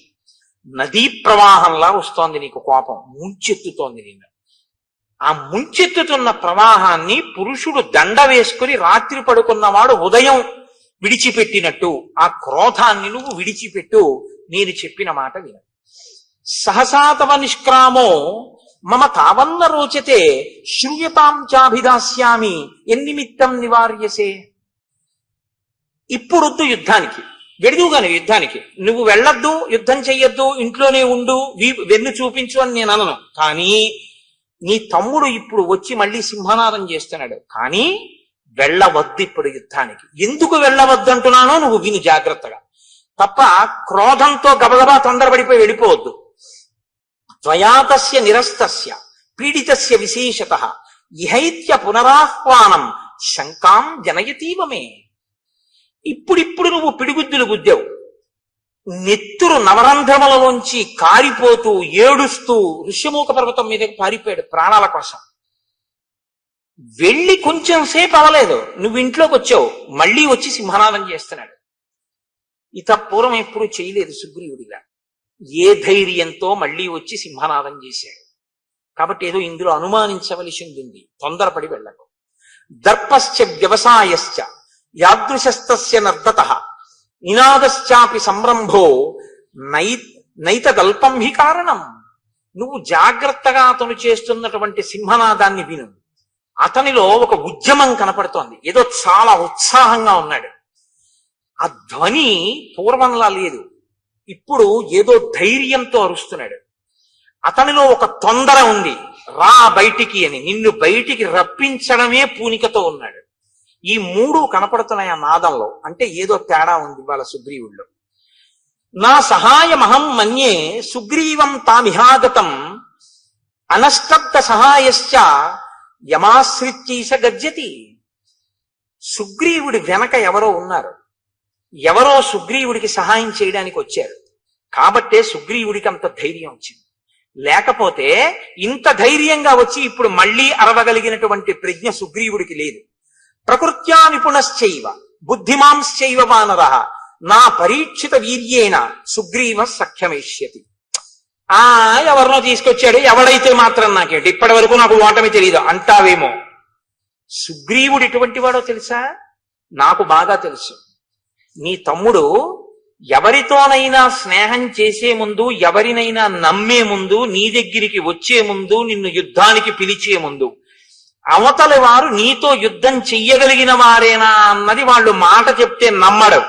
నదీ ప్రవాహంలా వస్తోంది నీకు కోపం, ముంచెత్తుతోంది నిన్ను. ఆ ముంచెత్తుతున్న ప్రవాహాన్ని పురుషుడు దండ వేసుకుని రాత్రి పడుకున్నవాడు ఉదయం విడిచిపెట్టినట్టు ఆ క్రోధాన్ని నువ్వు విడిచిపెట్టు. నేను చెప్పిన మాట విను. సహసాతవ నిష్క్రామో మమ తావన్న రోచతే శ్రూయతాం చాభిదాస్యామి ఎన్నిమిత్తం నివార్యసే. ఇప్పుడొద్దు యుద్ధానికి, వెడుదుగాను యుద్ధానికి. నువ్వు వెళ్ళొద్దు, యుద్ధం చెయ్యొద్దు, ఇంట్లోనే ఉండు, వెన్ను చూపించు అని నేను అనను. కానీ నీ తమ్ముడు ఇప్పుడు వచ్చి మళ్ళీ సింహనాదం చేస్తున్నాడు. కానీ వెళ్ళవద్దు ఇప్పుడు యుద్ధానికి. ఎందుకు వెళ్ళవద్దంటున్నానో నువ్వు విను జాగ్రత్తగా. తప్ప క్రోధంతో గబగబా తొందరపడిపోయి వెళ్ళిపోవద్దు. ద్వయాతస్య నిరస్తస్య పీడితస్య విశేషతః ఇహైత్య పునరాహ్వానం శంకాం జనయతీవమే. ఇప్పుడిప్పుడు నువ్వు పిడిగుద్దులు గుద్దావు. నెత్తురు నవరంధ్రములలోంచి కారిపోతూ ఏడుస్తూ ఋష్యమూక పర్వతం మీదకి పారిపోయాడు ప్రాణాల కోసం. వెళ్ళి కొంచెం సేపు అవలేదు, నువ్వు ఇంట్లోకి వచ్చావు, మళ్ళీ వచ్చి సింహనాదం చేస్తున్నాడు. ఇత పూర్వం ఎప్పుడు చేయలేదు సుగ్రీవుడిగా. ఏ ధైర్యంతో మళ్ళీ వచ్చి సింహనాదం చేశాడు. కాబట్టి ఏదో ఇందులో అనుమానించవలసి ఉంది. తొందరపడి వెళ్ళకు. దర్పశ్చ వ్యవసాయశ్చ యాదృశస్తస్య నర్దతః నినాదశ్చాపి సంరంభో నైతదల్పం హి కారణం. నువ్వు జాగ్రత్తగా అతను చేస్తున్నటువంటి సింహనాదాన్ని విను. అతనిలో ఒక ఉద్యమం కనపడుతోంది, ఏదో చాలా ఉత్సాహంగా ఉన్నాడు. ఆ ధ్వని పూర్వంలా లేదు, ఇప్పుడు ఏదో ధైర్యంతో అరుస్తున్నాడు. అతనిలో ఒక తొందర ఉంది, రా బయటికి అని, నిన్ను బయటికి రప్పించడమే పూనికతో ఉన్నాడు. ఈ మూడు కనపడుతున్నాయి ఆ నాదంలో. అంటే ఏదో తేడా ఉంది వాళ్ళ సుగ్రీవుల్లో. నా సహాయమహం మన్యే సుగ్రీవం తామిహాగతం అనష్టబ్ద సహాయశ్చ యమాశ్రిత్యైష గజ్జతి. సుగ్రీవుడి వెనక ఎవరో ఉన్నారు, ఎవరో సుగ్రీవుడికి సహాయం చేయడానికి వచ్చారు. కాబట్టే సుగ్రీవుడికి అంత ధైర్యం వచ్చింది. లేకపోతే ఇంత ధైర్యంగా వచ్చి ఇప్పుడు మళ్ళీ అరవగలిగినటువంటి ప్రజ్ఞ సుగ్రీవుడికి లేదు. ప్రకృత్యా నిపుణశ్చైవ బుద్ధిమాంశ్చైవ వానరః నా పరీక్షిత వీర్యేణ సుగ్రీవ సఖ్యమేష్యతి. ఎవరినో తీసుకొచ్చాడు, ఎవడైతే మాత్రం నాకేంటి, ఇప్పటి వరకు నాకు ఓటమి తెలియదు అంటావేమో. సుగ్రీవుడు ఎటువంటి వాడో తెలుసా? నాకు బాగా తెలుసు. నీ తమ్ముడు ఎవరితోనైనా స్నేహం చేసే ముందు, ఎవరినైనా నమ్మే ముందు, నీ దగ్గరికి వచ్చే ముందు, నిన్ను యుద్ధానికి పిలిచే ముందు అవతలి వారు నీతో యుద్ధం చెయ్యగలిగిన వారేనా అన్నది వాళ్ళు మాట చెప్తే నమ్మడు,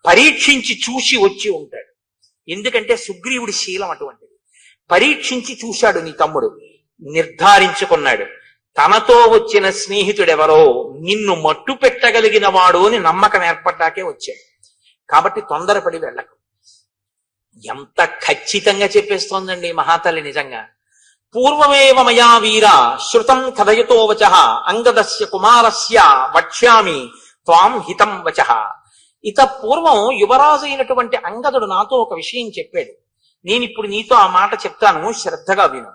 పరీక్షించి చూసి వచ్చి ఉంటాడు. ఎందుకంటే సుగ్రీవుడి శీలం అటువంటిది. పరీక్షించి చూశాడు నీ తమ్ముడు, నిర్ధారించుకున్నాడు తనతో వచ్చిన స్నేహితుడెవరో నిన్ను మట్టు పెట్టగలిగిన వాడు అని నమ్మకం ఏర్పడ్డాకే వచ్చాడు. కాబట్టి తొందరపడి వెళ్ళకు. ఎంత ఖచ్చితంగా చెప్పేస్తోందండి మహాతల్లి నిజంగా. పూర్వమేవ మయా వీర శృతం కథయతో వచః అంగదస్య కుమారస్య వక్ష్యామి త్వాం హితం వచః. ఇత పూర్వం యువరాజు అయినటువంటి అంగదుడు నాతో ఒక విషయం చెప్పాడు. నేనిప్పుడు నీతో ఆ మాట చెప్తాను, శ్రద్ధగా విను.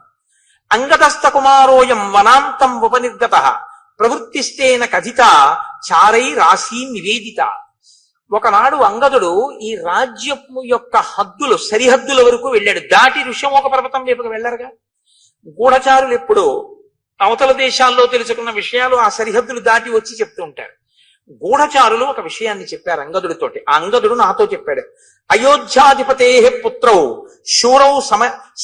అంగదస్థ కుమారోయం వనాంతం ఉపనిర్గతః ప్రవృత్తిస్తేన కథిత చారైరాశీ నివేదిత. ఒకనాడు అంగదుడు ఈ రాజ్యము యొక్క హద్దులు, సరిహద్దుల వరకు వెళ్ళాడు. దాటి ఋష్యమూక పర్వతం వైపుకు వెళ్ళరుగా. గూఢచారులు ఎప్పుడో అవతల దేశాల్లో తెలుసుకున్న విషయాలు ఆ సరిహద్దులు దాటి వచ్చి చెప్తూ ఉంటారు. గూఢచారులు ఒక విషయాన్ని చెప్పారు అంగదుడితోటి. ఆ అంగదుడు నాతో చెప్పాడు, అయోధ్యాధిపతే పుత్రౌ శూరౌ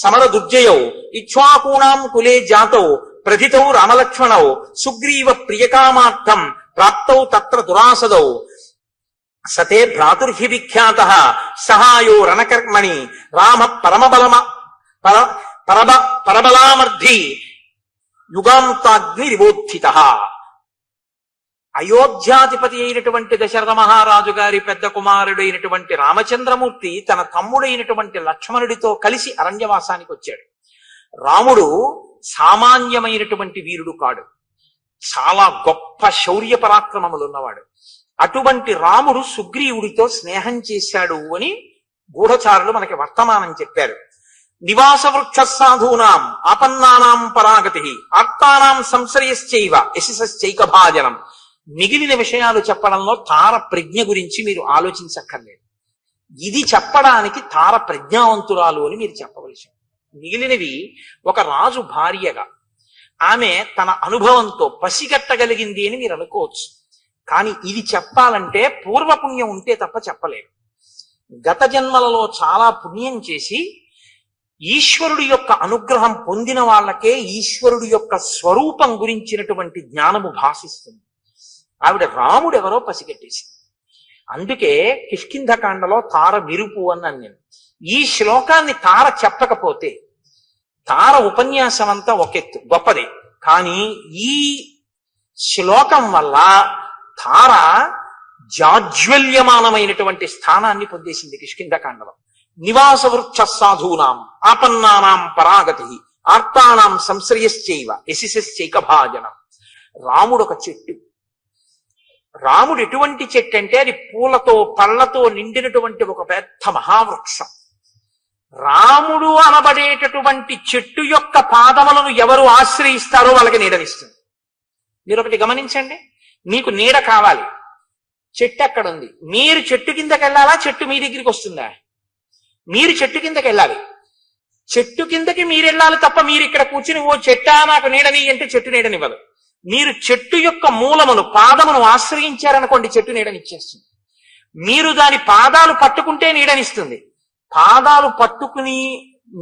సమర దుర్జయౌ ఇక్ష్వాకూణాం కులే జాతౌ ప్రథితౌ రామలక్ష్మణౌ సుగ్రీవ ప్రియకామార్థం ప్రాప్తౌ తత్ర దురాసదౌ సతే భ్రాతుర్హి విఖ్యాత సహాయో రణకర్మణి రామ పరబలామర్థి యుగాంతాగ్నిరివోత్థిత. అయోధ్యాధిపతి అయినటువంటి దశరథ మహారాజు గారి పెద్ద కుమారుడైనటువంటి రామచంద్రమూర్తి తన తమ్ముడైనటువంటి లక్ష్మణుడితో కలిసి అరణ్యవాసానికి వచ్చాడు. రాముడు సామాన్యమైనటువంటి వీరుడు కాడు, చాలా గొప్ప శౌర్య పరాక్రమములు ఉన్నవాడు. అటువంటి రాముడు సుగ్రీవుడితో స్నేహం చేశాడు అని గూఢచారులు మనకి వర్తమానం చెప్పారు. నివాస వృక్ష సాధూనాం ఆపన్నానాం పరాగతి ఆర్తానాం సంశ్రయశ్చైవ యశశ్చైక భాజనం. మిగిలిన విషయాలు చెప్పడంలో తార ప్రజ్ఞ గురించి మీరు ఆలోచించక్కర్లేదు. ఇది చెప్పడానికి తార ప్రజ్ఞావంతురాలు అని మీరు చెప్పవలసి. మిగిలినవి ఒక రాజు భార్యగా ఆమె తన అనుభవంతో పసిగట్టగలిగింది అని మీరు అనుకోవచ్చు. కానీ ఇది చెప్పాలంటే పూర్వపుణ్యం ఉంటే తప్ప చెప్పలేరు. గత జన్మలలో చాలా పుణ్యం చేసి ఈశ్వరుడి యొక్క అనుగ్రహం పొందిన వాళ్ళకే ఈశ్వరుడి యొక్క స్వరూపం గురించినటువంటి జ్ఞానము భాషిస్తుంది. ఆవిడ రాముడు ఎవరో పసిగట్టేసింది. అందుకే కిష్కింధకాండలో తార విరుపు అన్నాను నేను. ఈ శ్లోకాన్ని తార చెప్పకపోతే తార ఉపన్యాసం అంతా ఒకెత్తు గొప్పదే, కానీ ఈ శ్లోకం వల్ల తార జాజ్వల్యమానమైనటువంటి స్థానాన్ని పొందేసింది కిష్కింధకాండలో. నివాస వృక్ష సాధూనాం ఆపన్నానాం పరాగతి ఆర్తానాం సంశ్రయశ్చైవ యశశ్చైక భాజనం. రాముడు ఒక చెట్టు. రాముడు ఎటువంటి చెట్టు అంటే అది పూలతో పళ్ళతో నిండినటువంటి ఒక పెద్ద మహావృక్షం. రాముడు అనబడేటటువంటి చెట్టు యొక్క పాదములను ఎవరు ఆశ్రయిస్తారో వాళ్ళకి నీడనిస్తుంది. మీరు ఒకటి గమనించండి, మీకు నీడ కావాలి, చెట్టు అక్కడ ఉంది, మీరు చెట్టు కిందకి వెళ్ళాలా, చెట్టు మీ దగ్గరికి వస్తుందా? మీరు చెట్టు కిందకి వెళ్ళాలి. చెట్టు కిందకి మీరు వెళ్ళాలి తప్ప మీరు ఇక్కడ కూర్చుని ఓ చెట్టా నాకు నీడని అంటే చెట్టు నీడనివ్వదు. మీరు చెట్టు యొక్క మూలమును పాదమును ఆశ్రయించారనుకోండి, చెట్టు నీడనిచ్చేస్తుంది. మీరు దాని పాదాలు పట్టుకుంటే నీడనిస్తుంది. పాదాలు పట్టుకుని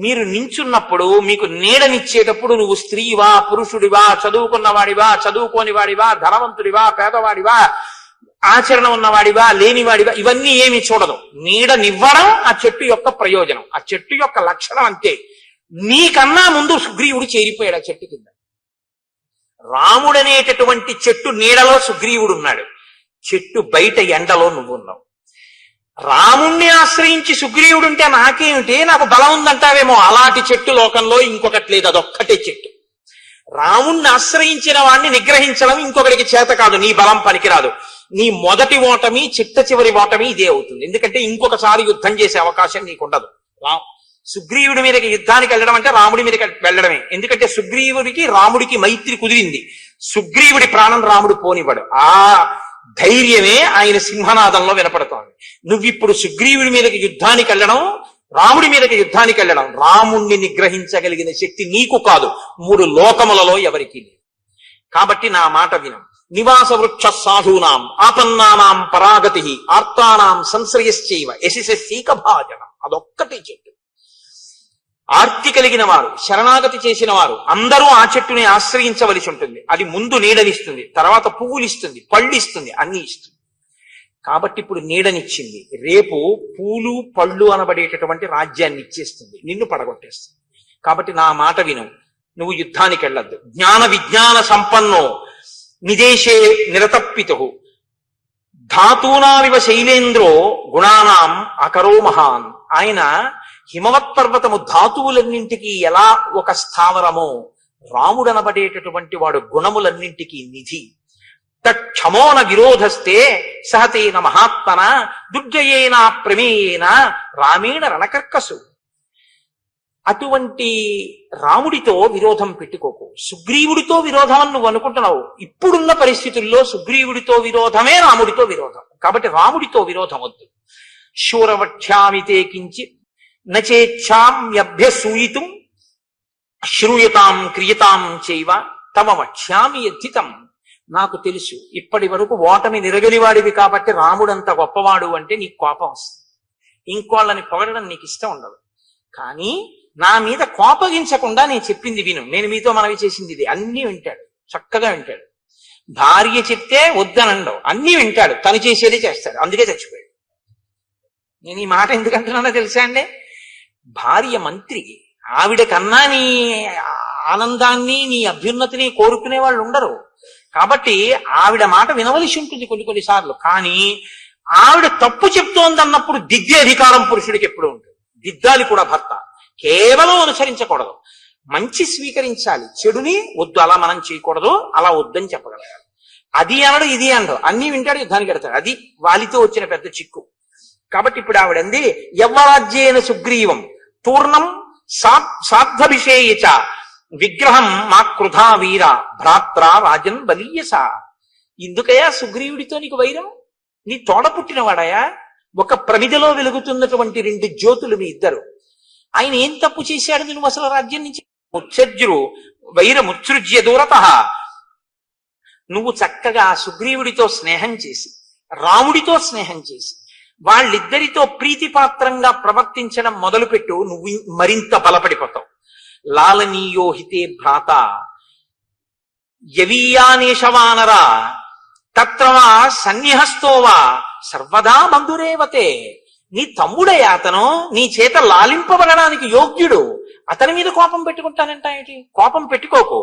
మీరు నించున్నప్పుడు మీకు నీడనిచ్చేటప్పుడు నువ్వు స్త్రీవా పురుషుడివా చదువుకున్నవాడివా చదువుకోని వాడివా ధనవంతుడివా పేదవాడివా ఆచరణ ఉన్నవాడివా లేనివాడివా ఇవన్నీ ఏమి చూడదు. నీడనివ్వడం ఆ చెట్టు యొక్క ప్రయోజనం, ఆ చెట్టు యొక్క లక్షణం అంతే. నీకన్నా ముందు సుగ్రీవుడు చేరిపోయాడు ఆ చెట్టు కింద. రాముడనేటటువంటి చెట్టు నీడలో సుగ్రీవుడు ఉన్నాడు, చెట్టు బయట ఎండలో నువ్వున్నావు. రాముణ్ణి ఆశ్రయించి సుగ్రీవుడుంటే నాకేమిటి, నాకు బలం ఉందంటావేమో, అలాంటి చెట్టు లోకంలో ఇంకొకటి లేదు, అదొక్కటే చెట్టు. రాముణ్ణి ఆశ్రయించిన వాణ్ణి నిగ్రహించడం ఇంకొకరికి చేత కాదు, నీ బలం పనికిరాదు. నీ మొదటి ఓటమి చిట్ట చివరి ఓటమి ఇదే అవుతుంది. ఎందుకంటే ఇంకొకసారి యుద్ధం చేసే అవకాశం నీకుండదు. సుగ్రీవుడి మీదకి యుద్ధానికి వెళ్ళడం అంటే రాముడి మీదకి వెళ్ళడమే. ఎందుకంటే సుగ్రీవుడికి రాముడికి మైత్రి కుదిరింది. సుగ్రీవుడి ప్రాణం రాముడు పోనివ్వడు. ఆ ధైర్యమే ఆయన సింహనాదంలో వినపడుతోంది. నువ్విప్పుడు సుగ్రీవుడి మీదకి యుద్ధానికి వెళ్ళడం, రాముడి మీదకి యుద్ధానికి వెళ్ళడం, రాముణ్ణి నిగ్రహించగలిగిన శక్తి నీకు కాదు, 3 లోకములలో ఎవరికి లేదు. కాబట్టి నా మాట వినం. నివాస వృక్ష సాధూనాం ఆపన్నానాం పరాగతి ఆర్తానాం సంశ్రయశ్చైవ యశశ్చైక భాజనం. అదొక్కటే చెట్టు. ఆర్తి కలిగిన వారు, శరణాగతి చేసిన వారు అందరూ ఆ చెట్టుని ఆశ్రయించవలసి ఉంటుంది. అది ముందు నీడనిస్తుంది, తర్వాత పువ్వులు ఇస్తుంది, పళ్ళు ఇస్తుంది, అన్ని ఇస్తుంది. కాబట్టి ఇప్పుడు నీడనిచ్చింది, రేపు పూలు పళ్ళు అనబడేటటువంటి రాజ్యాన్ని ఇచ్చేస్తుంది, నిన్ను పడగొట్టేస్తుంది. కాబట్టి నా మాట విను, నువ్వు యుద్ధానికి వెళ్ళద్దు. జ్ఞాన విజ్ఞాన సంపన్నో నిదేశే నిరతప్పితు ధాతూనావివ శైలేంద్రో గుణానాం అకరో మహాన్. ఆయన హిమవత్ పర్వతము ధాతువులన్నింటికీ ఎలా ఒక స్థావరమో రాముడనబడేటటువంటి వాడు గుణములన్నింటికీ నిధి. తక్షమోన విరోధస్తే సహతేన మహాత్మన దుర్జయేన ప్రమేయేన రామేణ రణకర్కసు. అటువంటి రాముడితో విరోధం పెట్టుకోకు. సుగ్రీవుడితో విరోధం అని నువ్వు అనుకుంటున్నావు. ఇప్పుడున్న పరిస్థితుల్లో సుగ్రీవుడితో విరోధమే రాముడితో విరోధం. కాబట్టి రాముడితో విరోధం వద్దు. శూరవక్ష్యామితే కించి నచేచ్ఛామ్యభ్యసూయితుం శ్రూయతాం క్రియతాం చైవ తమ వక్ష్యామి యద్ధితం. నాకు తెలుసు ఇప్పటి వరకు ఓటమి నిరగలివాడివి కాబట్టి రాముడంత గొప్పవాడు అంటే నీకు కోపం వస్తుంది, ఇంకోళ్ళని పొగడడం నీకు ఇష్టం ఉండదు. కానీ నా మీద కోపగించకుండా నేను చెప్పింది విను. నేను మీతో మనవి చేసింది ఇది. అన్ని వింటాడు, చక్కగా వింటాడు. భార్య చెప్తే వద్దనండవు, అన్ని వింటాడు, తను చేసేదే చేస్తాడు. అందుకే చచ్చిపోయాడు. నేను ఈ మాట ఎందుకంటున్నానో తెలుసా అండి? భార్య మంత్రి, ఆవిడ కన్నా నీ ఆనందాన్ని నీ అభ్యున్నతిని కోరుకునే వాళ్ళు ఉండరు. కాబట్టి ఆవిడ మాట వినవలసి ఉంటుంది కొన్నిసార్లు. కానీ ఆవిడ తప్పు చెప్తోందన్నప్పుడు దిద్దే అధికారం పురుషుడికి ఎప్పుడు ఉంటుంది. దిద్దాలి కూడా భర్త, కేవలం అనుసరించకూడదు. మంచి స్వీకరించాలి, చెడుని వద్దు అలా మనం చేయకూడదు, అలా వద్దని చెప్పగలగాలి. అది అనడు ఇది అనడు, అన్ని వింటాడు, యుద్ధానికి ఎడతాడు. అది వాలితో వచ్చిన పెద్ద చిక్కు. కాబట్టి ఇప్పుడు ఆవిడంది యవ్వరాజ్యేన సుగ్రీవం పూర్ణం సార్థభిషేయచ విగ్రహం మా కృధా వీర భ్రాత్ర రాజన్ బలీయస. ఎందుకయా సుగ్రీవుడితో నీకు వైరం? నీ తోడ పుట్టినవాడయా, ఒక ప్రమిదలో వెలుగుతున్నటువంటి రెండు జ్యోతులు మీ ఇద్దరు. ఆయన ఏం తప్పు చేశాడు నువ్వు అసలు రాజ్యం నుంచి? ఉత్సర్జురు వైరముత్సృజ్య దూరత. నువ్వు చక్కగా సుగ్రీవుడితో స్నేహం చేసి రాముడితో స్నేహం చేసి వాళ్ళిద్దరితో ప్రీతిపాత్రంగా ప్రవర్తించడం మొదలుపెట్టు, నువ్వు మరింత బలపడిపోతావు. లాలనీయోహితే భ్రాత యవీయానేషవానరా తత్రవా సన్నిహస్తోవా సర్వదా బంధురేవతే. నీ తమ్ముడయ్యా అతను, నీ చేత లాలింపబడడానికి యోగ్యుడు. అతని మీద కోపం పెట్టుకుంటానంట ఏంటి? కోపం పెట్టుకోకు,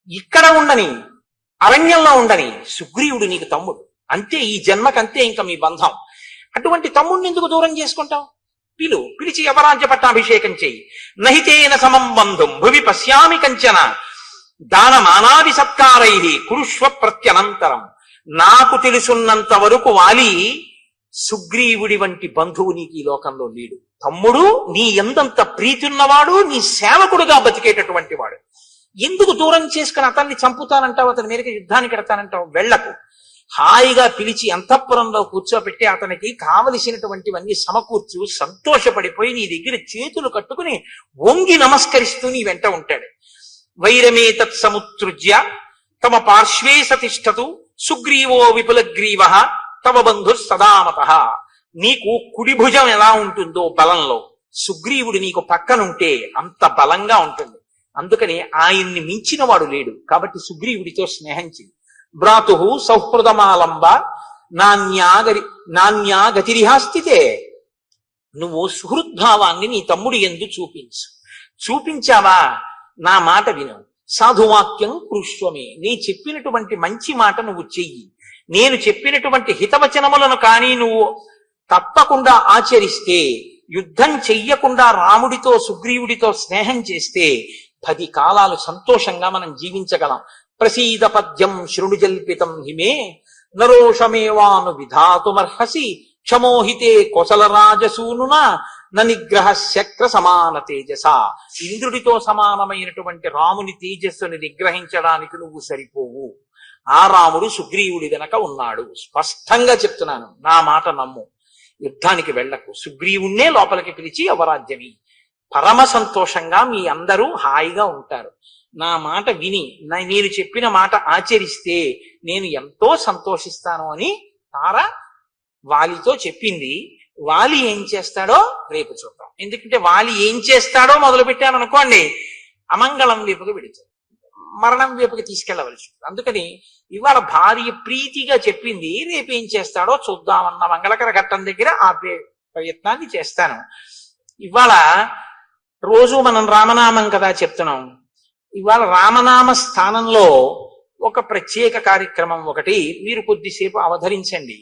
ఇక్కడ ఉండని, అరణ్యంలో ఉండని. సుగ్రీవుడు నీకు తమ్ముడు, అంతే, ఈ జన్మకంతే ఇంకా మీ బంధం. అటువంటి తమ్ముడిని ఎందుకు దూరం చేసుకుంటావు? పిలిచి యవరాజ్య పట్టాభిషేకం చెయ్యి. నహితేన సమం బంధుం భువి పశ్యామి కంచన దానమానాది సత్కారై కురుష్వ ప్రత్యనంతరం. నాకు తెలుసున్నంత వరకు వాలి సుగ్రీవుడి వంటి బంధువు నీకు ఈ లోకంలో లేడు. తమ్ముడు నీ ఎంతంత ప్రీతి ఉన్నవాడు, నీ సేవకుడుగా బతికేటటువంటి వాడు. ఎందుకు దూరం చేసుకుని అతన్ని చంపుతానంటావు, అతని మీదకి యుద్ధానికి ఎడతానంటావు? వెళ్లకు. హాయిగా పిలిచి అంతఃపురంలో కూర్చోబెట్టి అతనికి కావలసినటువంటివన్నీ సమకూర్చు. సంతోషపడిపోయి నీ దగ్గర చేతులు కట్టుకుని వంగి నమస్కరిస్తూ నీ వెంట ఉంటాడు. వైరమే తత్సముత్సృజ్య తమ పార్శ్వే సతిష్టతు సుగ్రీవో విపులగ్రీవ తమ బంధు సదామత. నీకు కుడి భుజం ఎలా ఉంటుందో బలంలో, సుగ్రీవుడు నీకు పక్కనుంటే అంత బలంగా ఉంటుంది. అందుకని ఆయన్ని మించిన వాడు లేడు. కాబట్టి సుగ్రీవుడితో స్నేహం చెయ్యి. భ్రాతు సౌహృదమాలంబ నాన్యా గతిరిహాస్థితే. నువ్వు సుహృద్భావాన్ని నీ తమ్ముడి యందు చూపించావా? నా మాట విను. సాధువాక్యం కృష్వమే. నీ చెప్పినటువంటి మంచి మాట నువ్వు చెయ్యి. నేను చెప్పినటువంటి హితవచనములను కానీ నువ్వు తప్పకుండా ఆచరిస్తే, యుద్ధం చెయ్యకుండా రాముడితో సుగ్రీవుడితో స్నేహం చేస్తే 10 కాలాలు సంతోషంగా మనం జీవించగలం. ప్రసీద పద్యం శృణుజల్పితం హిమే నరోషమేవాను విధాతుమర్హసి క్షమోహితే కోసల రాజసూనునా నిగ్రహ శక్ర సమాన తేజస. ఇంద్రుడితో సమానమైనటువంటి రాముని తేజస్సుని నిగ్రహించడానికి నువ్వు సరిపోవు. ఆ రాముడు సుగ్రీవుడి వెనక ఉన్నాడు. స్పష్టంగా చెప్తున్నాను, నా మాట నమ్ము. యుద్ధానికి వెళ్లకు. సుగ్రీవుణ్ణే లోపలికి పిలిచి అవరాజ్యమి. పరమ సంతోషంగా మీ అందరూ హాయిగా ఉంటారు. నా మాట విని నేను చెప్పిన మాట ఆచరిస్తే నేను ఎంతో సంతోషిస్తాను అని తార వాలితో చెప్పింది. వాలి ఏం చేస్తాడో రేపు చూద్దాం. ఎందుకంటే వాలి ఏం చేస్తాడో మొదలు పెట్టామనుకోండి, అమంగళం వైపుకి వెళుతుంది, మరణం వైపుకి తీసుకెళ్లవలసి ఉంటుంది. అందుకని ఇవాళ భార్య ప్రీతిగా చెప్పింది, రేపు ఏం చేస్తాడో చూద్దామన్న మంగళకర ఘట్టం దగ్గర ఆపే ప్రయత్నాన్ని చేస్తాను. ఇవాళ రోజు మనం రామనామం కదా చెప్తున్నాం. ఇవాళ రామనామ స్థానంలో ఒక ప్రత్యేక కార్యక్రమం ఒకటి మీరు కొద్దిసేపు అవధరించండి.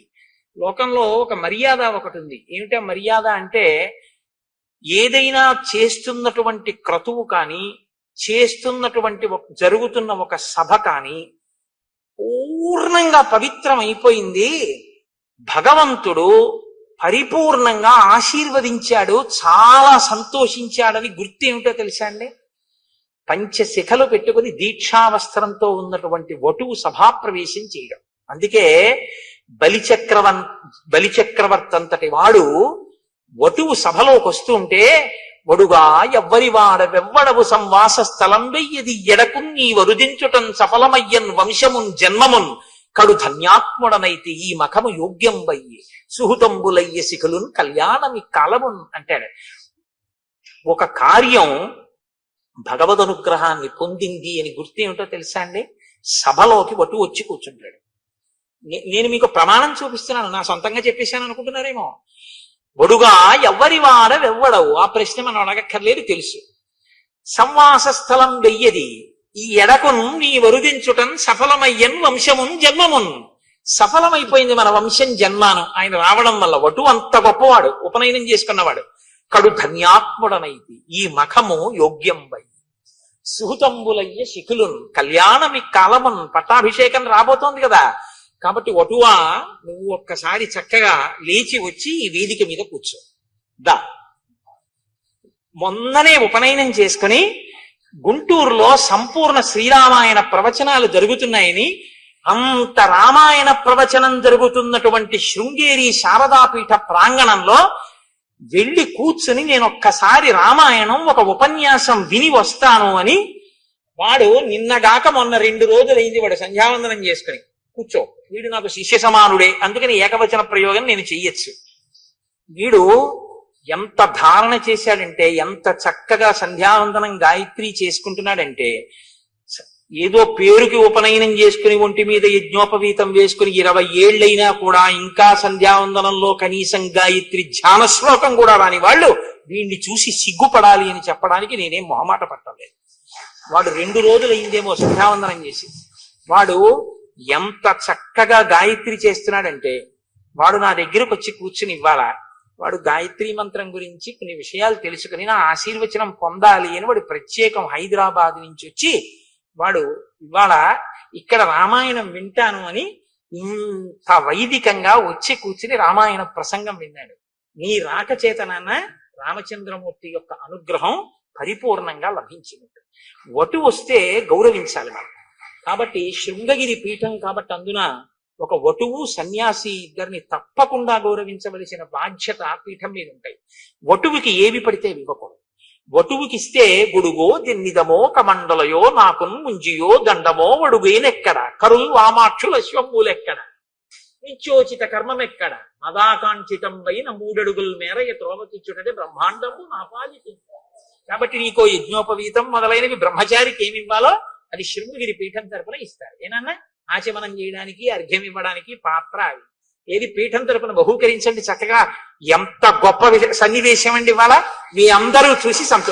లోకంలో ఒక మర్యాద ఒకటి ఉంది. ఏమిటా మర్యాద అంటే, ఏదైనా చేస్తున్నటువంటి క్రతువు కానీ, చేస్తున్నటువంటి జరుగుతున్న ఒక సభ కానీ పూర్ణంగా పవిత్రం అయిపోయింది, భగవంతుడు పరిపూర్ణంగా ఆశీర్వదించాడు, చాలా సంతోషించాడని గుర్తు ఏమిటో తెలుసా అండి? పంచశిఖలు పెట్టుకుని దీక్షావస్త్రంతో ఉన్నటువంటి వటువు సభాప్రవేశం చేయడం. అందుకే బలిచక్రవర్తి అంతటి వాడు వటువు సభలోకి వస్తుంటే, వడుగా ఎవ్వరివాడవెవ్వడవు సంవాస స్థలం వెయ్యది ఎడకు నీ వరుదించుటం సఫలమయ్యన్ వంశమున్ జన్మమున్ కడు ధన్యాత్ముడనైతే ఈ మఖము యోగ్యం వయ్యి సుహృతంబులయ్య శిఖులున్ కళ్యాణమి కాలమున్ అంటాడు. ఒక కార్యం భగవదనుగ్రహాన్ని పొందింది అని గుర్తు ఏమిటో తెలుసా అండి? సభలోకి వటు వచ్చి కూర్చుంటాడు. నేను మీకు ప్రమాణం చూపిస్తున్నాను, నా సొంతంగా చెప్పేశాను అనుకుంటున్నారేమో. వడుగా ఎవ్వరివాడవెవ్వడవు, ఆ ప్రశ్న మనం అడగక్కర్లేదు, తెలుసు. సంవాస స్థలం వెయ్యది, ఈ ఎడకును నీ వరుదించుటన్ సఫలమయ్యన్ వంశమున్ జన్మమున్. సఫలమైపోయింది మన వంశం జన్మాను ఆయన రావడం వల్ల. వటు అంత గొప్పవాడు, ఉపనయనం చేసుకున్నవాడు. కడు ధన్యాత్ముడనైతి ఈ మఖము యోగ్యం వై. సుహృతంబులయ్య శిఖులున్ కళ్యాణమి కాలమున్. పట్టాభిషేకం రాబోతోంది కదా, కాబట్టి వటువా నువ్వు ఒక్కసారి చక్కగా లేచి వచ్చి ఈ వేదిక మీద కూర్చో. దా, మొన్ననే ఉపనయనం చేసుకుని గుంటూరులో సంపూర్ణ శ్రీరామాయణ ప్రవచనాలు జరుగుతున్నాయని, అంత రామాయణ ప్రవచనం జరుగుతున్నటువంటి శృంగేరి శారదాపీఠ ప్రాంగణంలో వెళ్ళి కూర్చుని నేను ఒక్కసారి రామాయణం ఒక ఉపన్యాసం విని వస్తాను అని వాడు నిన్నగాక మొన్న 2 రోజులైంది వాడు సంధ్యావందనం చేసుకుని కూర్చో. వీడు నాకు శిష్య సమానుడే, అందుకని ఏకవచన ప్రయోగం నేను చెయ్యొచ్చు. వీడు ఎంత ధారణ చేశాడంటే, ఎంత చక్కగా సంధ్యావందనం గాయత్రి చేసుకుంటున్నాడంటే, ఏదో పేరుకి ఉపనయనం చేసుకుని ఒంటి మీద యజ్ఞోపవీతం వేసుకుని 20 ఏళ్ళైనా కూడా ఇంకా సంధ్యావందనంలో కనీసం గాయత్రి ధ్యాన శ్లోకం కూడా రాని వాళ్ళు వీడిని చూసి సిగ్గుపడాలి అని చెప్పడానికి నేనేం మొహమాట పట్టలేదు. వాడు 2 రోజులైందేమో సంధ్యావందనం చేసి. వాడు ఎంత చక్కగా గాయత్రి చేస్తున్నాడంటే, వాడు నా దగ్గరకు వచ్చి కూర్చుని ఇవ్వాలా, వాడు గాయత్రి మంత్రం గురించి కొన్ని విషయాలు తెలుసుకుని నా ఆశీర్వచనం పొందాలి అని వాడు ప్రత్యేకం హైదరాబాద్ నుంచి వచ్చి వాడు ఇవాళ ఇక్కడ రామాయణం వింటాను అని ఇంత వైదికంగా వచ్చి కూర్చుని రామాయణ ప్రసంగం విన్నాడు. నీ రాక చేత నాన్న రామచంద్రమూర్తి యొక్క అనుగ్రహం పరిపూర్ణంగా లభించినట్టు. వటు వస్తే గౌరవించాలి మనం. కాబట్టి శృంగగిరి పీఠం కాబట్టి అందున ఒక వటువు సన్యాసి ఇద్దరిని తప్పకుండా గౌరవించవలసిన బాధ్యత పీఠం మీద ఉంటాయి. వటువుకి ఏవి పడితే ఇవ్వకూడదు. వటువుకిస్తే గుడుగో దిన్నిదమో కమండలయో నాకున్ ముంజియో దండమో వడుగేనెక్కడ కరుల్ వామాక్షుల అశ్వమూలెక్కడ నిత్యోచిత కర్మమెక్కడ మదాకాంక్షితం పైన 3 అడుగుల మేర త్రోవకిచ్చుటంటే బ్రహ్మాండము నా పాలికి. కాబట్టి నీకో యజ్ఞోపవీతం మొదలైనవి బ్రహ్మచారికి ఏమి ఇవ్వాలో అది శృంగగిరి పీఠం తరపున ఇస్తారు. ఏనన్నా ఆచమనం చేయడానికి, అర్ఘ్యం ఇవ్వడానికి పాత్ర అవి. ఏది పీఠం తరపున బహూకరించండి చక్కగా. ఎంత గొప్ప సన్నివేశం అండి ఇవాళ, మీ అందరూ చూసి సంతోషం.